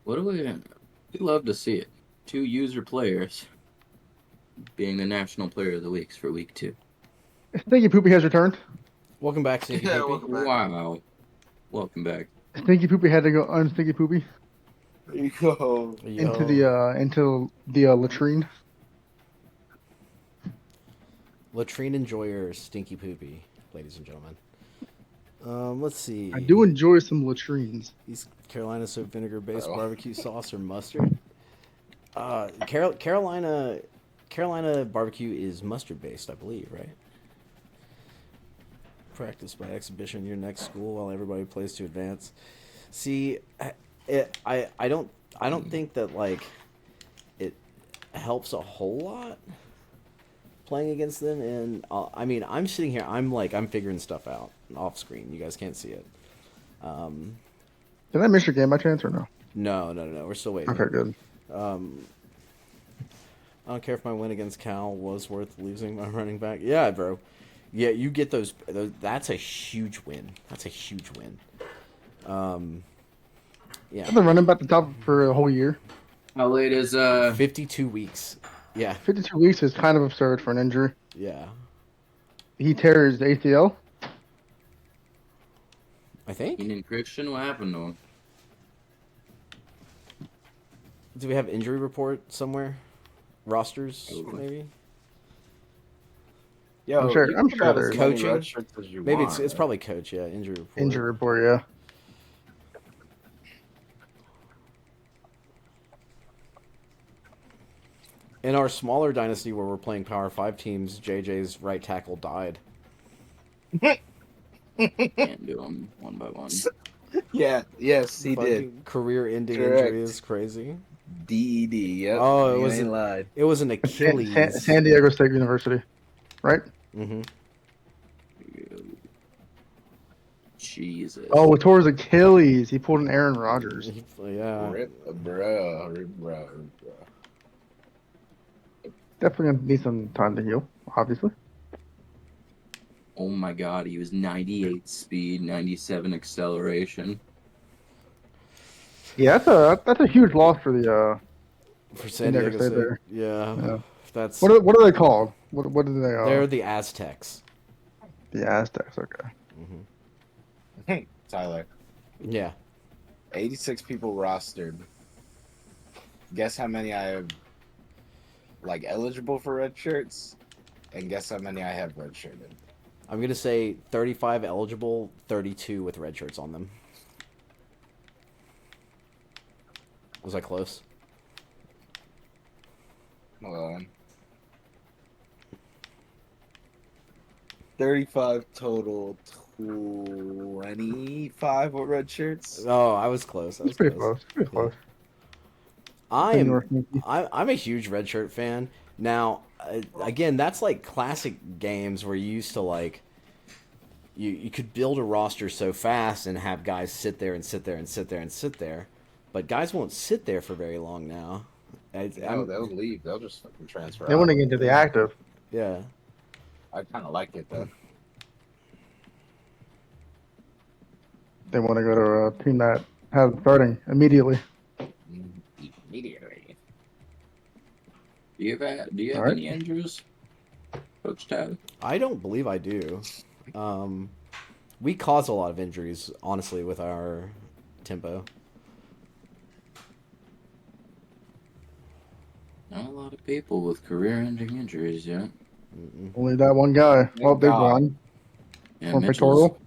What do we love to see it. 2 user players being the national player of the weeks for week 2. Stinky Poopy has returned. Welcome back, Stinky Yeah, Poopy. welcome back. Wow. Welcome back. Stinky Poopy had to go unstinky Poopy Yo. into the latrine. Latrine enjoyer, Stinky Poopy, ladies and gentlemen. Let's see. I do enjoy some latrines. These Carolina soap vinegar based Oh. barbecue sauce or mustard. Carolina barbecue is mustard based, I believe, right? Practice by exhibition your next school while everybody plays to advance. See, I don't think that like it helps a whole lot playing against them, and I mean I'm sitting here, I'm figuring stuff out off screen. You guys can't see it. Did I miss your game by chance or no? No, we're still waiting. Okay, good. I don't care if my win against Cal was worth losing my running back. Yeah, bro. Yeah, you get those. That's a huge win. That's a huge win. Yeah. I've been running back the top for a whole year. How late is 52 weeks. Yeah. 52 weeks is kind of absurd for an injury. Yeah. He tears the ACL. I think. Keenan Christian? What happened to him? Do we have injury report somewhere? Rosters, maybe? Yo, I'm sure you can there's have as many coaching. red shirts as you Maybe want, it's right? probably coach. Yeah, injury report. Injury report, yeah. In our smaller dynasty where we're playing Power 5 teams, JJ's right tackle died. Can't do them one by one. Yeah, yes, he did. Fucking career-ending Correct. injury is crazy. DED, yep. Oh, it You was ain't an- lied. It was an Achilles. San Diego State University, right? Mm-hmm. Jesus. Oh, it tore his Achilles. He pulled an Aaron Rodgers. Yeah. Rip, bro. Definitely gonna need some time to heal, obviously. Oh my god, he was 98 speed, 97 acceleration. Yeah, that's a huge loss for the For San Diego State. Yeah. That's what are they called? What are they? they're the Aztecs. The Aztecs. Okay. Tyler, Yeah. 86 people rostered. Guess how many I have, like, eligible for red shirts? And guess how many I have red shirted? I'm gonna say 35 eligible, 32 with red shirts on them. Was I close? Hold on. 35 total, 25 with red shirts. Oh, I was close. It's pretty close. Pretty close. I'm a huge red shirt fan. Now, again, that's like classic games where you used to like you could build a roster so fast and have guys sit there and sit there and sit there and sit there, but guys won't sit there for very long now. No, they'll leave. They'll just fucking transfer They out. want to get into the active. Yeah. I kind of like it, though. They want to go to a team that has them starting immediately. Immediately. Do you have Alright. any injuries, Coach Tab? I don't believe I do. We cause a lot of injuries, honestly, with our tempo. Not a lot of people with career-ending injuries yet. Only that one guy. Oh, there's God. one. Yeah, From Mitchell's, Pictorial.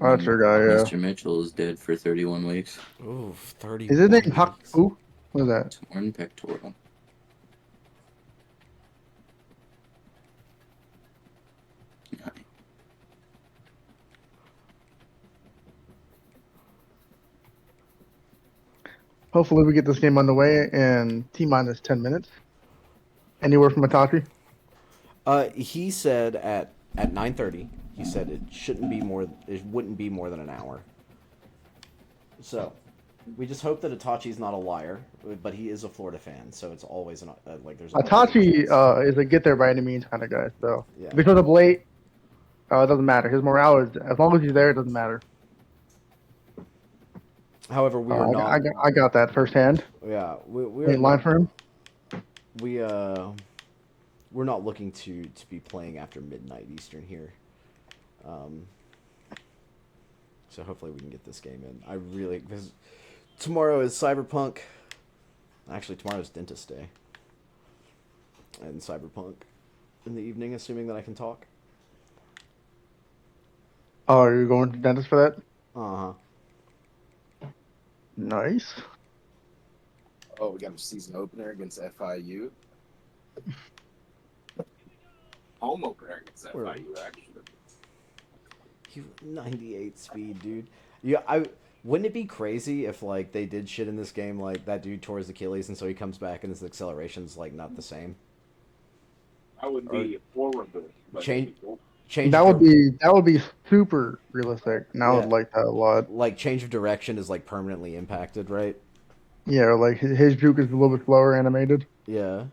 Oh, that's your guy, yeah. Mr. Mitchell is dead for 31 weeks. Ooh, 30. Is his name Huck? Who? What is that? Torn pectoral. Hopefully we get this game underway in T-minus 10 minutes. Anywhere from Itachi? He said at 9:30. He said it shouldn't be more. It wouldn't be more than an hour. So, we just hope that Itachi's not a liar, but he is a Florida fan, so it's always like there's. always a Itachi chance. is a get there by any means kind of guy. So Yeah. if he shows up late, it doesn't matter. His morale is as long as he's there, it doesn't matter. However, we are not. I got that firsthand. Yeah, we're In line for him. We're not looking to be playing after midnight Eastern here. So hopefully we can get this game in. I really because tomorrow is Cyberpunk. Actually, tomorrow's Dentist Day. And Cyberpunk in the evening, assuming that I can talk. Oh, are you going to dentist for that? Uh-huh. Nice. Oh, we got a season opener against FIU. Home opener against FIU, actually. 98 speed, dude. Yeah, wouldn't it be crazy if like they did shit in this game like that dude tore his Achilles and so he comes back and his acceleration's like not the same? I would be horrible. Change That would be super realistic, and I would like that a lot. Like change of direction is like permanently impacted, right? Yeah, like his juke is a little bit slower animated. Yeah.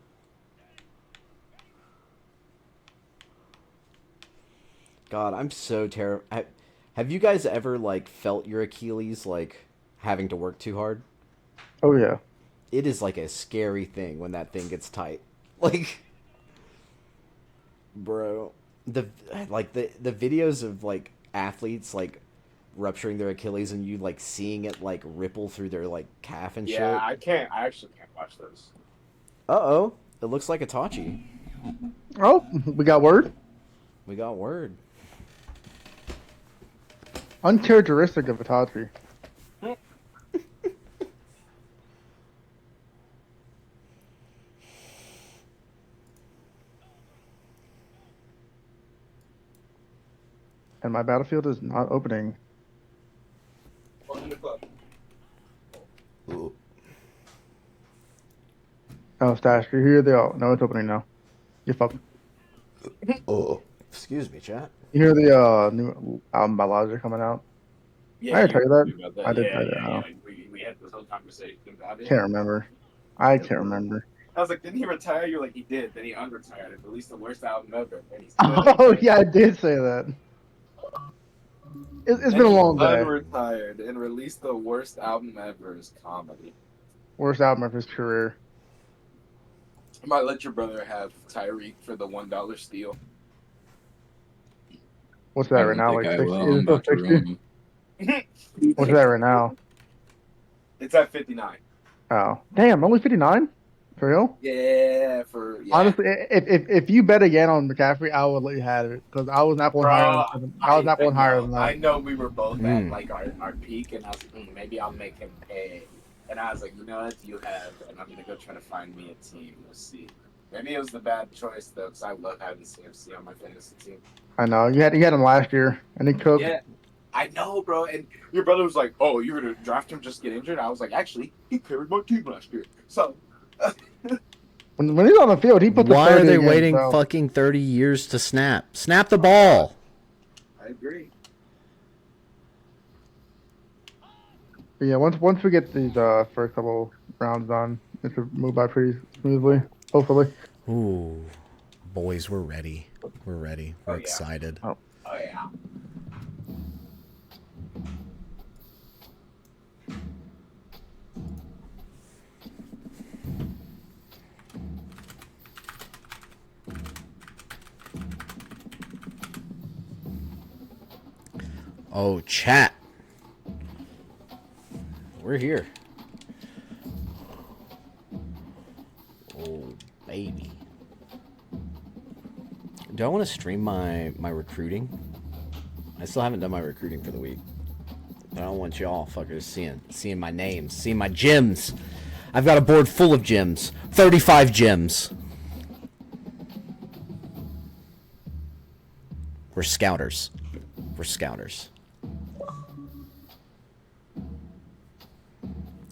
God, I'm so terrified. Have you guys ever like felt your Achilles like having to work too hard? Oh yeah. It is like a scary thing when that thing gets tight. Like, bro, the videos of like athletes like rupturing their Achilles and you like seeing it like ripple through their like calf and shit. Yeah, I actually can't watch those. Uh-oh. It looks like Itachi. Oh, we got word. We got word. Uncharacteristic of Itachi. And my battlefield is not opening. Oh, Stash, you hear the... Oh, no, it's opening now. You fucking... Excuse me, chat. You hear the new album by Logic coming out? Yeah, I didn't tell you that. told me about that. I did Yeah, tell you yeah, that. yeah. We had this whole conversation about it. Can't remember. I can't remember. I was like, didn't he retire? You're like, he did. Then he unretired and released the worst album ever. And he's Oh yeah, I did say that. It's then been a he long day. unretired and released the worst album ever as comedy. Worst album of his career. I might let your brother have Tyreek for the $1 steal. What's I that right don't now? think Like I 60? will. Is I'm it still about to 60? run him. What's that right now? It's at 59. Oh, damn! Only 59. For real? Yeah, Honestly, if you bet again on McCaffrey, I would let you have it because I was not going higher. I was not going higher than I that. know we were both at Mm. like our peak, and I was like, maybe I'll make him pay. And I was like, you know what, you have, and I'm gonna go try to find me a team. We'll see. Maybe it was the bad choice though, because I love having CMC on my fantasy team. I know you had him last year, and he cooked. Yeah, I know, bro. And your brother was like, "Oh, you're gonna draft him, just get injured." I was like, "Actually, he carried my team last year." So, When he's on the field, he puts up Why 30 are they again, waiting so. fucking 30 years to snap? Snap the ball. I agree. But yeah, once we get these first couple rounds done, it should move by pretty smoothly. Hopefully. Ooh, boys, we're ready. We're ready. We're Oh, yeah. excited. Oh yeah. Oh, chat. We're here. Oh, baby. Do I want to stream my recruiting? I still haven't done my recruiting for the week. But I don't want y'all fuckers seeing my names, seeing my gyms. I've got a board full of gyms. 35 gyms. We're scouters. We're scouters.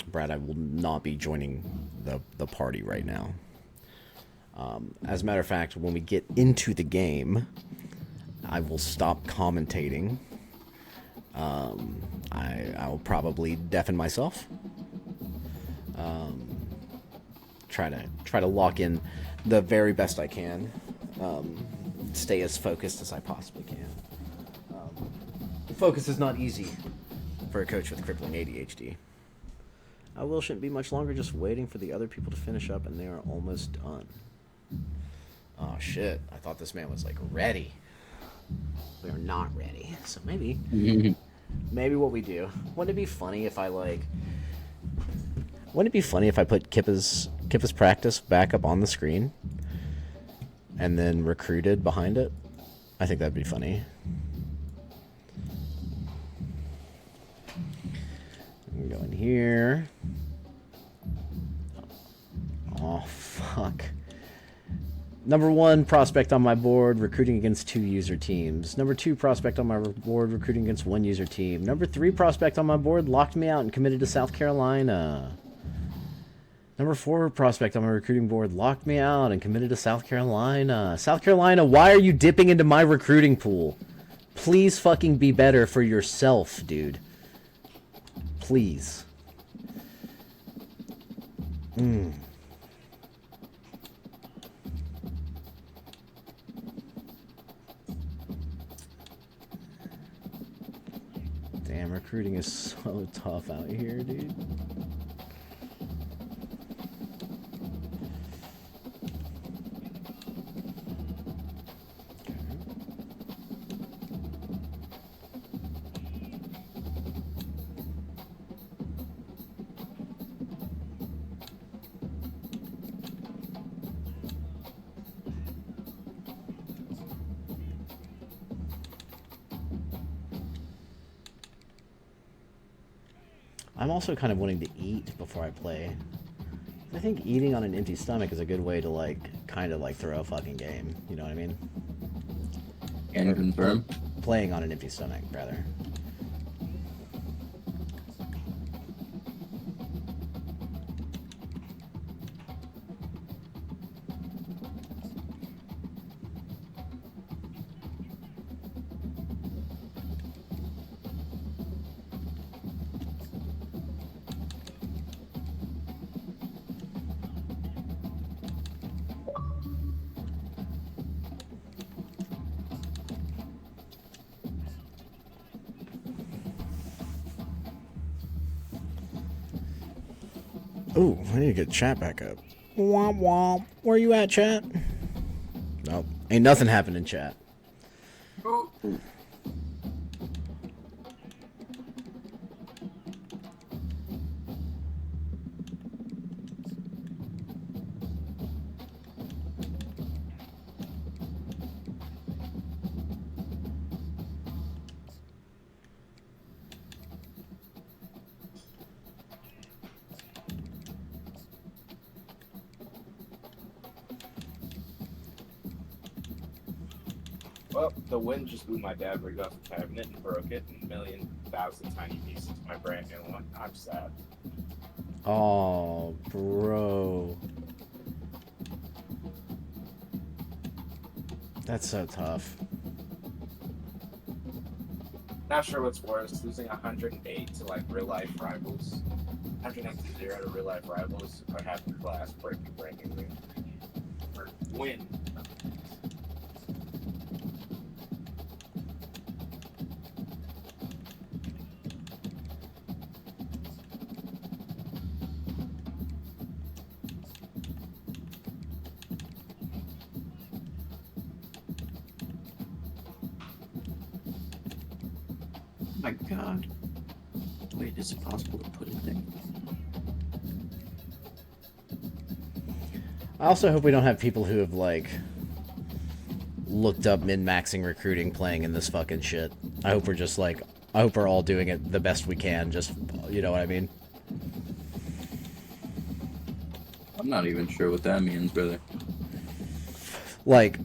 Brad, I will not be joining the party right now. As a matter of fact, when we get into the game, I will stop commentating. I will probably deafen myself. Try to lock in the very best I can. Stay as focused as I possibly can. Focus is not easy for a coach with crippling ADHD. Shouldn't be much longer, just waiting for the other people to finish up, and they are almost done. Oh shit, I thought this man was like ready. We are not ready. So maybe what we do. Wouldn't it be funny if I put Kippa's practice back up on the screen and then recruited behind it? I think that'd be funny. I'm going here. Oh, fuck. Number 1 prospect on my board, recruiting against 2 user teams. Number 2 prospect on my board, recruiting against 1 user team. Number 3 prospect on my board, locked me out and committed to South Carolina. Number 4 prospect on my recruiting board, locked me out and committed to South Carolina. South Carolina, why are you dipping into my recruiting pool? Please fucking be better for yourself, dude. Please. Damn, recruiting is so tough out here, dude. I'm also kind of wanting to eat before I play. I think eating on an empty stomach is a good way to kind of throw a fucking game. You know what I mean? Can confirm. Playing on an empty stomach, rather. Ooh, I need to get chat back up. Womp womp. Where you at, chat? Nope. Ain't nothing happened in chat. Well, the wind just blew my dad rig off the cabinet and broke it in 1,000,000 tiny pieces. My brand new one. I'm sad. Oh, bro. That's so tough. Not sure what's worse, losing 108 to like real life rivals. 108 to 0 to real life rivals, or having glass breaking ring. Or win. My God. Wait, is it possible to put it in? I also hope we don't have people who have, like, looked up min-maxing recruiting playing in this fucking shit. I hope we're just, like, I hope we're all doing it the best we can, just, you know what I mean? I'm not even sure what that means, brother. Like,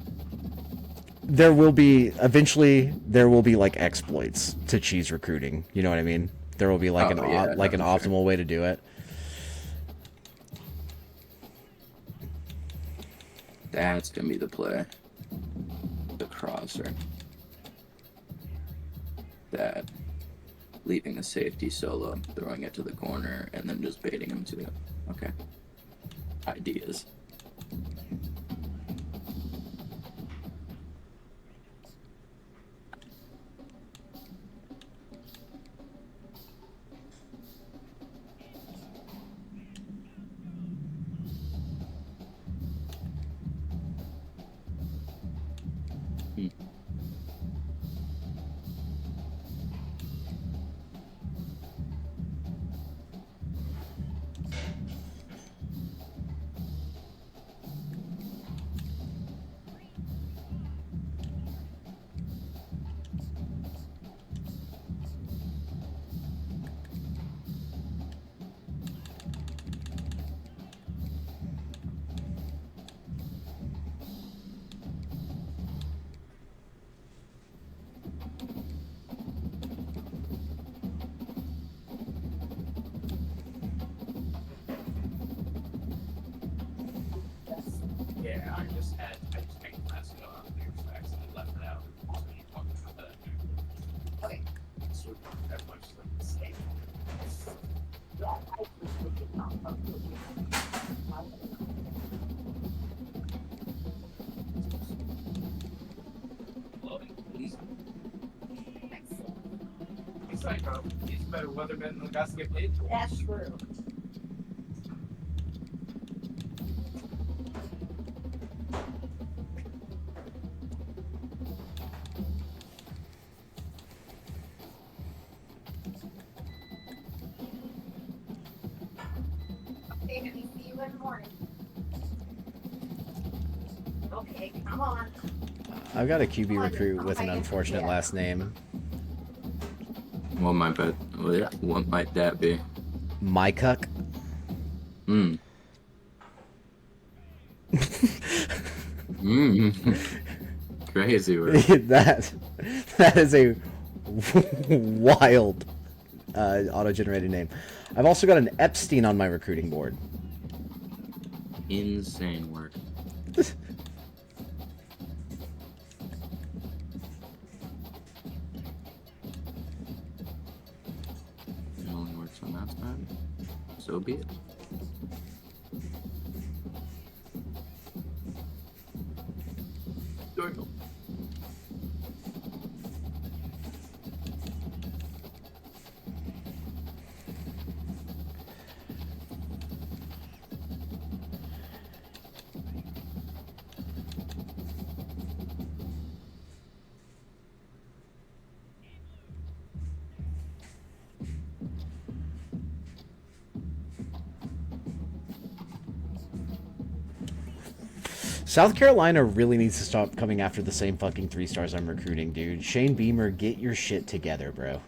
there will be, eventually, there will be, like, exploits to cheese recruiting, you know what I mean? There will be, like, an optimal way to do it. That's gonna be the play. The crosser. That. Leaving the safety solo, throwing it to the corner, and then just baiting him to it. Okay. Ideas. Yeah, I just made the last go out there facts and left it out. Okay. So that much like the same. He's like, he's a better weatherman than the guys that get paid for. That's true. Okay, let me see you in the morning. Okay, come on. I've got a QB recruit with an unfortunate last name. What might that be? Mycuck. Crazy word. that is a wild auto-generated name. I've also got an Epstein on my recruiting board. Insane work. It only works on that side. So be it. There we go. South Carolina really needs to stop coming after the same fucking 3 stars I'm recruiting, dude. Shane Beamer, get your shit together, bro.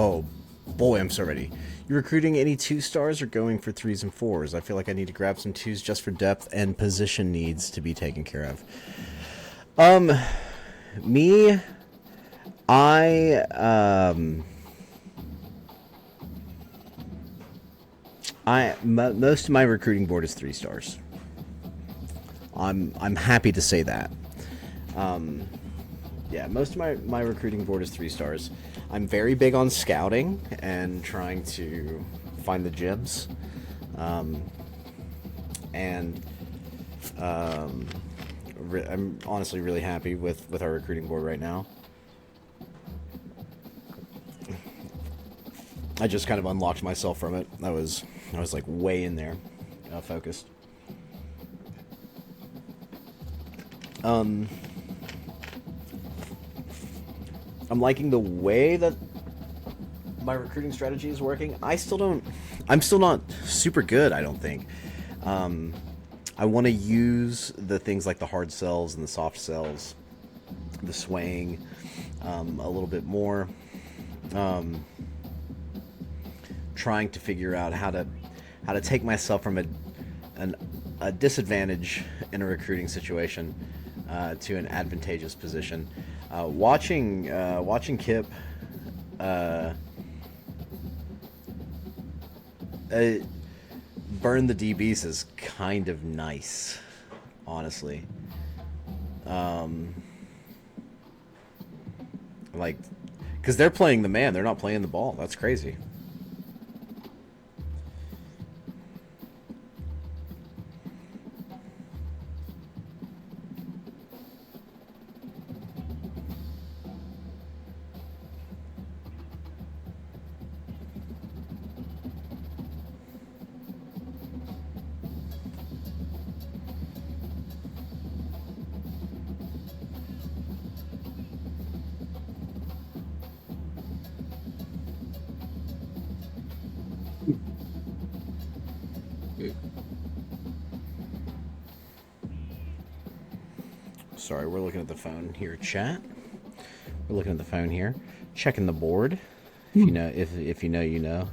Oh, boy, I'm so ready. You recruiting any 2-stars or going for 3s and 4s? I feel like I need to grab some 2s just for depth and position needs to be taken care of. Me, most of my recruiting board is 3 stars. I'm happy to say that. Yeah, most of my recruiting board is 3 stars. I'm very big on scouting and trying to find the gems. I'm honestly really happy with our recruiting board right now. I just kind of unlocked myself from it. I was like way in there, focused. I'm liking the way that my recruiting strategy is working. I'm still not super good, I don't think. I want to use the things like the hard sells and the soft sells, the swaying, a little bit more. Trying to figure out how to take myself from a disadvantage in a recruiting situation to an advantageous position. Watching Kip burn the DBs is kind of nice, honestly. Like, because they're playing the man, they're not playing the ball. That's crazy. Sorry, we're looking at the phone here, chat. We're looking at the phone here, checking the board. If you know, if you know, you know.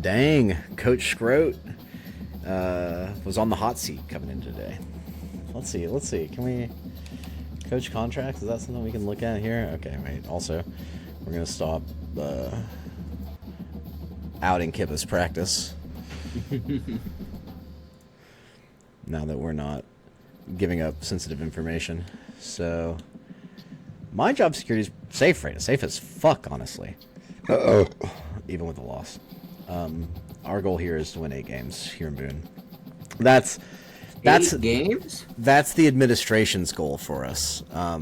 Dang, Coach Scroat was on the hot seat coming in today. Let's see. Can we coach contracts? Is that something we can look at here? Okay, wait. Also, we're gonna stop outing Kippa's practice. Now that we're not giving up sensitive information. So, my job security is safe right now. Safe as fuck, honestly. Even with the loss. Our goal here is to win 8 games here in Boone. That's 8 games? That's the administration's goal for us. I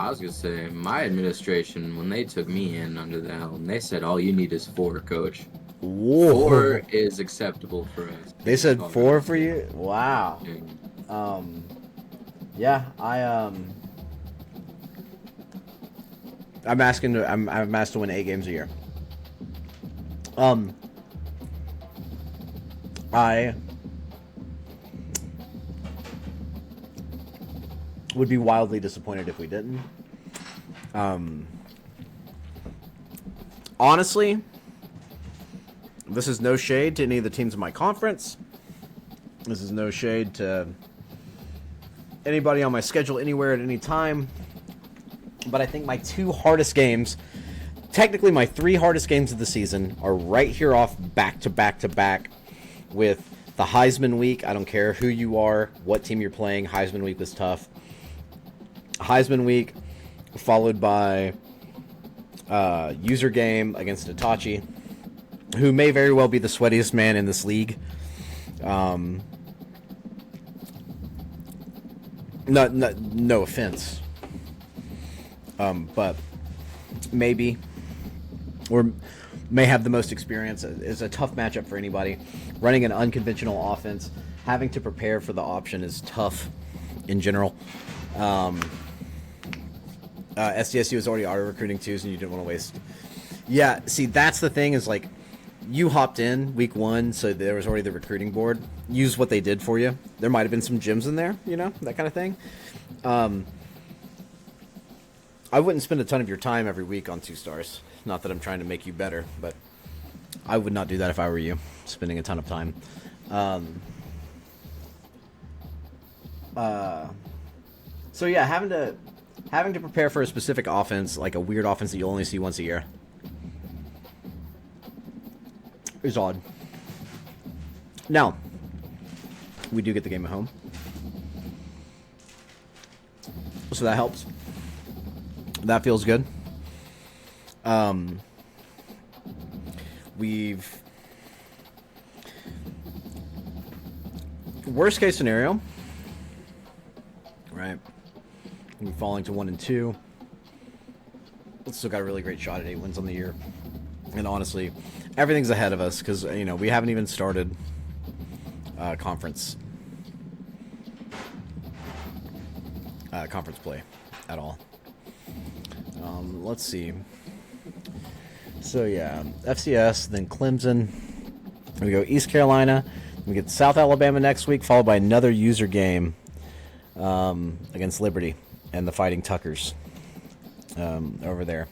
was gonna say, my administration, when they took me in under the helm, they said all you need is 4, coach. Whoa. 4 is acceptable for us. They said 4 for you? Wow. Yeah, I'm asked to win 8 games a year. I would be wildly disappointed if we didn't. Honestly, this is no shade to any of the teams in my conference. This is no shade to anybody on my schedule anywhere at any time. But I think my 2 hardest games, technically my 3 hardest games of the season, are right here off back to back to back with the Heisman week. I don't care who you are, what team you're playing. Heisman week was tough. Heisman week followed by user game against Itachi, who may very well be the sweatiest man in this league. No offense. But maybe, or may have the most experience. It's a tough matchup for anybody. Running an unconventional offense, having to prepare for the option is tough in general. SDSU is already auto recruiting too, so you didn't want to waste. Yeah, see, that's the thing is like, you hopped in week 1, so there was already the recruiting board. use what they did for you. There might have been some gems in there, you know, that kind of thing. I wouldn't spend a ton of your time every week on 2 stars. Not that I'm trying to make you better, but I would not do that if I were you, spending a ton of time. So yeah, having to prepare for a specific offense, like a weird offense that you only see once a year, is odd. Now, we do get the game at home, so that helps. That feels good. We've worst case scenario, right? We're falling to 1 and 2. We've still got a really great shot at 8 wins on the year, and honestly, everything's ahead of us because you know we haven't even started conference play at all. Let's see. So yeah, FCS, then Clemson. We go East Carolina. We get South Alabama next week, followed by another user game against Liberty and the Fighting Tuckers over there.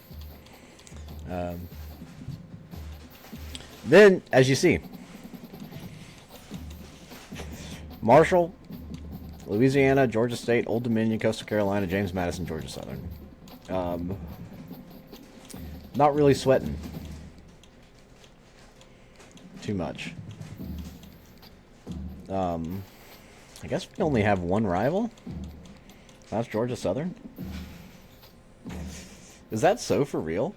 Then, as you see, Marshall, Louisiana, Georgia State, Old Dominion, Coastal Carolina, James Madison, Georgia Southern. Not really sweating too much. I guess we only have one rival. That's Georgia Southern. Is that so for real?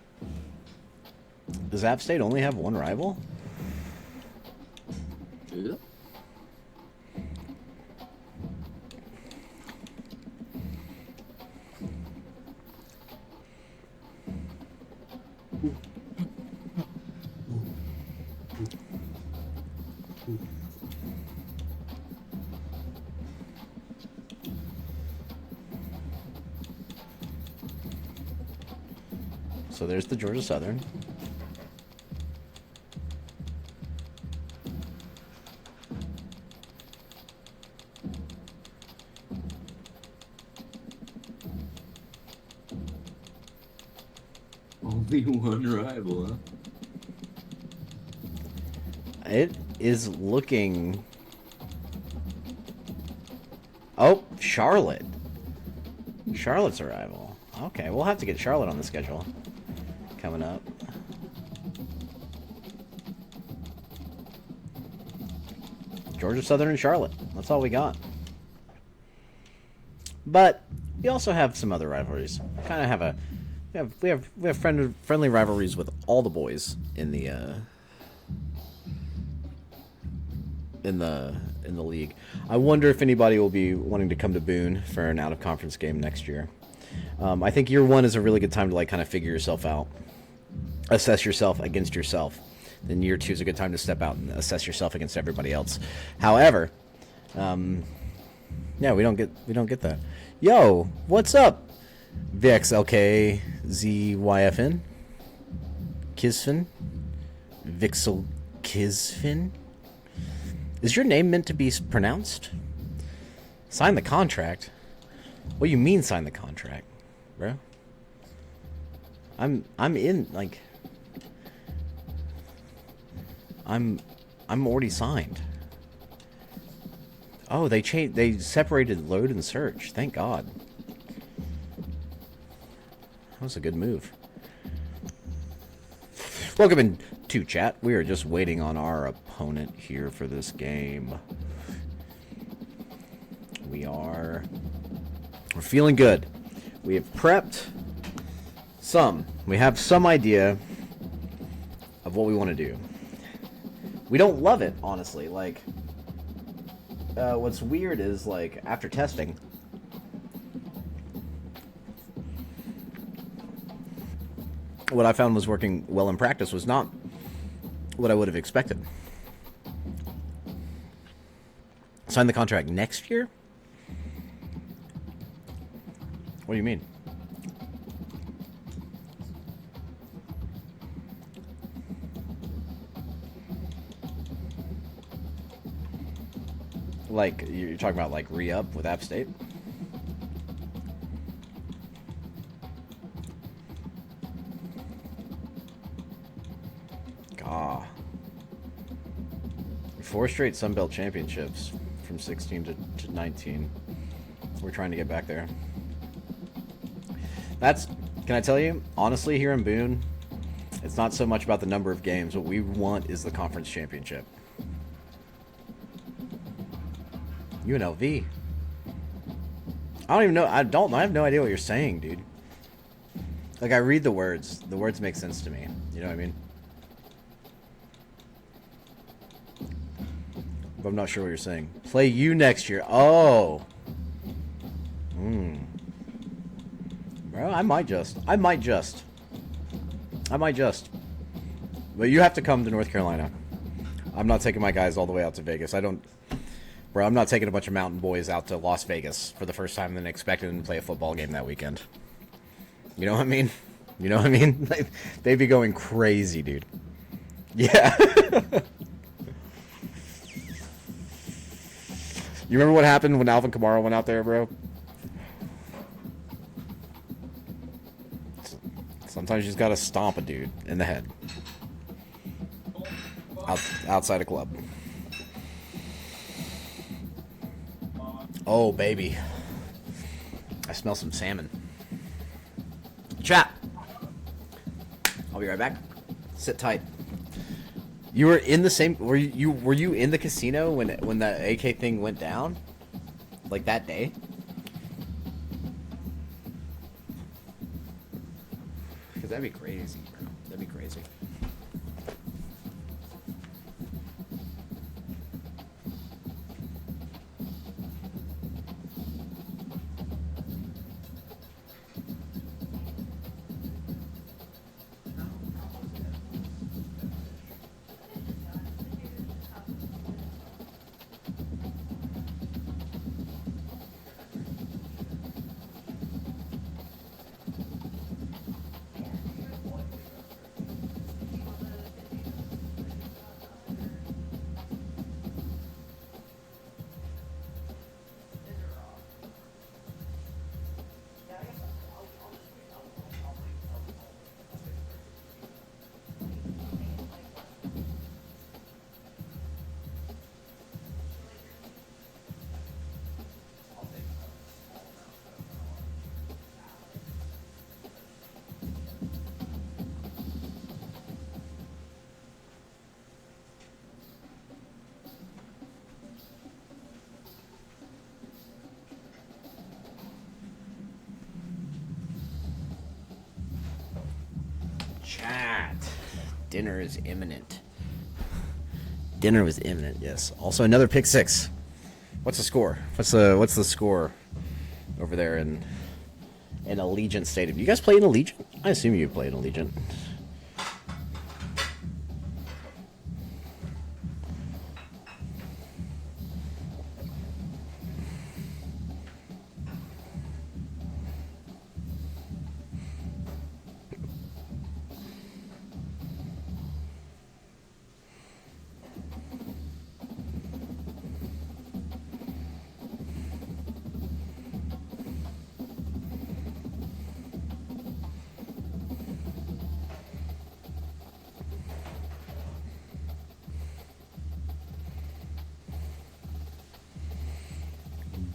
Does App State only have one rival? Yeah. So there's the Georgia Southern. Only one rival, huh? It is looking... Oh, Charlotte. Charlotte's a rival. Okay, we'll have to get Charlotte on the schedule coming up. Georgia Southern and Charlotte. That's all we got. But we also have some other rivalries. Kind of have a we have friendly rivalries with all the boys in the league. I wonder if anybody will be wanting to come to Boone for an out-of-conference game next year. I think year 1 is a really good time to like kind of figure yourself out, assess yourself against yourself. Then year 2 is a good time to step out and assess yourself against everybody else. However, yeah, we don't get that. Yo, what's up? VXLKZYFN Kisfin Vixel Kisfin. Is your name meant to be pronounced? Sign the contract. What do you mean sign the contract, bro? I'm in like I'm already signed. Oh, they separated load and search. Thank God. That was a good move. Welcome in to chat. We are just waiting on our opponent here for this game. We're feeling good. We have prepped some. We have some idea of what we want to do. We don't love it, honestly. Like, what's weird is, like, after testing, what I found was working well in practice was not what I would have expected. Sign the contract next year? What do you mean? Like, you're talking about, like, re-up with App State? God. 4 straight Sun Belt championships from 16 to 19. We're trying to get back there. That's, can I tell you, honestly, here in Boone, it's not so much about the number of games. What we want is the conference championship. UNLV. I don't even know. I have no idea what you're saying, dude. Like, I read the words. The words make sense to me. You know what I mean? But I'm not sure what you're saying. Play you next year. Oh. Bro, I might just. But you have to come to North Carolina. I'm not taking my guys all the way out to Vegas. Bro, I'm not taking a bunch of mountain boys out to Las Vegas for the first time and then expecting them to play a football game that weekend. You know what I mean? You know what I mean? They'd be going crazy, dude. Yeah. You remember what happened when Alvin Kamara went out there, bro? Sometimes you just gotta stomp a dude in the head. Outside a club. Oh, baby. I smell some salmon. Chat. I'll be right back. Sit tight. You were in the same. Were you in the casino when that AK thing went down? Like that day? Because that'd be crazy, bro. That'd be crazy. Chat. Dinner is imminent. Dinner was imminent, yes. Also another pick six. What's the score? What's the score over there in Allegiant Stadium? You guys play in Allegiant? I assume you play in Allegiant.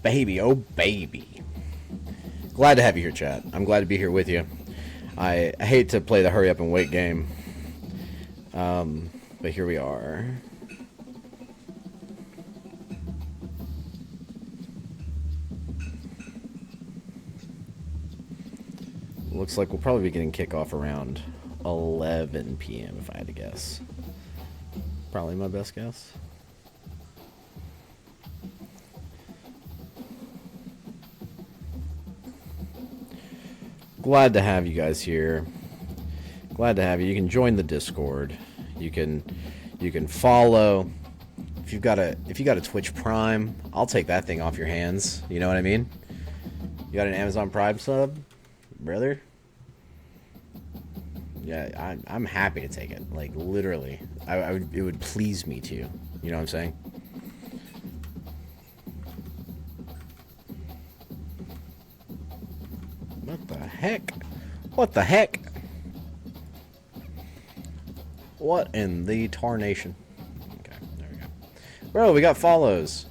Baby, oh baby. Glad to have you here, chat. I'm glad to be here with you. I hate to play the hurry up and wait game. But here we are. Looks like we'll probably be getting kickoff around 11 p.m. if I had to guess. Probably my best guess. Glad to have you guys here. Glad to have you. You can join the Discord. You can follow. If you got a Twitch Prime, I'll take that thing off your hands. You know what I mean? You got an Amazon Prime sub, brother? Yeah, I'm happy to take it. Like literally, it would please me to. You know what I'm saying? What the heck? What the heck? What in the tarnation? Okay, there we go. Bro, we got follows.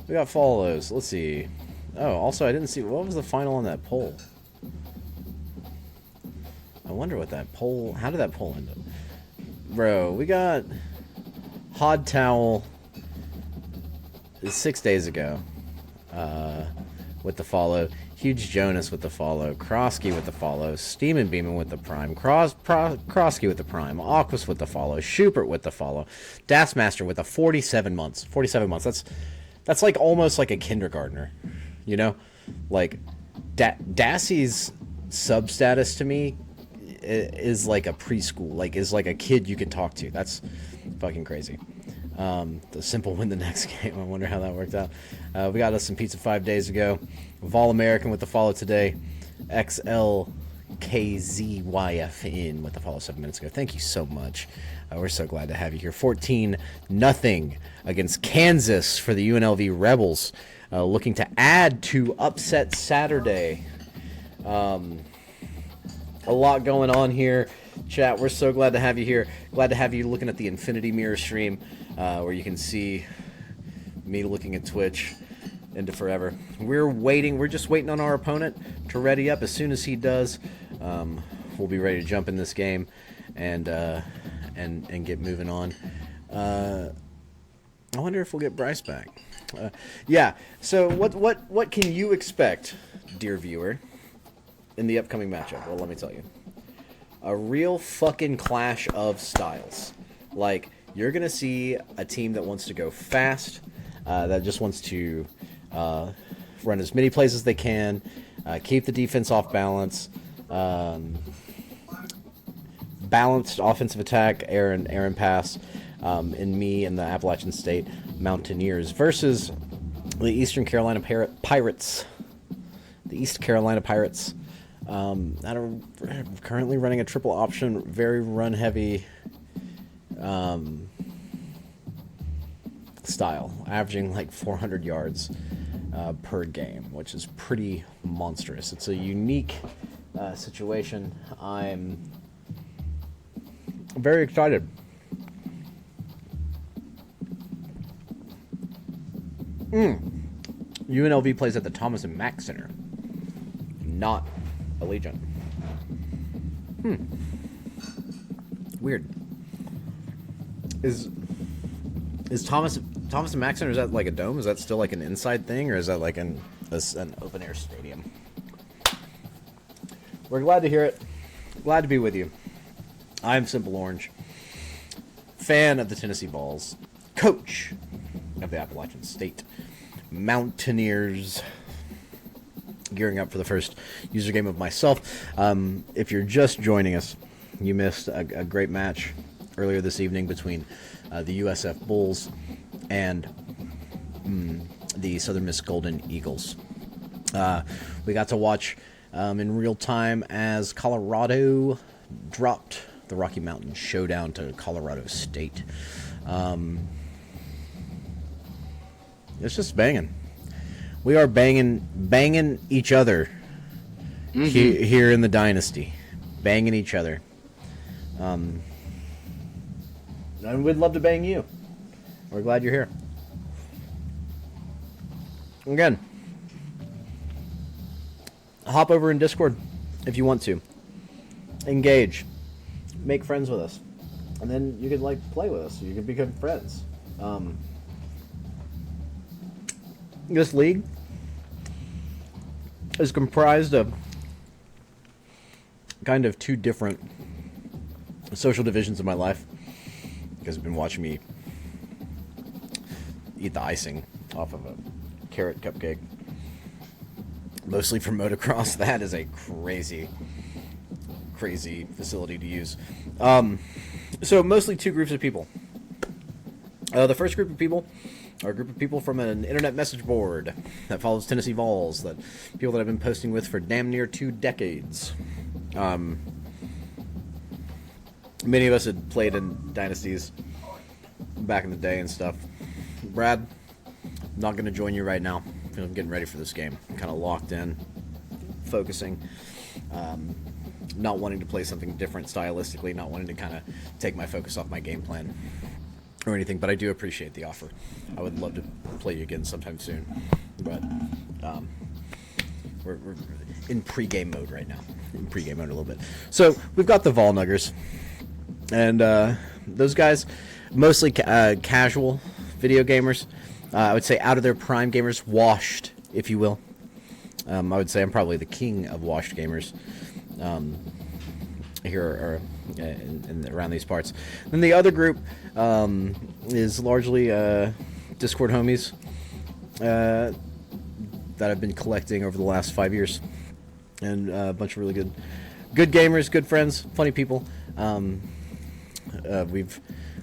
We got follows. Let's see. Oh, also, I didn't see... What was the final on that poll? I wonder what that poll... How did that poll end up? Bro, we got... Hod Towel... 6 days ago. With the follow. Huge Jonas with the follow. Krosky with the follow. Steamin' Beamin' with the prime. Krosky with the prime. Aquas with the follow. Schubert with the follow. Dassmaster with the 47 months. 47 months. That's like almost like a kindergartner. You know? Like, Dassie's sub status to me is like a preschool. Like, is like a kid you can talk to. That's fucking crazy. The simple win the next game. I wonder how that worked out. We got us some pizza 5 days ago. Vol American with the follow today. XLKZYFN with the follow 7 minutes ago. Thank you so much. We're so glad to have you here. 14-0 against Kansas for the UNLV Rebels. Looking to add to upset Saturday. A lot going on here. Chat, we're so glad to have you here. Glad to have you looking at the Infinity Mirror stream, where you can see me looking at Twitch into forever. We're just waiting on our opponent to ready up. As soon as he does, we'll be ready to jump in this game and get moving on. I wonder if we'll get Bryce back. Yeah. So what can you expect, dear viewer, in the upcoming matchup? Well, let me tell you. A real fucking clash of styles. Like, you're going to see a team that wants to go fast, that just wants to run as many plays as they can, keep the defense off balance, balanced offensive attack, air and pass, in me and the Appalachian State Mountaineers versus the Eastern Carolina Pirates. The East Carolina Pirates. That are currently running a triple option, very run-heavy style, averaging like 400 yards per game, which is pretty monstrous. It's a unique situation. I'm very excited. UNLV plays at the Thomas and Mack Center, not Allegiant. Weird. Is Thomas and Mack Center, is that like a dome? Is that still like an inside thing, or is that like an open air stadium? We're glad to hear it. Glad to be with you. I'm Simple Orange, fan of the Tennessee Vols, coach of the Appalachian State Mountaineers. Gearing up for the first user game of myself. If you're just joining us, you missed a great match earlier this evening between the USF Bulls and the Southern Miss Golden Eagles. We got to watch in real time as Colorado dropped the Rocky Mountain Showdown to Colorado State. It's just banging. We are banging each other here in the Dynasty. Banging each other. And we'd love to bang you. We're glad you're here. Again, hop over in Discord if you want to. Engage. Make friends with us. And then you could, like, play with us. You could become friends. This league is comprised of kind of two different social divisions of my life. You guys have been watching me eat the icing off of a carrot cupcake. Mostly for motocross. That is a crazy facility to use. So mostly two groups of people. The first group of people are a group of people from an internet message board that follows Tennessee Vols, that people that I've been posting with for damn near 2 decades. Many of us had played in dynasties back in the day and stuff. Brad, I'm not going to join you right now. I'm getting ready for this game. I'm kind of locked in. focusing, not wanting to play something different stylistically, not wanting to kind of take my focus off my game plan or anything. But I do appreciate the offer. I would love to play you again sometime soon. But we're in pre-game mode right now. In pre-game mode a little bit. So we've got the Volnuggers, and those guys, mostly casual video gamers. I would say out of their prime gamers, washed, if you will. I would say I'm probably the king of washed gamers here or around these parts. Then the other group is largely Discord homies that I've been collecting over the last 5 years, and a bunch of really good gamers, good friends, funny people.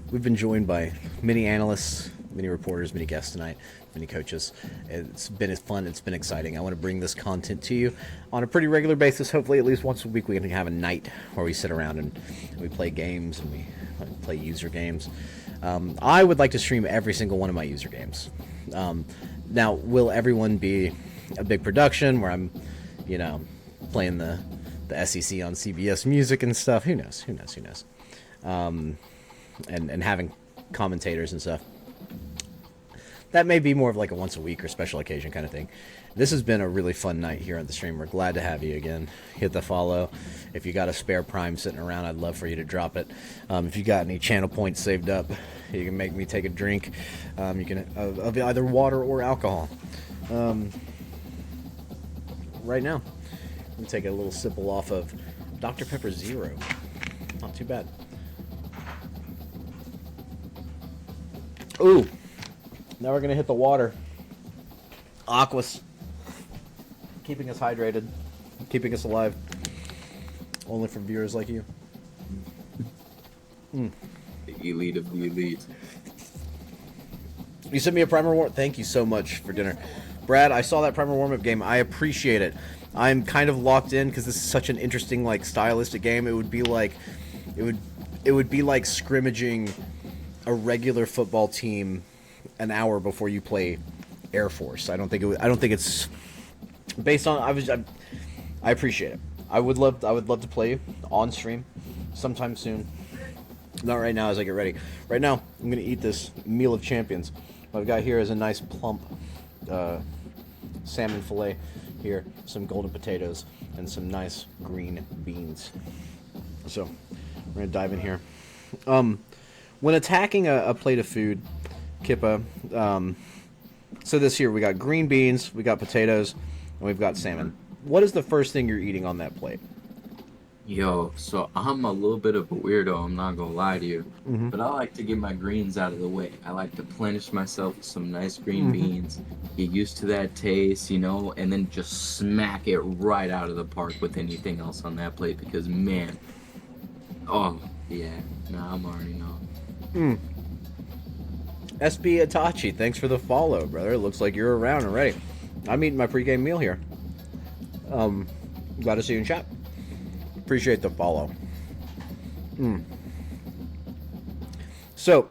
We've been joined by many analysts, many reporters, many guests tonight, many coaches. It's been fun. It's been exciting. I want to bring this content to you on a pretty regular basis. Hopefully, at least once a week, we can have a night where we sit around and we play games and we play user games. I would like to stream every single one of my user games. Now, will everyone be a big production where I'm, playing the SEC on CBS Music and stuff? Who knows? And having commentators and stuff. That may be more of like a once a week or special occasion kind of thing. This has been a really fun night here on the stream. We're glad to have you again. Hit the follow. If you got a spare Prime sitting around, I'd love for you to drop it. If you got any channel points saved up, you can make me take a drink. You can of either water or alcohol. Right now, I'm gonna take a little sipple off of Dr. Pepper Zero. Not too bad. Ooh. Now we're going to hit the water. Aquas. Keeping us hydrated. Keeping us alive. Only for viewers like you. The elite of the elite. You sent me a primer warm. Thank you so much for dinner. Brad, I saw that primer warm-up game. I appreciate it. I'm kind of locked in because this is such an interesting, stylistic game. It would be like... It would be like scrimmaging a regular football team an hour before you play Air Force. I don't think it's based on. I appreciate it. I would love to play you on stream sometime soon. Not right now as I get ready. Right now I'm gonna eat this meal of champions. What I've got here is a nice plump salmon fillet. Here, some golden potatoes and some nice green beans. So we're gonna dive in here. When attacking a plate of food, Kippa, so this here we got green beans, we got potatoes, and we've got salmon. What is the first thing you're eating on that plate? Yo, so I'm a little bit of a weirdo, I'm not gonna lie to you. Mm-hmm. But I like to get my greens out of the way. I like to plenish myself with some nice green beans, get used to that taste, and then just smack it right out of the park with anything else on that plate because, man, oh, yeah, I'm already know. SB Itachi, thanks for the follow, brother. It looks like you're around already. I'm eating my pregame meal here. Glad to see you in chat. Appreciate the follow. So,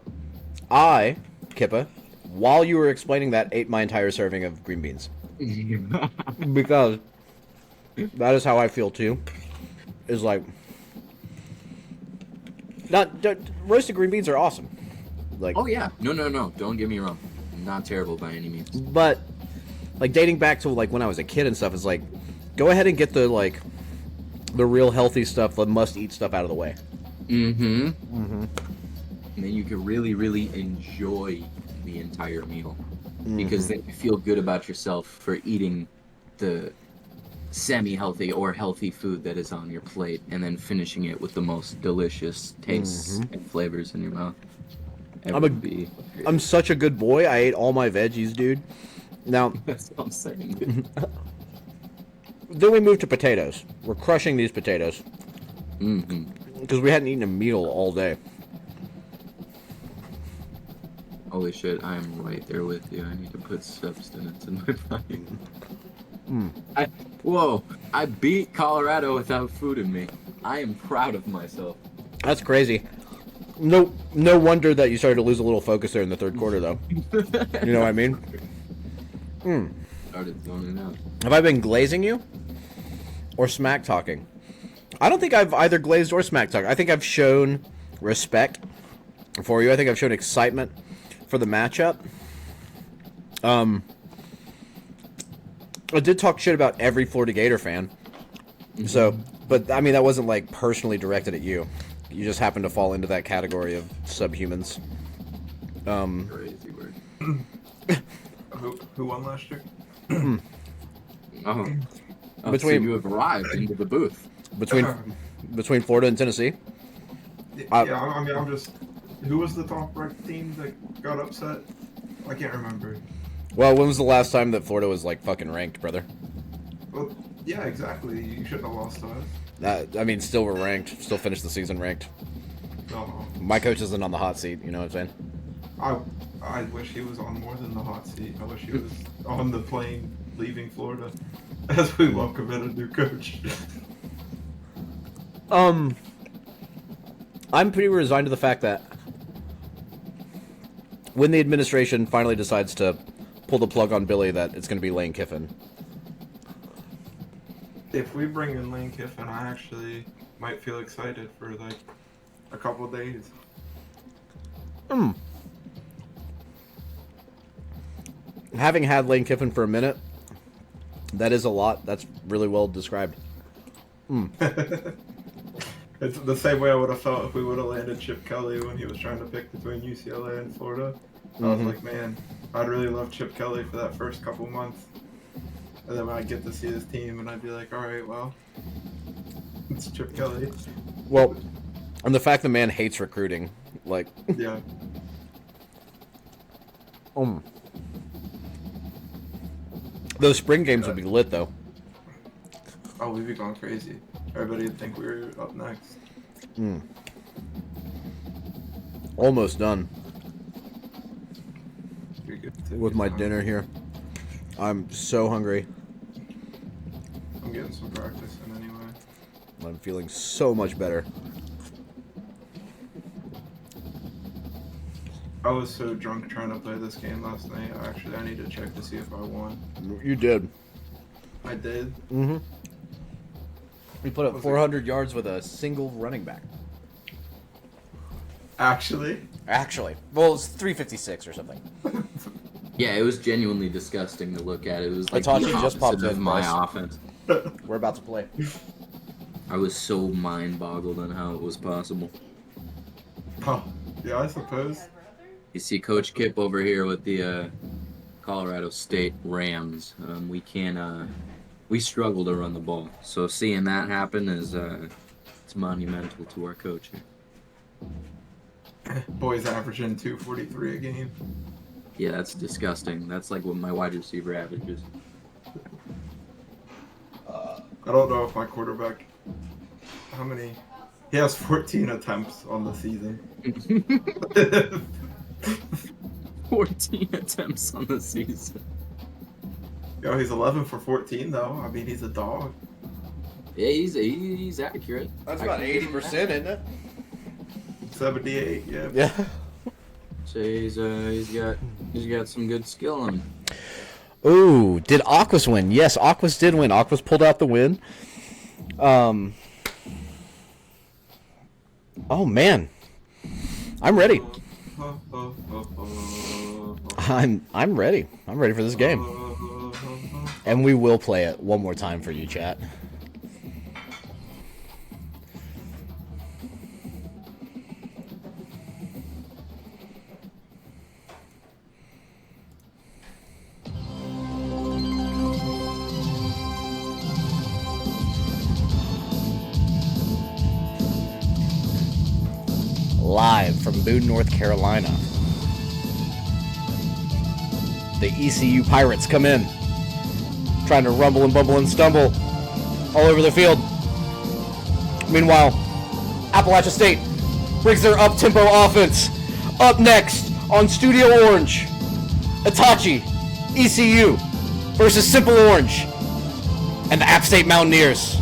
I, Kippa, while you were explaining that, ate my entire serving of green beans. Because that is how I feel too. Is like, roasted green beans are awesome. Oh yeah, no, don't get me wrong, not terrible by any means. But dating back to when I was a kid and stuff, is go ahead and get the real healthy stuff, the must-eat stuff out of the way. And then you can really, really enjoy the entire meal because then you feel good about yourself for eating the semi-healthy or healthy food that is on your plate, and then finishing it with the most delicious tastes and flavors in your mouth. I'm such a good boy. I ate all my veggies, dude. Now that's what I'm saying. Then we moved to potatoes. We're crushing these potatoes because we hadn't eaten a meal all day. Holy shit, I am right there with you. I need to put substance in my body. I beat Colorado without food in me. I am proud of myself. That's crazy. No wonder that you started to lose a little focus there in the third quarter, though. You know what I mean? Started zoning out. Have I been glazing you? or smack talking. I don't think I've either glazed or smack talked. I think I've shown respect for you. I think I've shown excitement for the matchup. I did talk shit about every Florida Gator fan. So, but I mean, that wasn't like personally directed at you. You just happened to fall into that category of subhumans. Crazy word. Who won last year? Oh, so Between- you have arrived into the booth. Between Florida and Tennessee. Yeah, I mean, I'm just. Who was the top ranked team that got upset? I can't remember. Well, when was the last time that Florida was like fucking ranked, brother? Well, yeah, exactly. You shouldn't have lost to us. I mean, still we're ranked. Still finished the season ranked. No, My coach isn't on the hot seat. You know what I'm saying? I wish he was on more than the hot seat. I wish he was on the plane leaving Florida as we welcome in a new coach. I'm pretty resigned to the fact that when the administration finally decides to pull the plug on Billy, that it's going to be Lane Kiffin. If we bring in Lane Kiffin, I actually might feel excited for like a couple days. Having had Lane Kiffin for a minute, that is a lot. That's really well described. It's the same way I would have felt if we would have landed Chip Kelly when he was trying to pick between UCLA and Florida. I was like, man, I'd really love Chip Kelly for that first couple months. And then when I get to see his team, and I'd be like, all right, well, it's Chip Kelly. Well, and the fact the man hates recruiting, like, Yeah. those spring games would be lit though. Oh, we'd be going crazy. Everybody would think we were up next. Almost done Be good to with get my some- dinner here. I'm so hungry. I'm getting some practice in anyway. I'm feeling so much better. I was so drunk trying to play this game last night. I need to check to see if I won. You did. I did. We put up Was it- 400 yards with a single running back. Actually. Actually, well, it's 356 or something. Yeah, it was genuinely disgusting to look at. It was like Hitachi the just opposite popped of in, my boys. offense. We're about to play. I was so mind-boggled on how it was possible. Oh, yeah, I suppose. You see Coach Kip over here with the Colorado State Rams. We struggle to run the ball. So seeing that happen is it's monumental to our coach here. Boys averaging 243 a game. Yeah, that's disgusting. That's like what my wide receiver averages. I don't know if my quarterback. How many? He has 14 attempts on the season. 14 attempts on the season. Yo, he's 11 for 14 though. I mean, he's a dog. Yeah, he's accurate. That's about 80%, isn't it? 78, yeah. Yeah. So he's got some good skill on him. Ooh, did Aquas win? Yes, Aquas did win. Aquas pulled out the win. Oh man, I'm ready. I'm ready. I'm ready for this game, and we will play it one more time for you, chat. Live from Boone, North Carolina. The ECU Pirates come in, trying to rumble and bumble and stumble all over the field. Meanwhile, Appalachia State brings their up-tempo offense. Up next on Studio Orange, Itachi, ECU versus Simple Orange and the App State Mountaineers.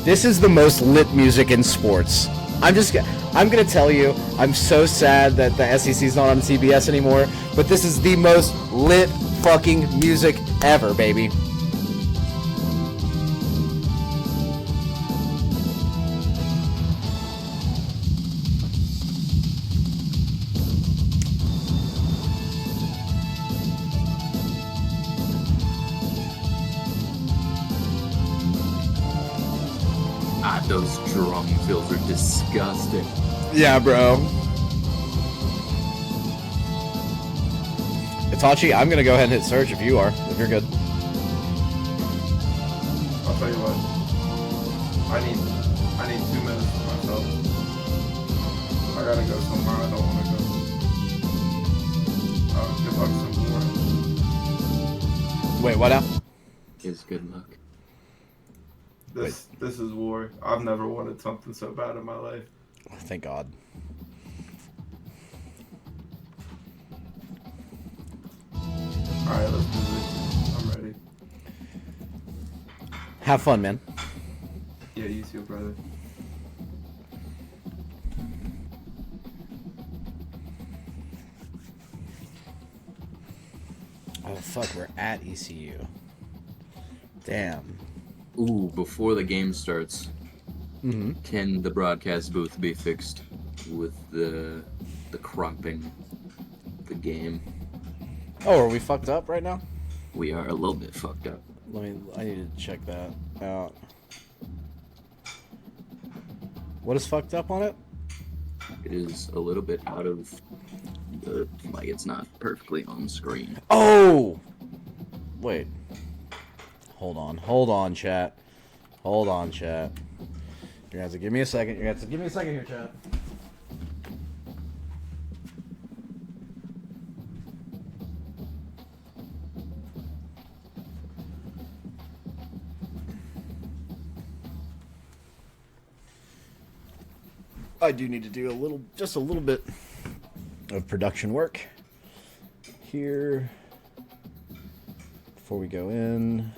This is the most lit music in sports. I'm gonna tell you, I'm so sad that the SEC's not on CBS anymore, but this is the most lit fucking music ever, baby. Those drum fills are disgusting. Yeah, bro. Itachi, I'm gonna go ahead and hit search if you are, if you're good. I'll tell you what. I need 2 minutes for myself. I gotta go somewhere I don't want to go. Good luck some war. Wait, what now? Is good luck. This is war. I've never wanted something so bad in my life. Thank God. Alright, let's do this. I'm ready. Have fun, man. Yeah, you too, brother. Oh, fuck, we're at ECU. Damn. Ooh, before the game starts, can the broadcast booth be fixed with the cropping the game? Oh, are we fucked up right now? We are a little bit fucked up. I need to check that out. What is fucked up on it? It is a little bit out of the, like, it's not perfectly on screen. Oh! Wait. Hold on, chat. Hold on, chat. You're gonna have to give me a second. You're gonna have to give me a second here, chat. I do need to do just a little bit of production work here before we go in.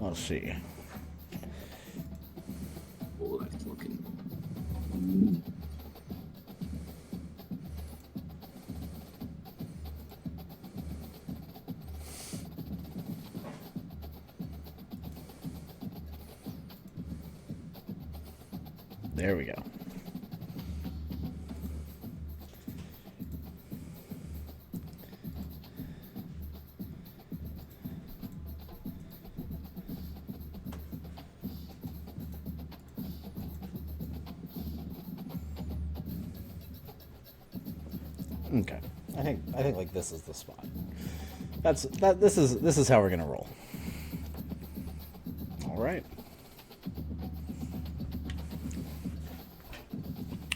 Let's see. Oh, that's looking. There we go. Okay. I think like this is the spot. This is how we're gonna roll. All right.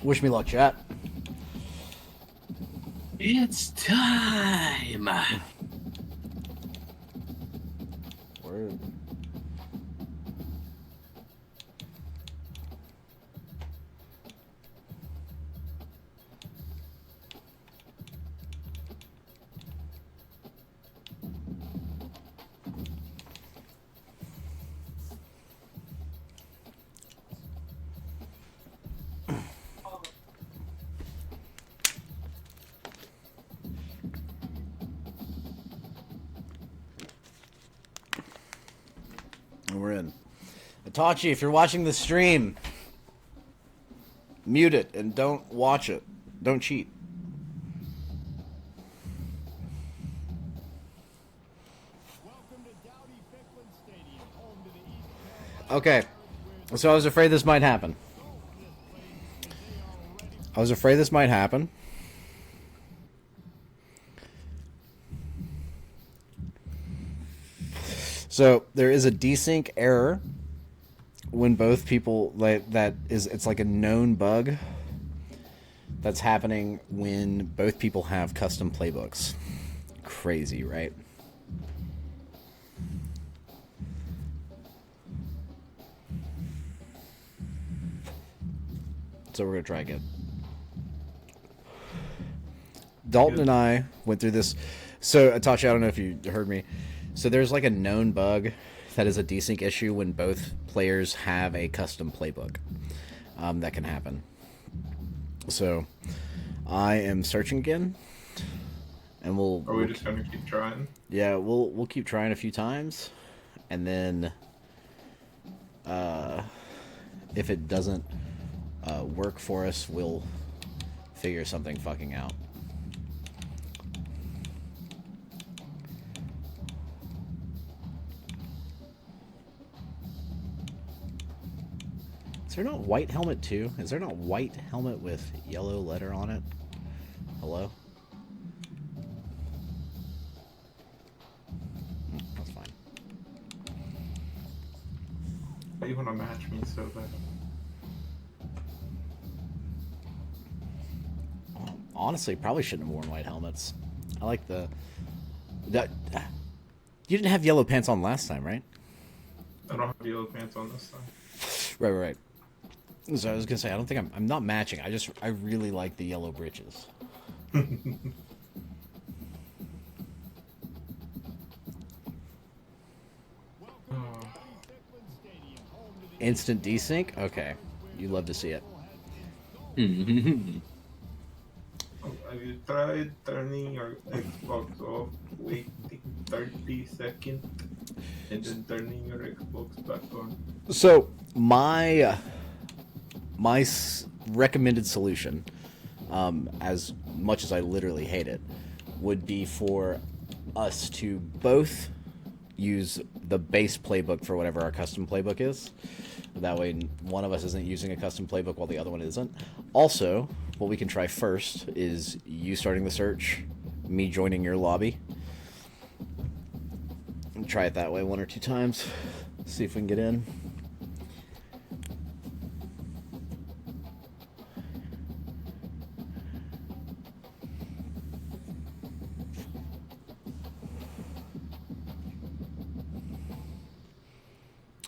Wish me luck, chat. It's time. Word. We're in. Itachi, if you're watching the stream, mute it and don't watch it. Don't cheat. Okay. So I was afraid this might happen. So there is a desync error when both people it's like a known bug that's happening when both people have custom playbooks. Crazy, right? So we're gonna try again. Dalton and I went through this. So, Atachi, I don't know if you heard me. So there's like a known bug that is a desync issue when both players have a custom playbook. That can happen. So I am searching again, and Are we just gonna keep trying? Yeah, we'll keep trying a few times, and then if it doesn't work for us, we'll figure something fucking out. Is there not white helmet too? Is there not white helmet with yellow letter on it? Hello? That's fine. Why you wanna match me so bad? Honestly, probably shouldn't have worn white helmets. I like the... That, you didn't have yellow pants on last time, right? I don't have yellow pants on this time. Right. So I was gonna say, I don't think I'm not matching. I really like the yellow breeches. Instant desync? Okay. You love to see it. Have you tried turning your Xbox off, waiting 30 seconds, and then turning your Xbox back on? So my recommended solution, as much as I literally hate it, would be for us to both use the base playbook for whatever our custom playbook is. That way one of us isn't using a custom playbook while the other one isn't. Also, what we can try first is you starting the search, me joining your lobby. And try it that way 1 or 2 times. See if we can get in.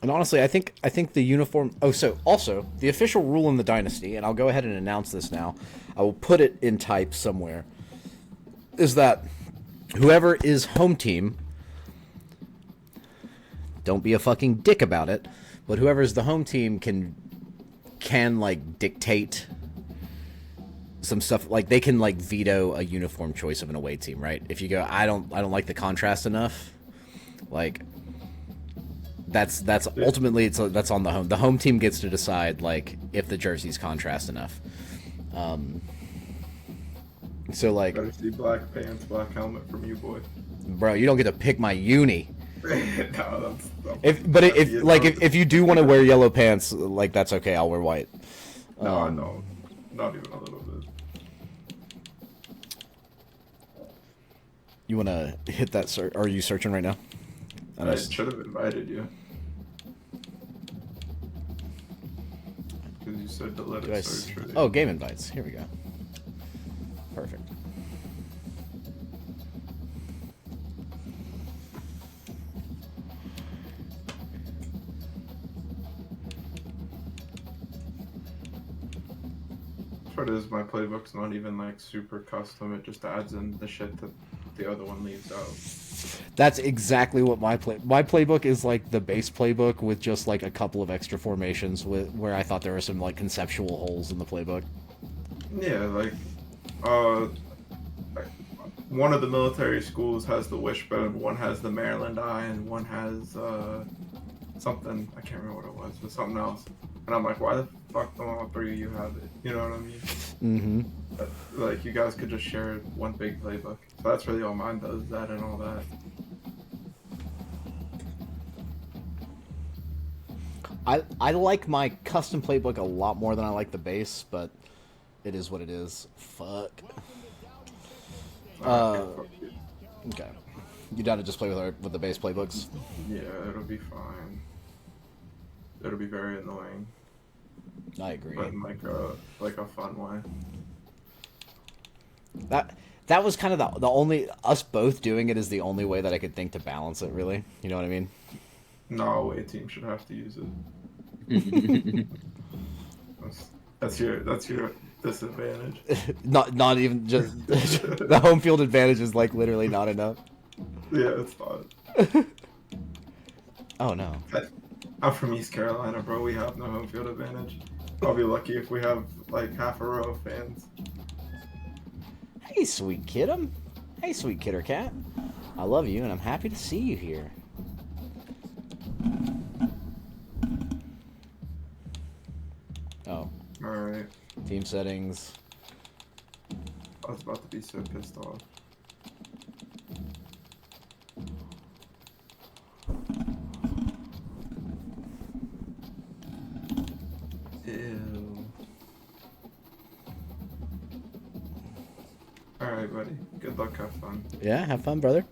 And honestly, I think the uniform... Oh, so, also, the official rule in the Dynasty, and I'll go ahead and announce this now, I will put it in type somewhere, is that whoever is home team, don't be a fucking dick about it, but whoever is the home team can like, dictate some stuff. Like, they can, like, veto a uniform choice of an away team, right? If you go, I don't like the contrast enough, like... That's ultimately that's on the home. The home team gets to decide like if the jersey's contrast enough. So like, Better see black pants, black helmet from you, boy. Bro, you don't get to pick my uni. No, if you do want to wear yellow pants, like that's okay. I'll wear white. No, not even a little bit. You want to hit that search? Are you searching right now? I should have invited you. Because you said to let it search for you. Oh, game invites. Here we go. Perfect. Part is my playbook's not even like super custom. It just adds in the shit that the other one leaves out. That's exactly what my playbook is, like the base playbook with just like a couple of extra formations where I thought there were some like conceptual holes in the playbook. Yeah, like one of the military schools has the wishbone, one has the Maryland eye, and one has something, I can't remember what it was, but something else. And I'm like, why the fuck don't all three of you have it? You know what I mean? Mm-hmm. Like, you guys could just share one big playbook. So that's really all mine does, that and all that. I like my custom playbook a lot more than I like the base, but it is what it is. Fuck. Okay. You down to just play with the base playbooks? Yeah, it'll be fine. It'll be very annoying. I agree. But in like a fun way. That was kind of the only... Us both doing it is the only way that I could think to balance it, really. You know what I mean? No away team should have to use it. That's your disadvantage. Not even just the home field advantage is like literally not enough. Yeah, it's not. Oh no. I'm from East Carolina, bro. We have no home field advantage. I'll be lucky if we have like half a row of fans. Hey, sweet kid'em. Hey, sweet Kitter Cat. I love you, and I'm happy to see you here. Oh. Alright. Team settings. I was about to be so pissed off. Ew. Alright, buddy. Good luck, have fun. Yeah, have fun, brother.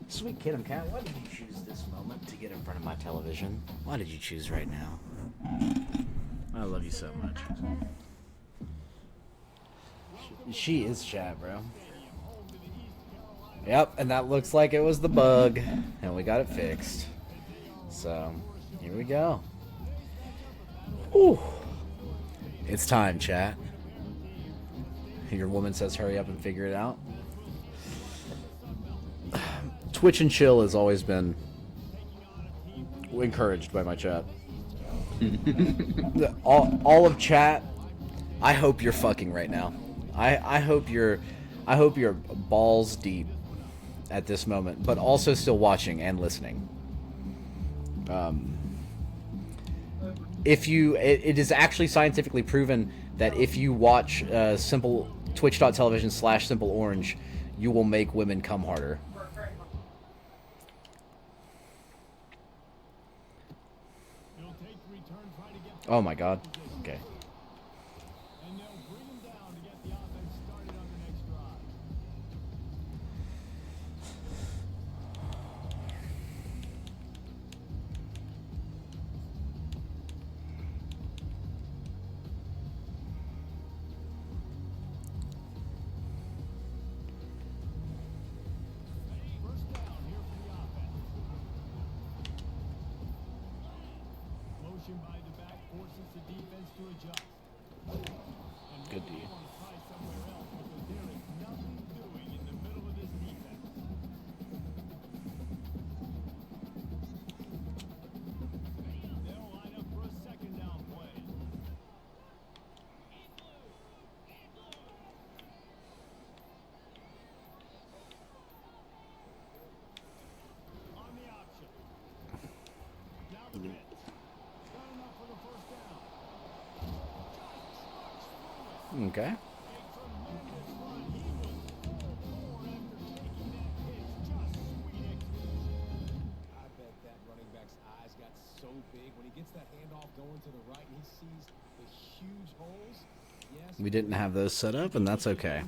Sweet Kid'em Cat, why did you choose this moment to get in front of my television? Why did you choose right now? I love you so much. She is chat, bro. Yep, and that looks like it was the bug, and we got it fixed. So, here we go. Ooh. It's time, chat. Your woman says hurry up and figure it out. Twitch and chill has always been encouraged by my chat. all of chat, I hope you're fucking right now. I hope you're balls deep at this moment, but also still watching and listening. If you, it is actually scientifically proven that if you watch simple twitch.tv/simple orange, you will make women come harder. Oh my god. Okay. Good D. Okay. We didn't have those set up, and that's okay.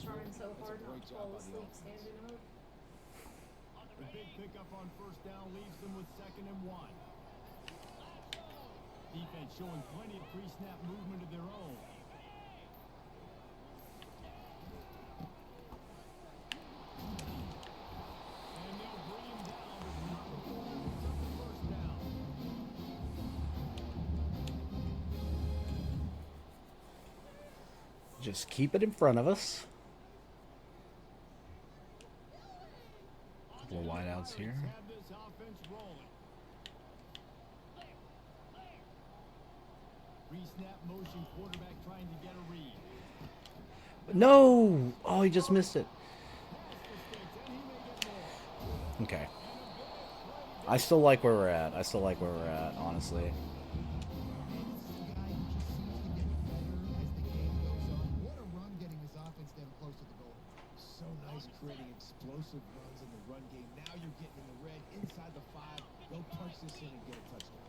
Trying so hard not to fall asleep standing up. The big pickup on first down leaves them with 2nd and 1. Defense showing plenty of pre-snap movement of their own. And they'll bring him down with proper performance on the first down. Just keep it in front of us. Couple of wideouts here. Have this offense rolling. Pre-snap motion, quarterback trying to get a read. No! Oh, he just missed it. Okay. I still like where we're at. Honestly. What a run getting this offense them close to the goal. So nice creating explosive runs in the run game. Now you're getting in the red inside the 5. They'll punch this in and get a touchdown.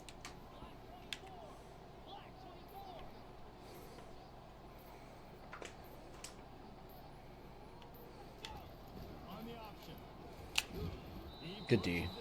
Good D. Well,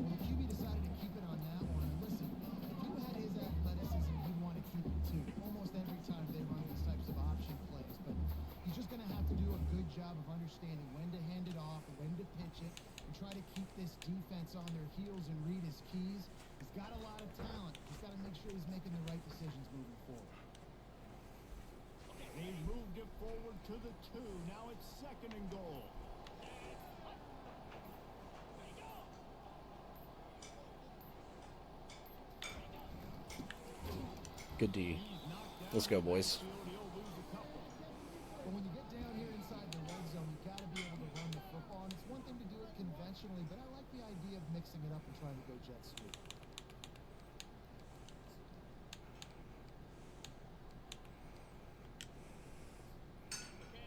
the QB decided to keep it on that one. And listen, if you had his athleticism, you'd want to keep it too. Almost every time they run these types of option plays. But he's just going to have to do a good job of understanding when to hand it off, when to pitch it, and try to keep this defense on their heels and read his keys. He's got a lot of talent. He's got to make sure he's making the right decisions moving forward. They moved it forward to the 2. Now it's 2nd and goal. Good D. Let's go, boys. But when you get down here inside the red zone, you got to be able to run the football. And it's one thing to do it conventionally, but I like the idea of mixing it up and trying to go jet sweep.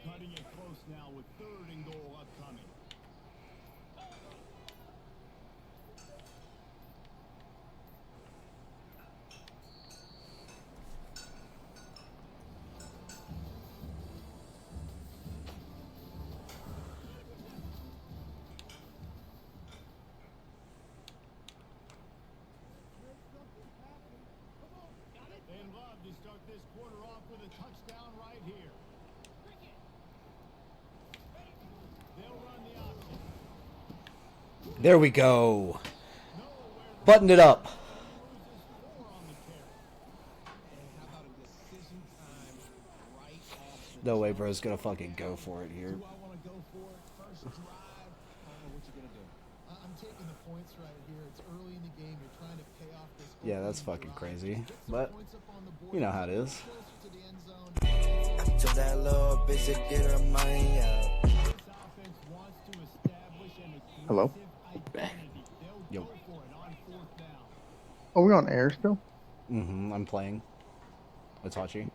Cutting it close now with 3rd and goal upcoming. And love to start this quarter off with a touchdown right here. They'll run the option. There we go. Buttoned it up. No way, bro's gonna fucking go for it here. Do I want to go for it? First drive. I don't know what you're going to do. I'm taking the points right here. It's early in the game. You're trying to pay off this. Yeah, that's fucking crazy. But Points up on the board. you know how it is. Closer to the end zone. To that little bitch to get her money up. This offense wants to establish an Hello? identity. They'll Yo. go for it on 4th down. Are we on air still? I'm playing. Itachi.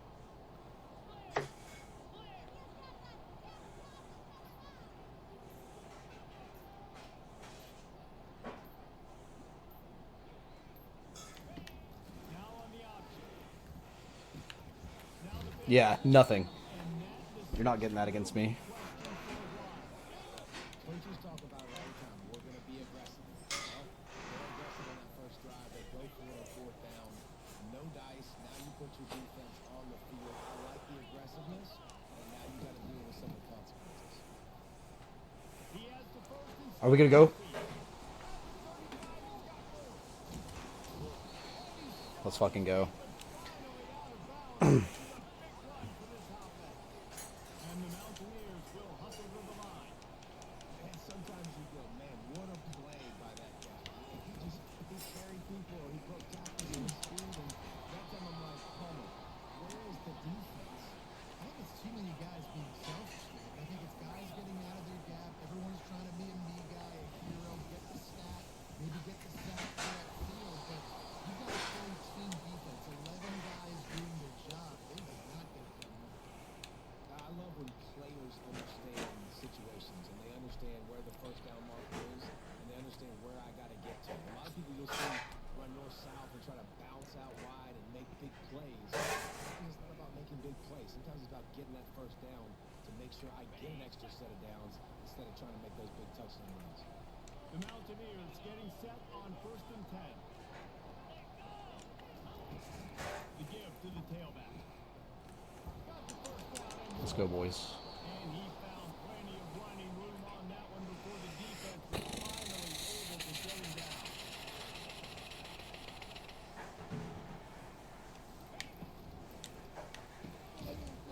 Yeah, nothing. You're not getting that against me. Coaches talk about it all the time. We're going to be aggressive. Well, they're aggressive on that first drive. They go for it on 4th down. No dice. Now you put your defense on the field. I like the aggressiveness, and now you got to deal with some of the consequences. He has the 1st and Are we gonna go? Let's fucking go. And the Mountaineers will hustle to the line. And sometimes you go, man, what a play by that guy. He carried people, or he broke tackles in his speed, and that time I'm like, Palmer, where is the defense? I think it's too many guys being selfish here. I think it's guys getting out of their gap. Everyone's trying to be a me guy, a hero, get the stat, maybe get the sack for that field, but you got to play team defense. 11 guys doing their job. They did not get it done. I love when players understand situations and they understand where the first down marker is and they understand where I got to get to. A lot of people you'll see run north-south and try to bounce out wide and make big plays. It's not about making big plays. Sometimes it's about getting that first down to make sure I get an extra set of downs instead of trying to make those big touchdown runs. The Mountaineers getting set on 1st and 10. The give to the tailback. Let's go, boys. And he found plenty of running room on that one before the defense was finally able to shut him down.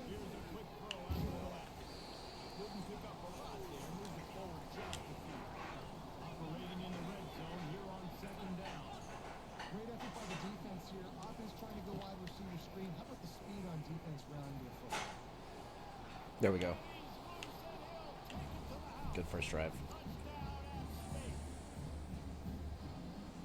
Here's a quick throw out to the left. Didn't pick up a lot there. Moved it forward just a few. Operating in the red zone here on 2nd down. Great effort by the defense here. Offense trying to go wide receiver screen. How about the speed on defense rounding the football? There we go. Good first drive.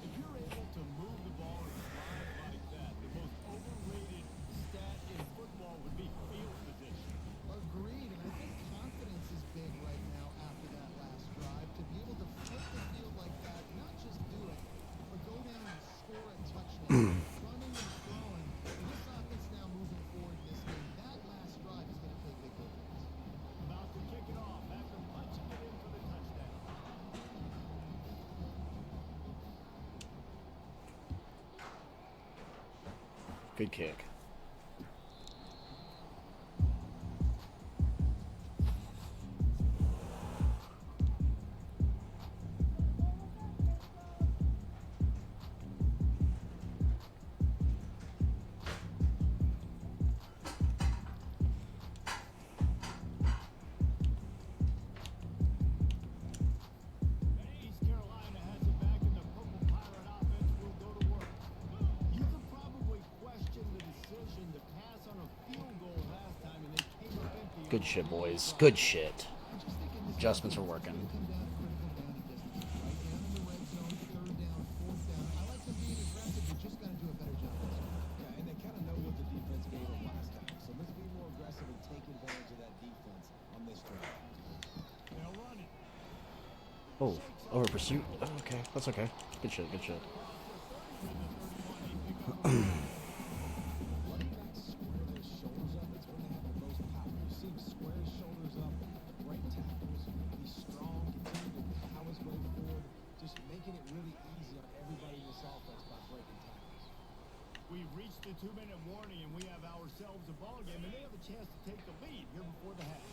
If you're able to move the ball and drive like that, the most overrated stat in football would be field position. Agreed, and I think confidence is big right now after that last drive. To be able to flip the field like that, not just do it, but go down and score a touchdown. Running and throwing. And this offense now moving forward in this game, that last drive is going to pay big dividends. About to kick it off after punching Good kick. East Carolina has it back, and the Purple Pirate offense will go to work. You could probably question the decision to pass on a field goal last time, and they came up empty. Good shit, boys. Good shit. Adjustments are working. Yeah, and they kind of know what the defense gave them last time. So let's be more aggressive and take advantage of that defense on this drive. They'll run it. Oh, over pursuit. Oh, okay, that's okay. Good shit. Good shit. Running backs square their shoulders up. It's when they have the most power. You see him square his shoulders up, break tackles, be strong, continue to power his way forward, just making it really easy on everybody in this offense by breaking tackles. We've reached the 2-minute warning, and we have ourselves a ball game, and they have a chance to take the lead here before the half.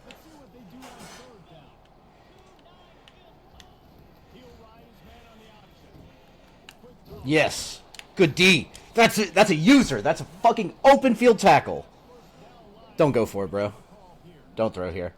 Let's see what they do on third down. He'll ride his man on the option. Quick throw. Yes. Good D. That's it. That's a user. That's a fucking open field tackle. Don't go for it, bro. Don't throw here.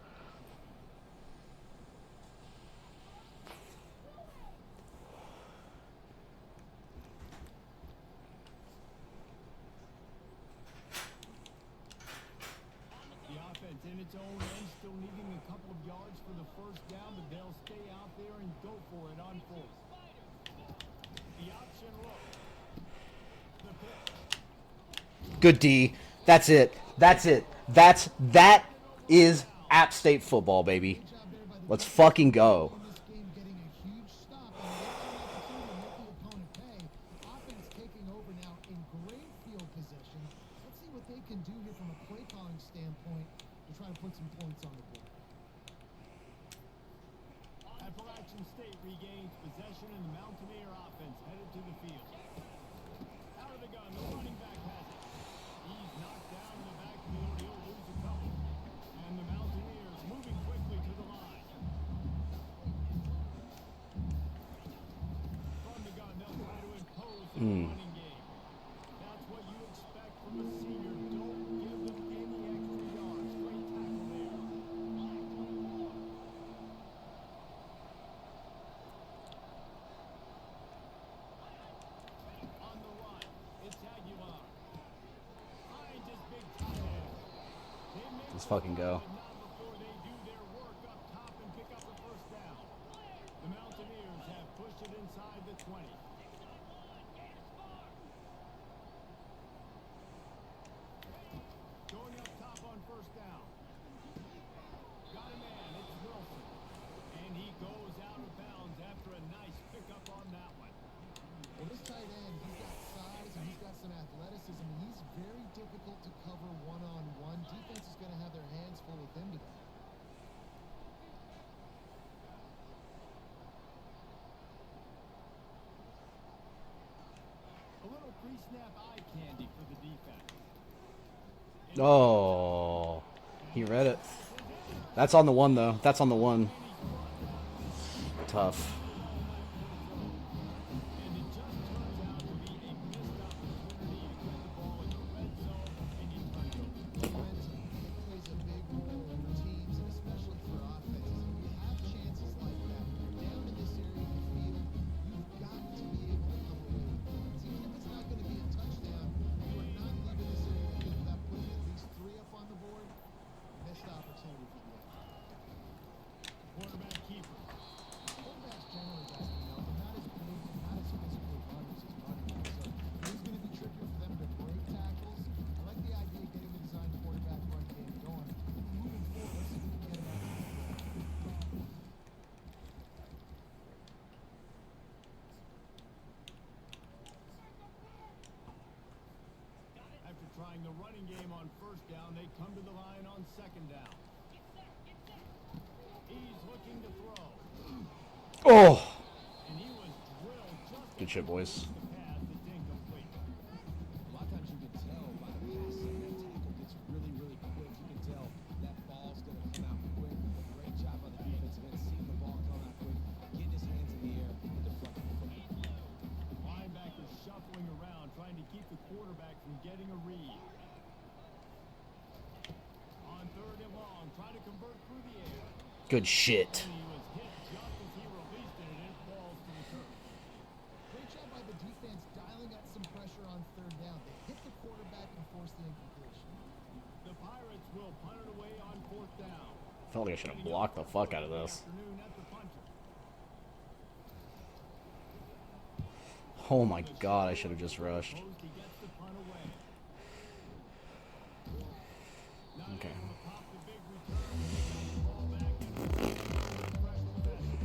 The offense in its own end, still needing a couple of yards for the first down, but they'll stay out there and go for it on fourth. The option look. The pitch. Good D. That's it. That's it. That is App State football, baby. Let's fucking go. In this game, getting a huge stop, and they get an opportunity to make the opponent pay. Offense taking over now in great field position. Let's see what they can do here from a play calling standpoint to try to put some points on the board. Appalachian State regains possession, and the Mountaineer offense headed to the field. Out of the gun, the running back has it. He's knocked down in the backfield. He'll lose a couple. And the Mountaineers moving quickly to the line. From the gun, they'll try to impose the running game. That's what you expect from a senior. Don't give them any extra yards. Great tackle there. On the run, it's Aguilar. Finds his big tight end. They make Let's fucking go. but not before they do their work up top and pick up a first down. The Mountaineers have pushed it inside the 20. Going up top on first down. Got a man, it's Wilson. And he goes out of bounds after a nice pickup on that one. Well, this tight end, he's got size and he's got some athleticism. He's very difficult to cover one-on-one. Defense is going to have their hands full with him today. A little pre-snap eye candy for the defense. Oh, he read it. That's on the one, though. That's on the one. Tough. And it just turns out to be a missed opportunity to get the ball in the red zone, and you turn it over. Momentum, it plays a big role for teams and especially for offenses. When you have chances like that, down in this area of the field, you've got to be able to come away with points. Even if it's not going to be a touchdown, you are not leaving this area of the field without putting at least 3 up on the board. Missed opportunity for the offense. Quarterback keeper. Quarterbacks generally, guys, you know, they're not as big and not as physically runners as running backs. So it is going to be trickier for them to break tackles. I like the idea of getting the design quarterback run game going. Moving forward, let's see if we can get him out of the After trying the running game on first down, they come to the line on second down. He's looking to throw. Oh, And he was drilled just good shit, boys. the pass. It's incomplete. A lot of times quarterback from getting a read. On 3rd and long, trying to convert through the air. Good shit. And he was hit just as he released it, and it falls to the turf. Great job by the defense dialing up some pressure on 3rd down. They hit the quarterback and forced the incompletion. The Pirates will punt it away on 4th down. I felt like I should have blocked the fuck out of this. Afternoon at the punter. Oh my god, I should have just rushed. He gets the punt away. Okay. Pop the big return, and they got the ball back in a fresh possession.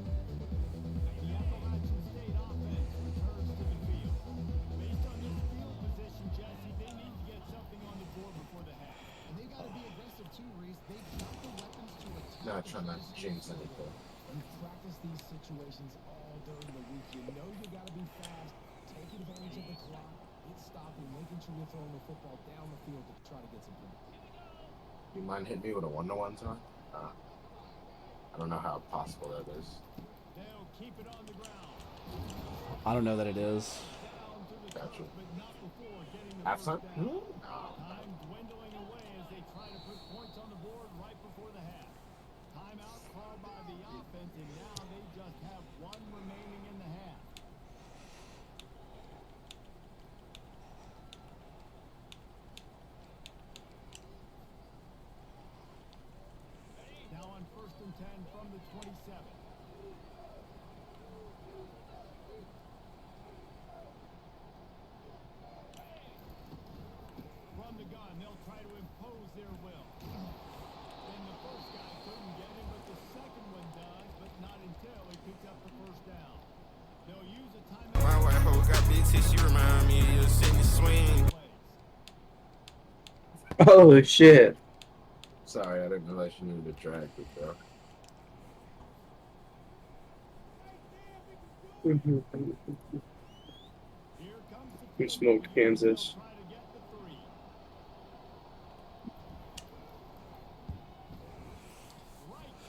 The Appalachian State offense returns to the field. Based on this field position, Jesse, they need to get something on the board before the half. And they got to be aggressive too, Reese. They've got the weapons to attack. Not trying to jinx anything. You practice these situations all during the week. You know you got to be fast, take advantage of the clock, get stopping, making sure you're throwing the football down the field to try to get some points. You mind hitting me with a 1-to-1 time? I don't know how possible that is. They'll keep it on the ground. I don't know that it is. Down to the Gotcha. turf, but not before getting the Halftime? first down. No. Time dwindling away as they try to put points on the board right before the half. Timeout called by the offense, and now they just have one remaining in the half. Now on 1st and 10 from the 27. From the gun, they'll try to impose their will. Then the first guy couldn't get him, but the second one does, but not until he picks up the first down. They'll use a timeout. My white hoe got big tits, she remind me of Sydney Swing. Oh shit. Sorry, I didn't realize you needed to drag it, bro. Here comes the We smoked Kansas. try to get the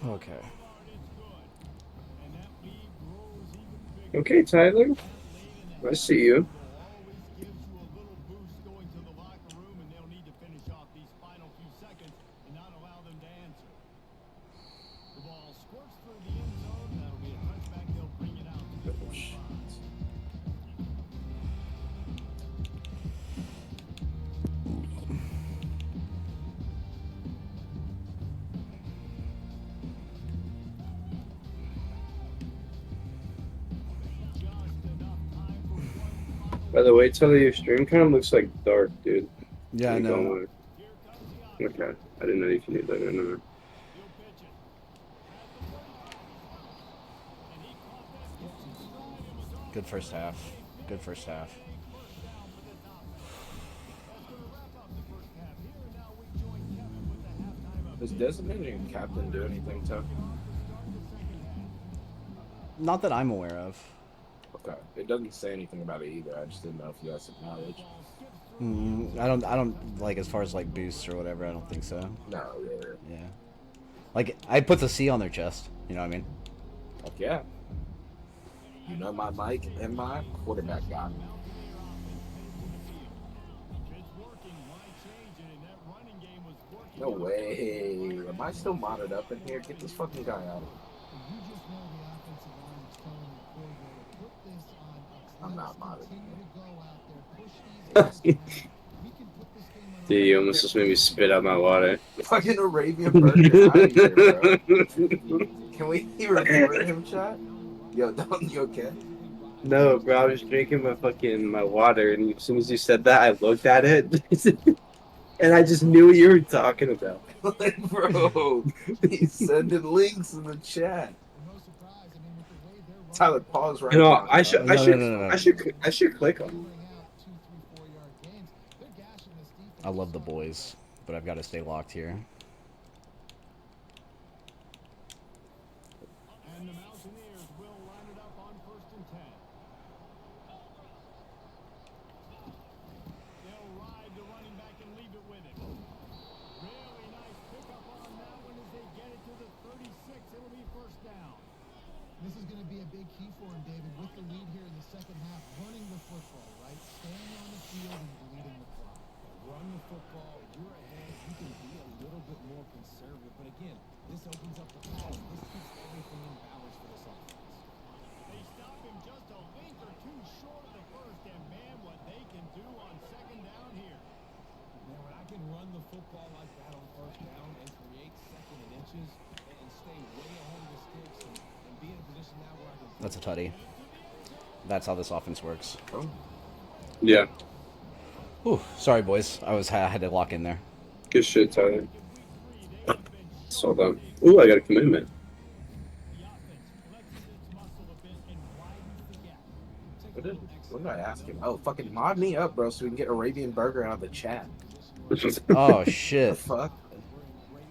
3. Okay. It's good. And that lead grows even bigger. Okay, Tyler. I see you. Always gives you a little boost going to the locker room, and they'll need to finish off these final few seconds and not allow them to answer. The ball squirts through the end zone. That'll be a touchback. They'll bring it out to the 45. Just enough time for one final. By the way, Tyler, your stream kind of looks like dark, dude. Yeah, I Like, know. don't lie. Okay. I didn't know if you knew that or not. He'll pitch it. And he caught that catch in stride and was off. Good first half. Good first half. First down for this offense. That's going to wrap up the first half. Here and now we join Kevin with the halftime Does update. designating captain do anything tough? Not that I'm aware of. Okay. It doesn't say anything about it either. I just didn't know if you guys had knowledge. I don't like as far as like boosts or whatever. I don't think so. No, yeah. Yeah. Like I put the C on their chest. You know what I mean? Heck yeah. You know my mic and my quarterback guy. It's working. Why change it? And that running game was working. No way. Am I still modded up in here? Get this fucking guy out of here. You just know the offensive line is telling the coordinator, put this on X. I'm Let not us modded. continue to go out there, push these guys around. We can put this game on Dude, you almost just made me spit out my water. Fucking Arabian burger out of here, bro. Can we record him, chat? Yo, don't you okay? No, bro, I was drinking my water, and as soon as you said that, I looked at it, and I just knew what you were talking about. Like, bro, he's sending links in the chat. no surprise. I mean, with the way they're running Tyler, pause right You know, now. I should No. I should click on. out 2, 3, 4 yard gains, they're gashing this defense. I love the boys, but I've got to stay locked here. And the Mountaineers will line it up on 1st and 10. They'll ride the running back and leave it with him. Really nice pickup on that one as they get it to the 36. It'll be first down. This is going to be a big key for him, David, with the lead here in the second half, running the football, right? Staying on the field and bleeding the clock. Run the football. You're ahead. You can be a little bit more conservative. But again, this opens up the pass. This keeps everything in balance for this offense. They stop him just a length or two short of the first, and man, what they can do on second down here. Now, when I can run the football like that on first down and create second and inches and stay way ahead of the sticks and be in a position now where I can... That's a tutty. That's how this offense works. Yeah. Whew, sorry, boys. I had to lock in there. Good shit, Tyler. So done. Ooh, I got a commitment. What did I ask him? Oh, fucking mod me up, bro, so we can get Arabian Burger out of the chat. Oh, shit. The fuck?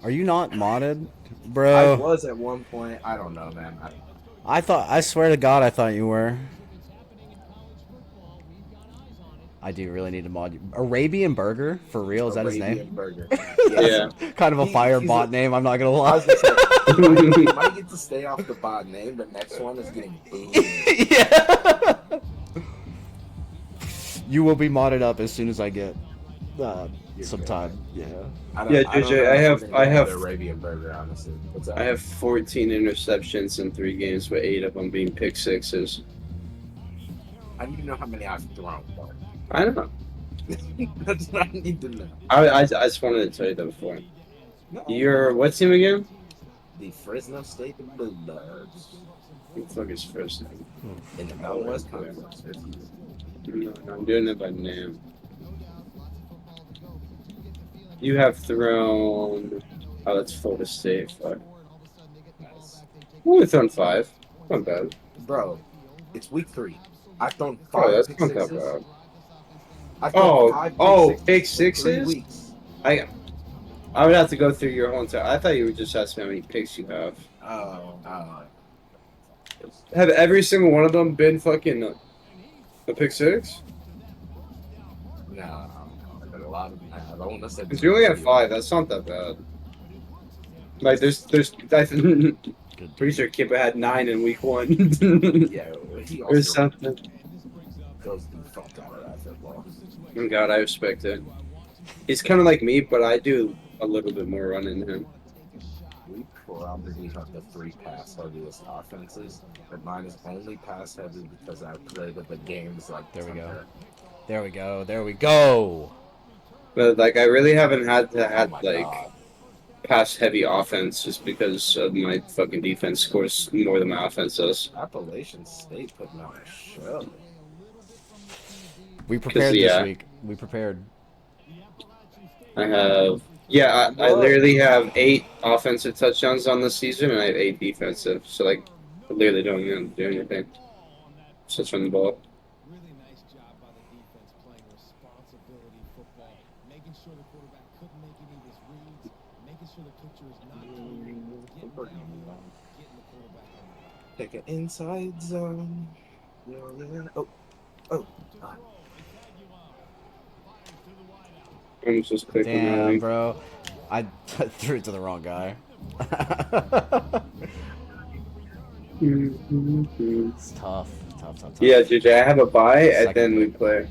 Are you not modded? I Bro. was at one point. I don't know, man. I swear to God, I thought you were. I do really need to mod you. Arabian Burger? For real? Is that his name? Arabian Burger. Yeah. Kind of a fire bot name, I'm not gonna lie. He might get to stay off the bot name, but next one is getting booed. Yeah. You will be modded up as soon as I get some time. Yeah. Yeah, JJ, I have Arabian Burger, honestly. What's that? I have 14 interceptions in 3 games, with 8 of them being pick sixes. I need to know how many I've thrown, bro. I don't know. That's what I need to know. I just wanted to tell you that before. No. You're what team again? The Fresno State Bulldogs. What the fuck is Fresno? In the Mountain West Conference. No, I'm doing it by name. You have thrown. Oh, that's Florida State. Fuck. Nice. I've only thrown 5. Not bad. Bro, it's week 3. I've thrown 5 Oh, that's pick not that sixes. bad. I've thrown 5 pick in 3 sixes? weeks. I would have to go through your whole entire. I thought you would just ask me how many picks you have. Have every single one of them been fucking a pick 6? No, but a lot of them have. I want to say. Because you only have 5. That's not that bad. Like there's I think pretty sure Kippa had 9 in week 1. Yeah, he or something. Goes the fuck out of that football. Oh God, I respect it. He's kind of like me, but I do a little bit more running than him. We probably have the 3 pass heaviest offenses, but mine is only pass heavy because I played with the games like. There we go. There we go. There we go. But like, I really haven't had to Oh my like God. pass heavy offense just because of my fucking defense scores more than my offense does. Appalachian State putting on a show. We prepared this week. We prepared. I have, I literally have 8 offensive touchdowns on the season, and I have 8 defensive. So like, I literally don't even do anything. Just run the ball. Really nice job by the defense playing responsibility football, making sure the quarterback couldn't make any of his reads, making sure the picture is not clear, getting the quarterback on. Take an inside zone. Oh. I'm just clicking. Damn, bro. I threw it to the wrong guy. It's tough. Tough. Yeah, JJ, I have a bye, and then we play.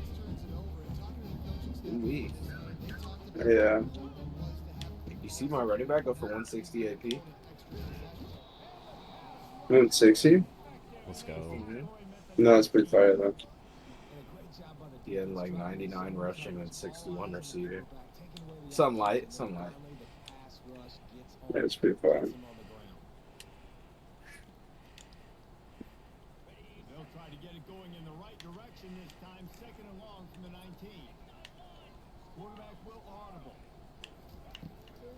Yeah. You see my running back go for 160 AP? 160? Let's go. No, it's pretty fire though. He had like 99 rushing and 61 receiving. Some light. Yeah, it's pretty fire. They'll try to get it going in the right direction this time. 2nd and long from the 19. Quarterback will audible.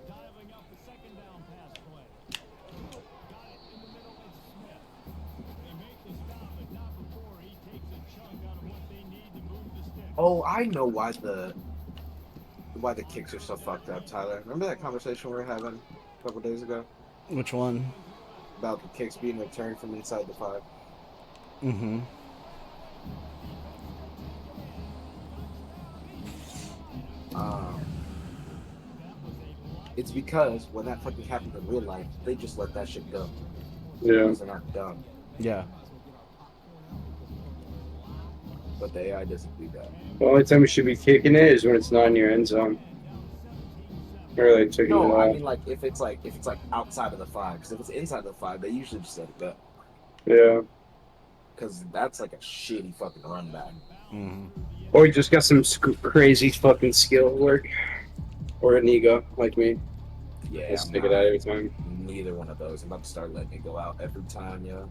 Dialing up the 2nd down pass play. Got it in the middle. It's Smith. They make the stop, but not before he takes a chunk out of what they need to move the stick. Oh, I know why the kicks are so fucked up, Tyler. Remember that conversation we were having a couple days ago Which one? about the kicks being returned from inside the 5? Mm-hmm. It's because when that fucking happened in real life, they just let that shit go. Yeah. They're not dumb. Yeah. But the AI doesn't do that. The only time you should be kicking it is when it's not in your end zone. Or like taking it No, I off. mean like if it's like outside of the 5, because if it's inside the 5, they usually just let it go. Yeah. Because that's like a shitty fucking run back. Or you just got some crazy fucking skill work. Or an ego, like me. Yeah, Just I'm stick it not out every time. neither one of those. I'm about to start letting it go out every time, yo.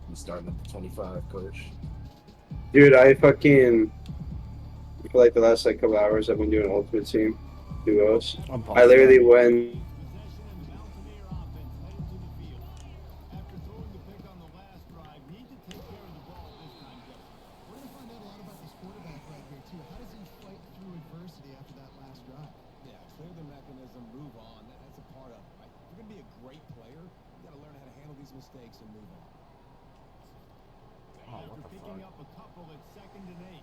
I'm starting at the 25, coach. Dude, I fucking for like the last like couple hours I've been doing ultimate team duos. I literally went After throwing the pick on the last drive, need to take care of the ball this time, Justin. We're going to find out a lot about this quarterback right here, too. How does he fight through adversity after that last drive? Yeah, clear the mechanism, move on. That's a part of it, right? If you're going to be a great player, you got to learn how to handle these mistakes and move on. After picking up a couple at 2nd and 8.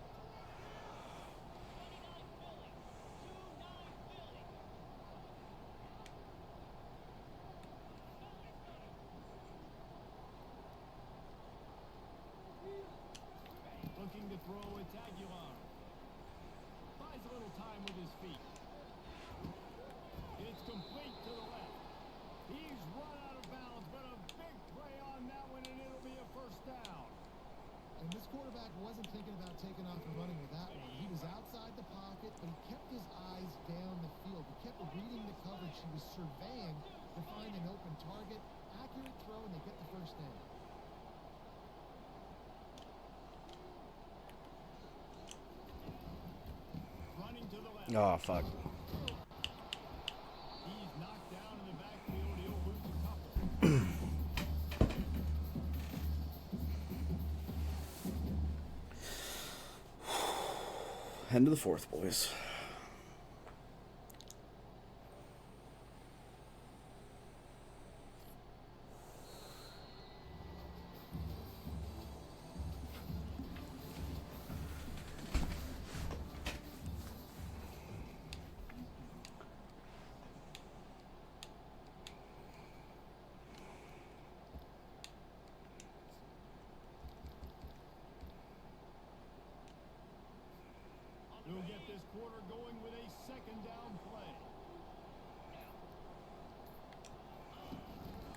Looking to throw, it's Aguilar. Buys a little time with his feet. It's complete to the left. He's run out of bounds, but a big play on that one, and it'll be a first down. And this quarterback wasn't thinking about taking off and running with that one. He was outside the pocket, but he kept his eyes down the field. He kept reading the coverage. He was surveying to find an open target. Accurate throw, and they get the first down. Running to the left. Oh, fuck. He's knocked down in the backfield. He'll lose a couple. End of the fourth, boys. We'll get this quarter going with a 2nd down play.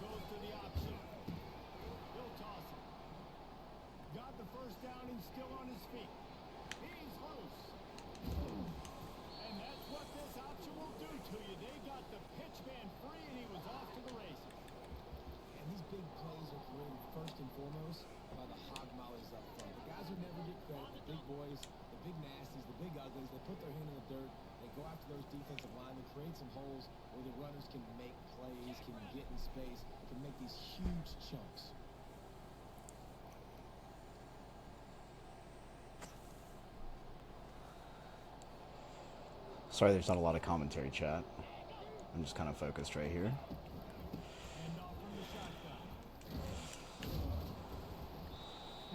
Goes to the option. He'll toss it. Got the first down and still on his feet. He's loose. And that's what this option will do to you. They got the pitch man free and he was off to the races. And these big plays are created first and foremost by the hog mollies up front. The guys who never get credit, the big boys, the big nasties, the big uglies, they put their hand in the dirt, they go after those defensive linemen, create some holes where the runners can make plays, can get in space, can make these huge chunks. Sorry, there's not a lot of commentary chat. I'm just kind of focused right here.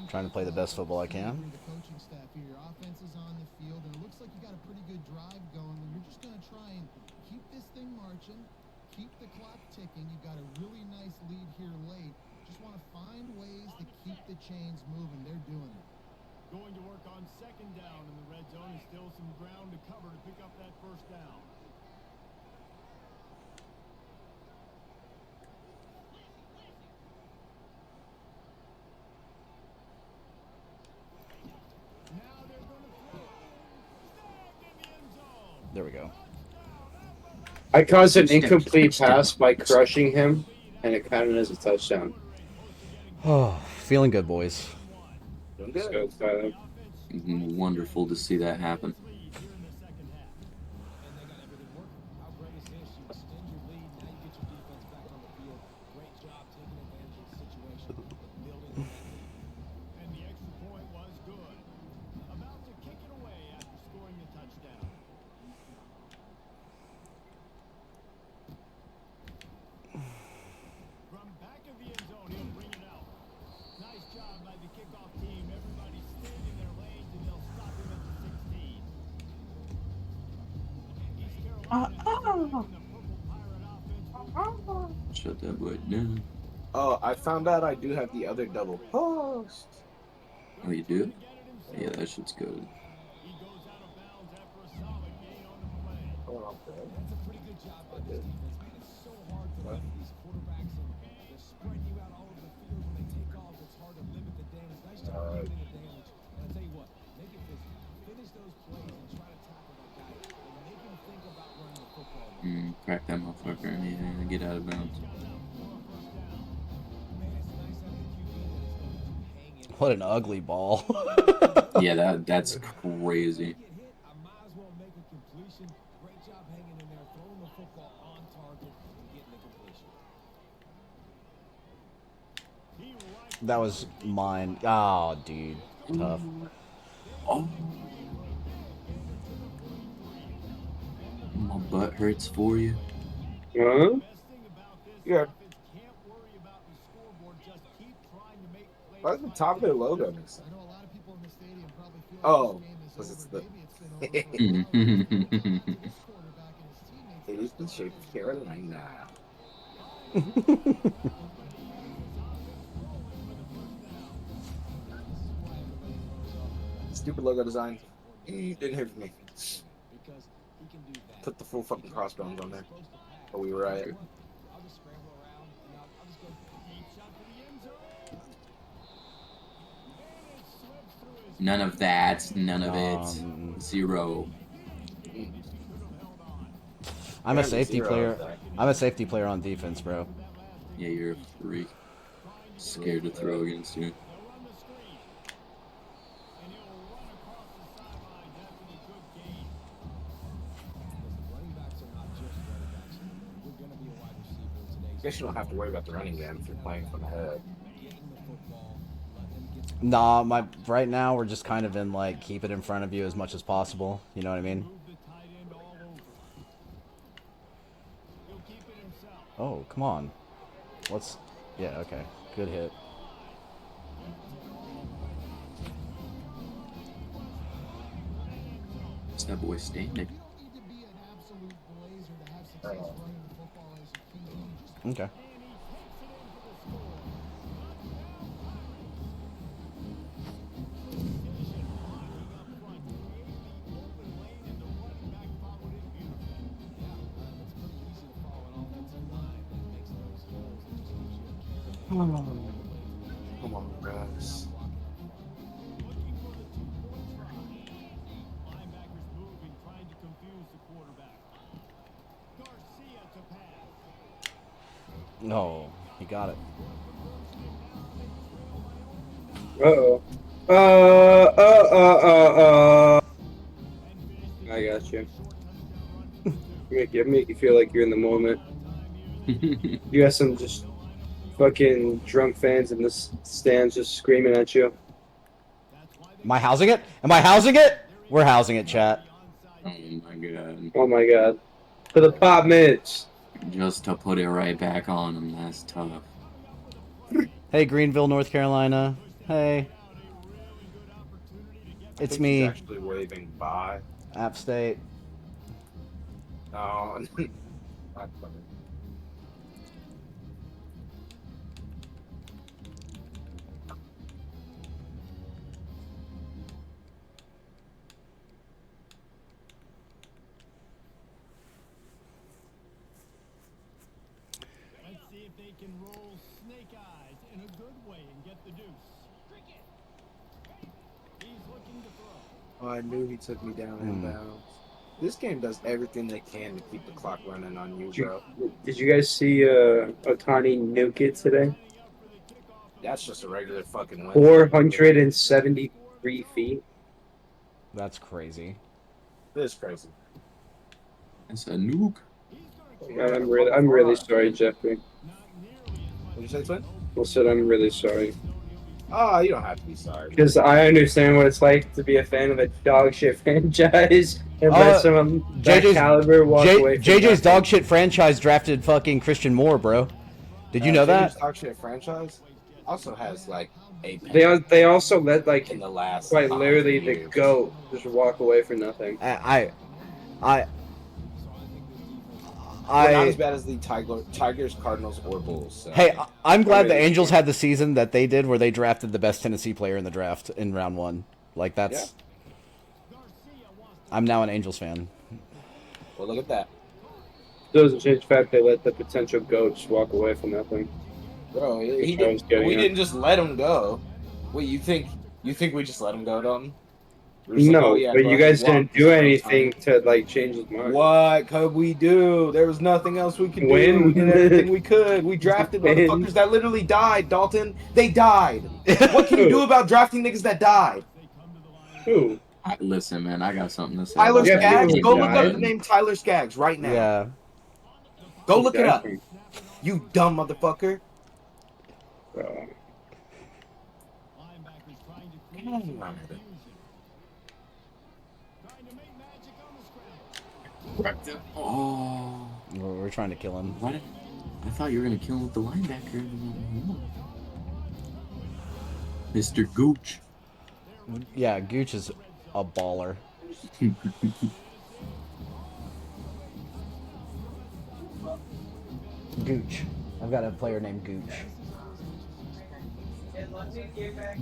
Trying to play the best football I can. The coaching staff here, your offense is on the field, and it looks like you got a pretty good drive going. And you're just going to try and keep this thing marching, keep the clock ticking. You got a really nice lead here late. Just want to find ways to keep the chains moving. They're doing it. Going to work on 2nd down in the red zone. And still some ground to cover to pick up that first down. Now they're going to throw. Snagged in the end zone. There we go. I caused an incomplete pass by crushing him, and it counted as a touchdown. Oh, feeling good, boys. Let's go, Tyler. Wonderful to see that happen. And the extra point was good. About to kick it away after scoring the touchdown. From back of the end zone, he'll bring it out. Nice job by the kickoff team. Everybody stayed in their lanes, and they'll stop him at the 16. East Carolina has the purple pirate offense. Shut that boy down. Oh, I found out I do have the other double post. Oh, you do? Yeah, that shit's good. Oh, okay. That's a pretty good job by this defense, man. It's so hard to limit these quarterbacks, and they're spreading you out all over the field. When they take off, it's hard to limit the damage. Nice job limiting the damage. And I tell you what, make it physical. Finish those plays and try to tackle that guy, and make him think about running the football. Crack that motherfucker and get out of bounds. What an ugly ball. Yeah, that's crazy. That was mine. Oh, dude. Tough. Oh. My butt hurts for you. Huh? Yeah. Why does the top of their logo make sense? Oh, because it's the. It is the shape of Carolina. Stupid logo design. Didn't hit me. Put the full fucking crossbones on there. Oh, we were right. None of that. None of it. Zero. I'm a safety player. I'm a safety player on defense, bro. Yeah, you're a freak. Scared to throw against you. I guess you don't have to worry about the running game if you're playing from ahead. Nah, right now we're just kind of in like keep it in front of you as much as possible. You know what I mean? Oh, come on. Yeah, okay. Good hit. It's that boy standing. Okay. Come on, guys. No, he got it. Uh-oh. I got you. Make you feel like you're in the moment. You got some just fucking drunk fans in the stands just screaming at you. Am I housing it? Am I housing it? We're housing it, chat. Oh my god. Oh my god. For the pop minutes. Just to put it right back on him, that's tough. Hey, Greenville, North Carolina. Hey. It's me. He's actually waving bye. App State. Oh, Let's see if they can roll snake eyes in a good way and get the deuce. He's looking to throw. I knew he took me down in bounds. This game does everything they can to keep the clock running on you, bro. Did you guys see Otani nuke it today? That's just a regular fucking win. 473 feet. That's crazy. This is crazy. It's a nuke. I'm really sorry, Jeffrey. What did you say, Twin? I said I'm really sorry. Oh, you don't have to be sorry. Because I understand what it's like to be a fan of a dog shit franchise and let someone that caliber walk away from JJ's dog shit franchise drafted fucking Christian Moore, bro. Did you know that? JJ's dog shit franchise also has like a. They also let like in the last quite literally the GOAT just walk away for nothing. I not as bad as the Tigers, Cardinals, or Bulls. So. Hey, I'm glad the really Angels sure. had the season that they did, where they drafted the best Tennessee player in the draft in round 1. Like that's. I'm now an Angels fan. Well, look at that. Doesn't change the fact they let the potential GOAT just walk away from that thing. Bro, Which he I was didn't. getting We at. didn't just let him go. Wait, you think we just let him go, Dalton? We're just like, oh No, yeah, but go you ahead, guys walk. didn't do anything to like change his mind. What could we do? There was nothing else we could do. Win. We did everything we could. We drafted Win. motherfuckers that literally died, Dalton. They died. What can you do about drafting niggas that died? Who? Listen, man, I got something to say. Tyler about Yeah, that Skaggs? people game, Go look up died. the name Tyler Skaggs right now. Yeah. Go look it up. Exactly. You dumb motherfucker. Oh, We're trying to kill him. what? I thought you were gonna kill him with the linebacker. Mr. Gooch. Yeah, Gooch is a baller. Gooch. I've got a player named Gooch.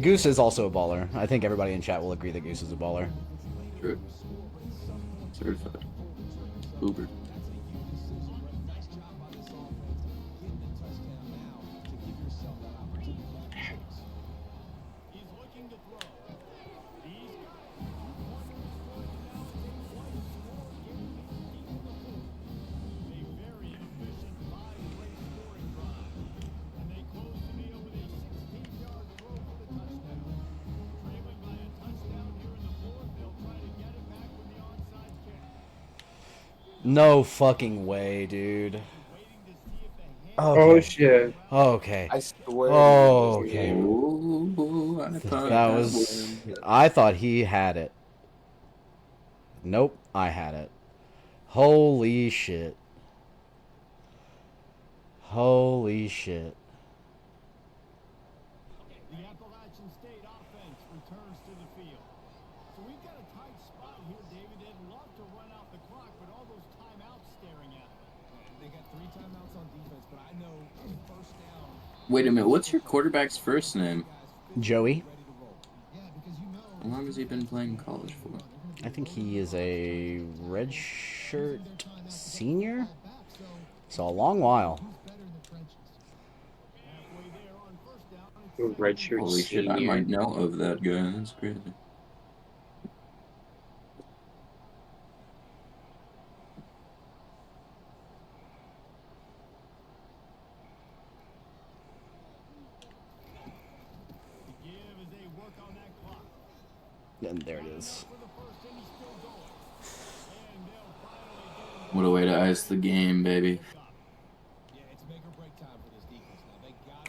Goose is also a baller. I think everybody in chat will agree that Goose is a baller. True. Certified. Uber. No fucking way, dude. Okay. Oh shit. Okay. I swear. Okay. Oh, I thought That was. I thought he had it. Nope, I had it. Holy shit. Holy shit. The Appalachian State offense returns to the field. So we've got a tight spot here, David. They'd love to run out the clock, but all those timeouts staring at them. They got 3 timeouts on defense, but I know first down. Wait a minute, what's your quarterback's first name? Joey. How long has he been playing college for? I think he is a redshirt senior. So a long while. Redshirt Holy shit, I might know of that guy. That's crazy. And there it is. What a way to ice the game, baby.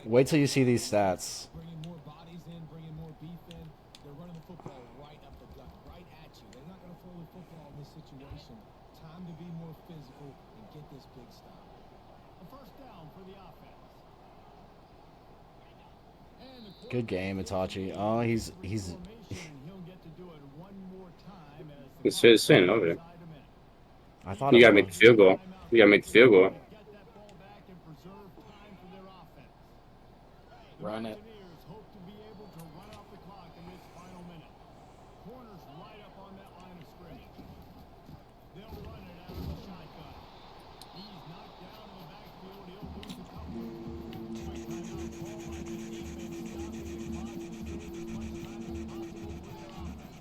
Wait till you see these stats. Bringing more bodies in, bringing more beef in. They're running the football right up the gut, right at you. They're not going to throw the football in this situation. Time to be more physical and get this big stop. A first down for the offense. Good game, Itachi. Oh, he's It's just saying over there. I thought You it gotta was. make the field goal. You gotta make the field goal. Run it. Hope to be able to run off the clock in this final minute. Corners right up on that line of scrimmage. They'll run it out of the shotgun. He's knocked down in the backfield. He'll lose a couple. Quick timeout call by the defense. Stopping the clock and as much time as possible for their offense.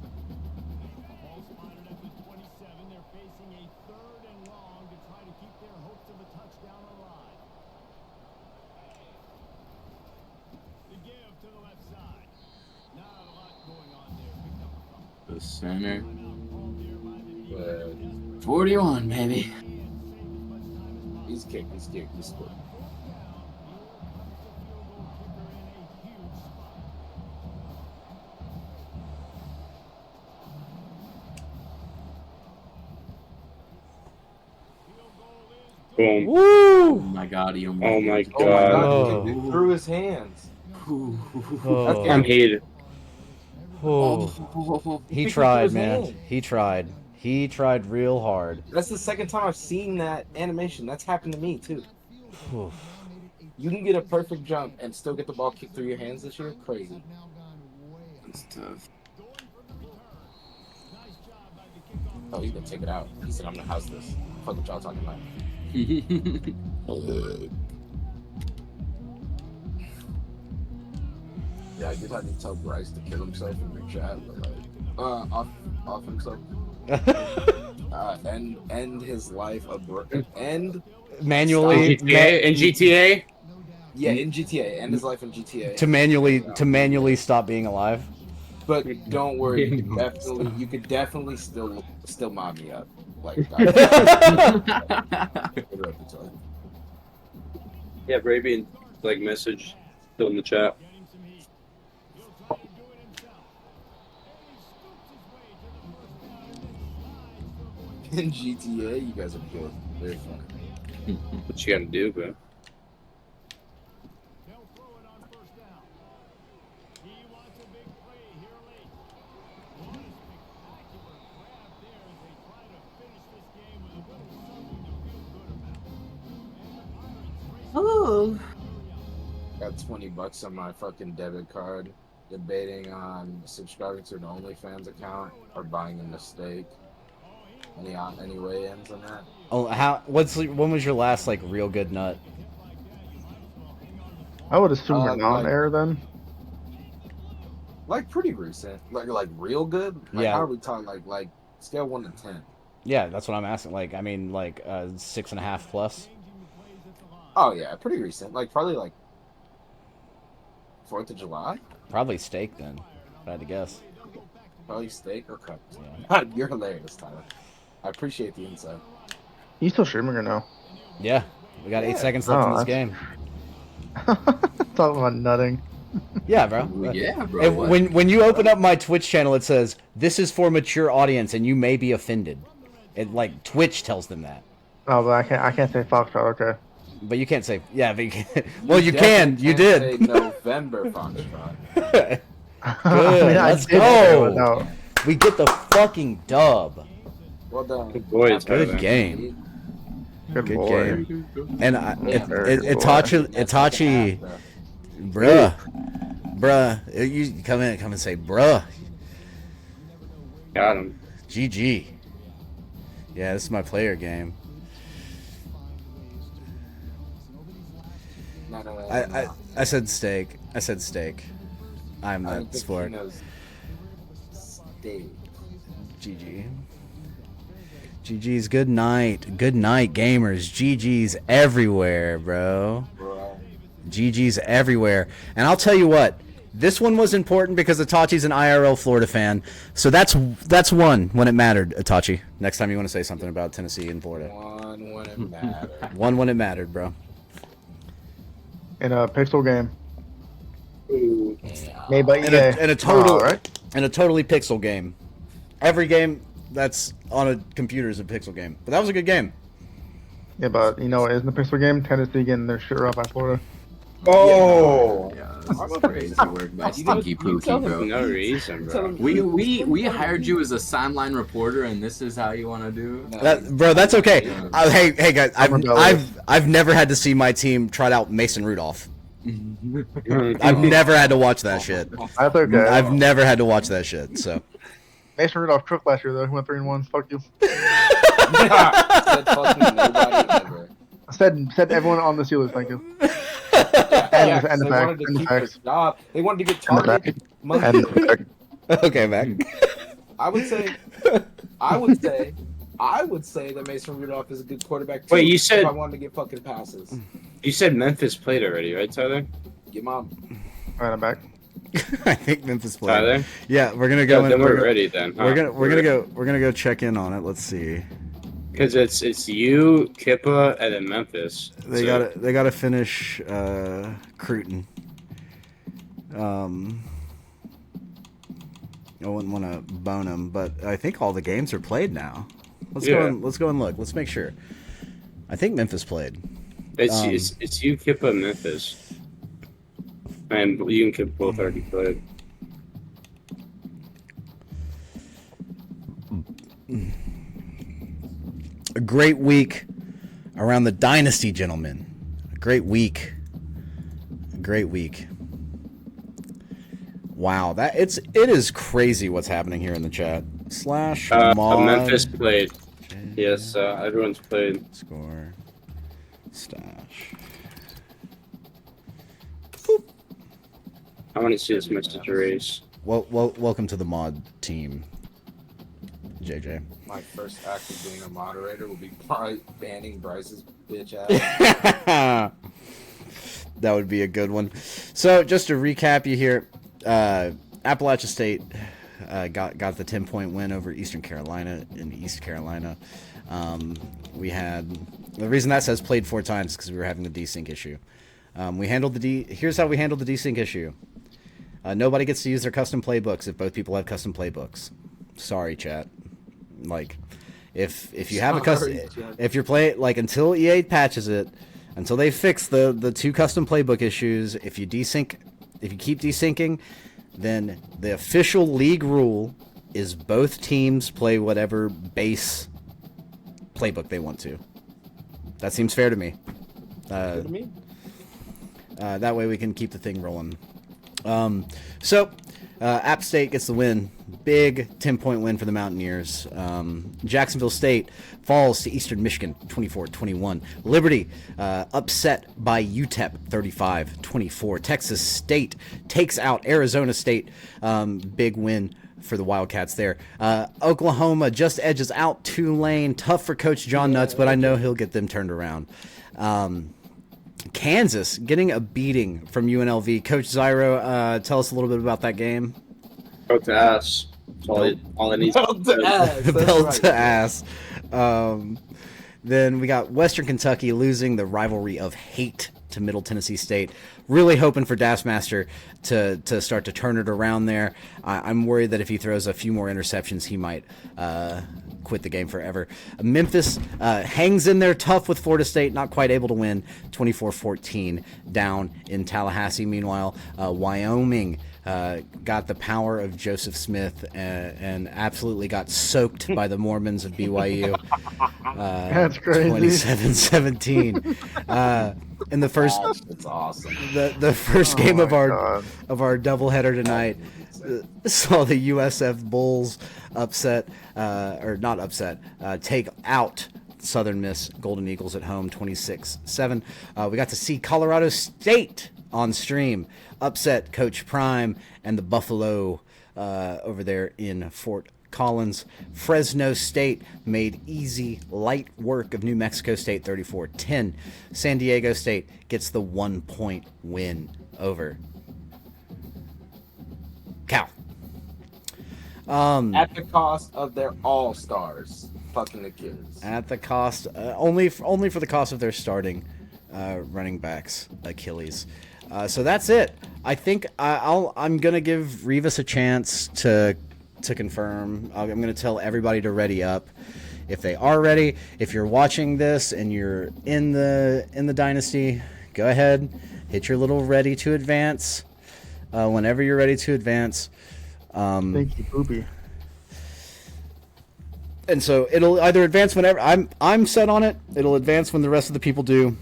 Ball spotted up at 27. They're facing a 3rd and long to try to keep their hopes of a touchdown alive. The give to the left side. Not a lot going on there. Picked up a couple. The center. Timeout called here by the defense. 41, baby. He's kicked. He's kicked. He's scored. Boom. Woo! Oh my god, he almost Oh my did. god. He kicked it through his hands. Oh. I'm heated. Oh. He picked it through tried, his man. hand. He tried. He tried real hard. That's the second time I've seen that animation. That's happened to me too. Whew. You can get a perfect jump and still get the ball kicked through your hands this year. Crazy. It's tough. Oh, you can take it out. He said, "I'm gonna house this." Fuck what y'all talking about. Yeah, I did have to tell Bryce to kill himself in the chat, but like, off himself. End his life end Manually In GTA? Yeah, in GTA. End his life in GTA. to manually stop being alive. But don't worry, you could definitely still mob me up. Like Yeah, Bravian, like, message still in the chat. in GTA, you guys are good. Very funny. What you gotta do, bro? Oh. Got $20 on my fucking debit card. Debating on subscribing to an OnlyFans account or buying a mistake. Any weigh-ins on that? Oh, when was your last like real good nut? I would assume you're not like- there then. Like pretty recent. Like real good? Like Yeah. how are we talking like scale 1 to 10? Yeah, that's what I'm asking. Like, I mean, like 6.5 plus. Oh yeah, pretty recent. Like probably like 4th of July? Probably steak then, if I had to guess. Probably steak or cooked. Yeah. You're hilarious, Tyler. I appreciate the insight. You still streaming or no? Yeah, we got 8 Yeah. seconds left in this that's- game. Talking about nutting. Yeah, bro. Yeah, bro. And when you open up my Twitch channel, it says this is for mature audience, and you may be offended. It like Twitch tells them that, Oh, but I can't say Foxtrot. Okay. but you can't say yeah. But you can, well, you can. You did. Say November Foxtrot. Good. I Let's did say it, but go. no. We get the fucking dub. Well done. Good boy, Tyler. Good game. Good Good boy. game. And Very good boy. Itachi, bruh, you come and say, bruh, Got him. GG. Yeah, this is my player game. No. I said steak. I said steak. I'm I don't that think sport. he knows steak. GG. GG's good night. Good night, gamers. GG's everywhere, bro. Bro. GG's everywhere. And I'll tell you what, this one was important because Itachi's an IRL Florida fan. So that's one when it mattered, Itachi. Next time you want to say something about Tennessee and Florida. One when it mattered. One when it mattered, bro. In a pixel game. Ooh. Made by And EA. a total right? and a totally pixel game. Every game that's on a computer is a pixel game. But that was a good game. Yeah, but you know, it isn't a pixel game. Tennessee getting their shit right by Florida. Oh. Yeah, this is crazy work by Stinky Pookie, bro. No reason, bro. We hired you as a sideline reporter, and this is how you want to do? Bro, that's okay. Hey guys, I'm rebellious. I've never had to see my team trot out Mason Rudolph. I've never had to watch that shit. That's okay. I've never had to watch that shit. So Mason Rudolph crook last year though. He went 3-1. Fuck you. Said fucking nobody ever. Said everyone on the Steelers. Thank you. Yeah, and the they facts. wanted to And the keep their facts. job. They wanted to get And the targeted. facts. Monday. And the facts. okay, Mac. I would say that Mason Rudolph is a good quarterback too. Wait, you said- if I wanted to get fucking passes. You said Memphis played already, right, Tyler? Get mom. Alright, I'm back. I think Memphis played. Tyler? Yeah, we're gonna go. Yeah, then we're ready then. We're gonna go check in on it. Let's see. Because it's you, Kippa, and then Memphis. They So- gotta finish Cruton. I wouldn't want to bone him, but I think all the games are played now. Let's go and look. Let's make sure. I think Memphis played. It's you, Kippa, and Memphis. And you and Kip both already played. A great week around the Dynasty, gentlemen. A great week. A great week. Wow, it is crazy what's happening here in the chat. Slash mod. Memphis played. Yes, everyone's played. Score. Stash. I want to see this message erase. Well, welcome to the mod team, JJ. My first act of being a moderator will be banning Bryce's bitch ass. That would be a good one. So, just to recap you here, Appalachia State got the 10-point win over Eastern Carolina in East Carolina. We had the reason that says played 4 times because we were having the desync issue. Here's how we handled the desync issue. Nobody gets to use their custom playbooks if both people have custom playbooks. Sorry, chat. Like, if you have a custom, if you're playing like until EA patches it, until they fix the 2 custom playbook issues, if you keep desyncing, then the official league rule is both teams play whatever base playbook they want to. That seems fair to me. That way we can keep the thing rolling. App State gets the win. Big 10-point win for the Mountaineers. Jacksonville State falls to Eastern Michigan 24-21. Liberty upset by UTEP 35-24. Texas State takes out Arizona State. Big win for the Wildcats there. Oklahoma just edges out Tulane. Tough for Coach John Nuts, but I know he'll get them turned around. Kansas getting a beating from UNLV. Coach Zyro, tell us a little bit about that game. Belt to ass. All it needs. Belt to ass. Belt to ass. Then we got Western Kentucky losing the rivalry of hate to Middle Tennessee State. Really hoping for Dassmaster to start to turn it around there. I'm worried that if he throws a few more interceptions, he might quit the game forever. Memphis hangs in there tough with Florida State, not quite able to win 24-14 down in Tallahassee. Meanwhile, Wyoming got the power of Joseph Smith and absolutely got soaked by the Mormons of BYU. That's crazy. 27-17. In the first, it's awesome. The first game of our doubleheader tonight saw the USF Bulls take out Southern Miss Golden Eagles at home 26-7. We got to see Colorado State on stream upset Coach Prime and the Buffalo over there in Fort Collins. Fresno State made light work of New Mexico State 34-10. San Diego State gets the 1-point win over Cal. At the cost of their all-stars, fucking Achilles. At the cost, only for the cost of their starting running backs, Achilles. So that's it. I think I'm gonna give Revis a chance to confirm. I'm gonna tell everybody to ready up if they are ready. If you're watching this and you're in the Dynasty, go ahead, hit your little ready to advance. Whenever you're ready to advance. Thank you, Poopy. And so it'll either advance whenever I'm set on it. It'll advance when the rest of the people do.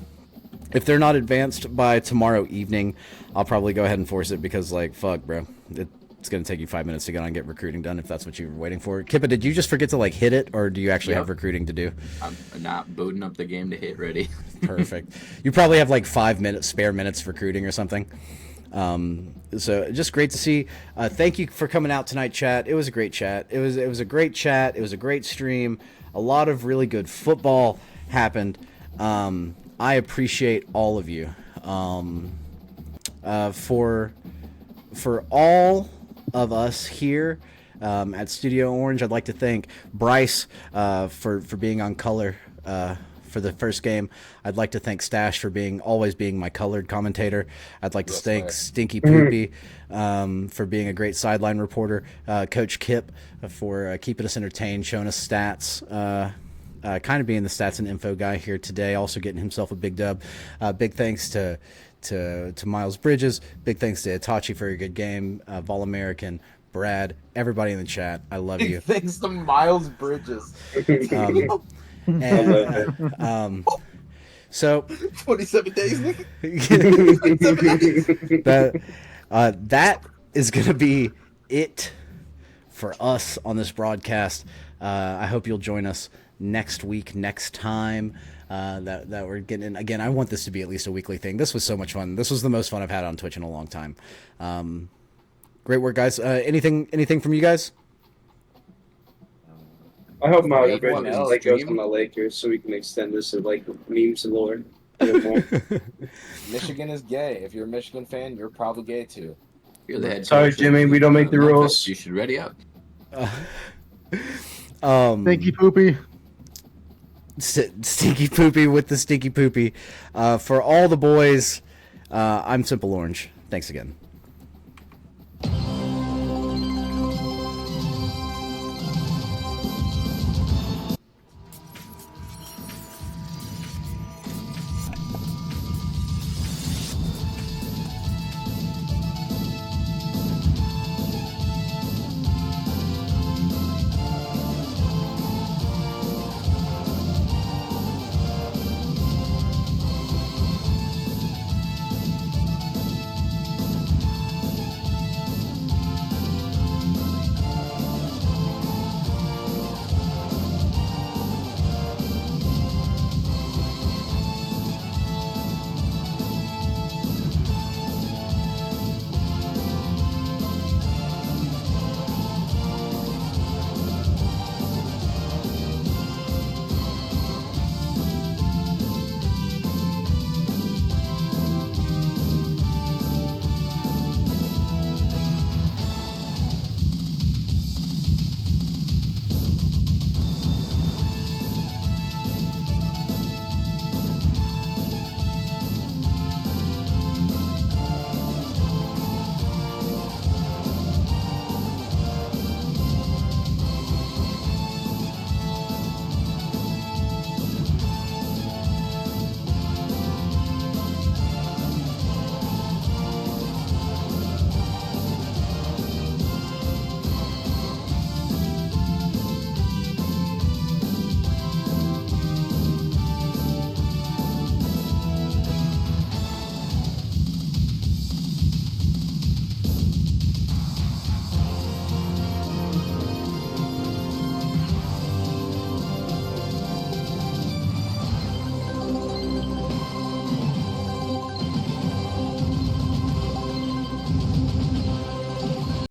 If they're not advanced by tomorrow evening, I'll probably go ahead and force it because, like, fuck, bro. It's going to take you 5 minutes to get on and get recruiting done if that's what you were waiting for. Kippa, did you just forget to, like, hit it, or do you actually have recruiting to do? I'm not booting up the game to hit ready. Perfect. You probably have, like, 5 minutes, spare minutes recruiting or something. So just great to see. Thank you for coming out tonight, chat. It was a great chat. It was a great chat. It was a great stream. A lot of really good football happened. I appreciate all of you. For all of us here at Studio Orange, I'd like to thank Bryce for being on color for the first game. I'd like to thank Stash for always being my colored commentator. I'd like to thank Stinky Poopy for being a great sideline reporter. Coach Kip for keeping us entertained, showing us stats. Kind of being the stats and info guy here today, also getting himself a big dub. Big thanks to to Miles Bridges. Big thanks to Itachi for a good game. Vol American, Brad, everybody in the chat. I love you. Thanks to Miles Bridges. So 27 days. That is going to be it for us on this broadcast. I hope you'll join us next week, next time that we're getting in. Again, I want this to be at least a weekly thing. This was so much fun. This was the most fun I've had on Twitch in a long time. Great work, guys. Anything from you guys? I hope Miles Anyone Bridges else, goes Dream? to my Lakers so we can extend this to memes lore. Michigan is gay. If you're a Michigan fan, you're probably gay too. You're the head Sorry, coach Jimmy, of, we don't make the Memphis. rules. You should ready up. Stinky poopy. Stinky poopy with the stinky poopy. For all the boys, I'm Simple Orange. Thanks again.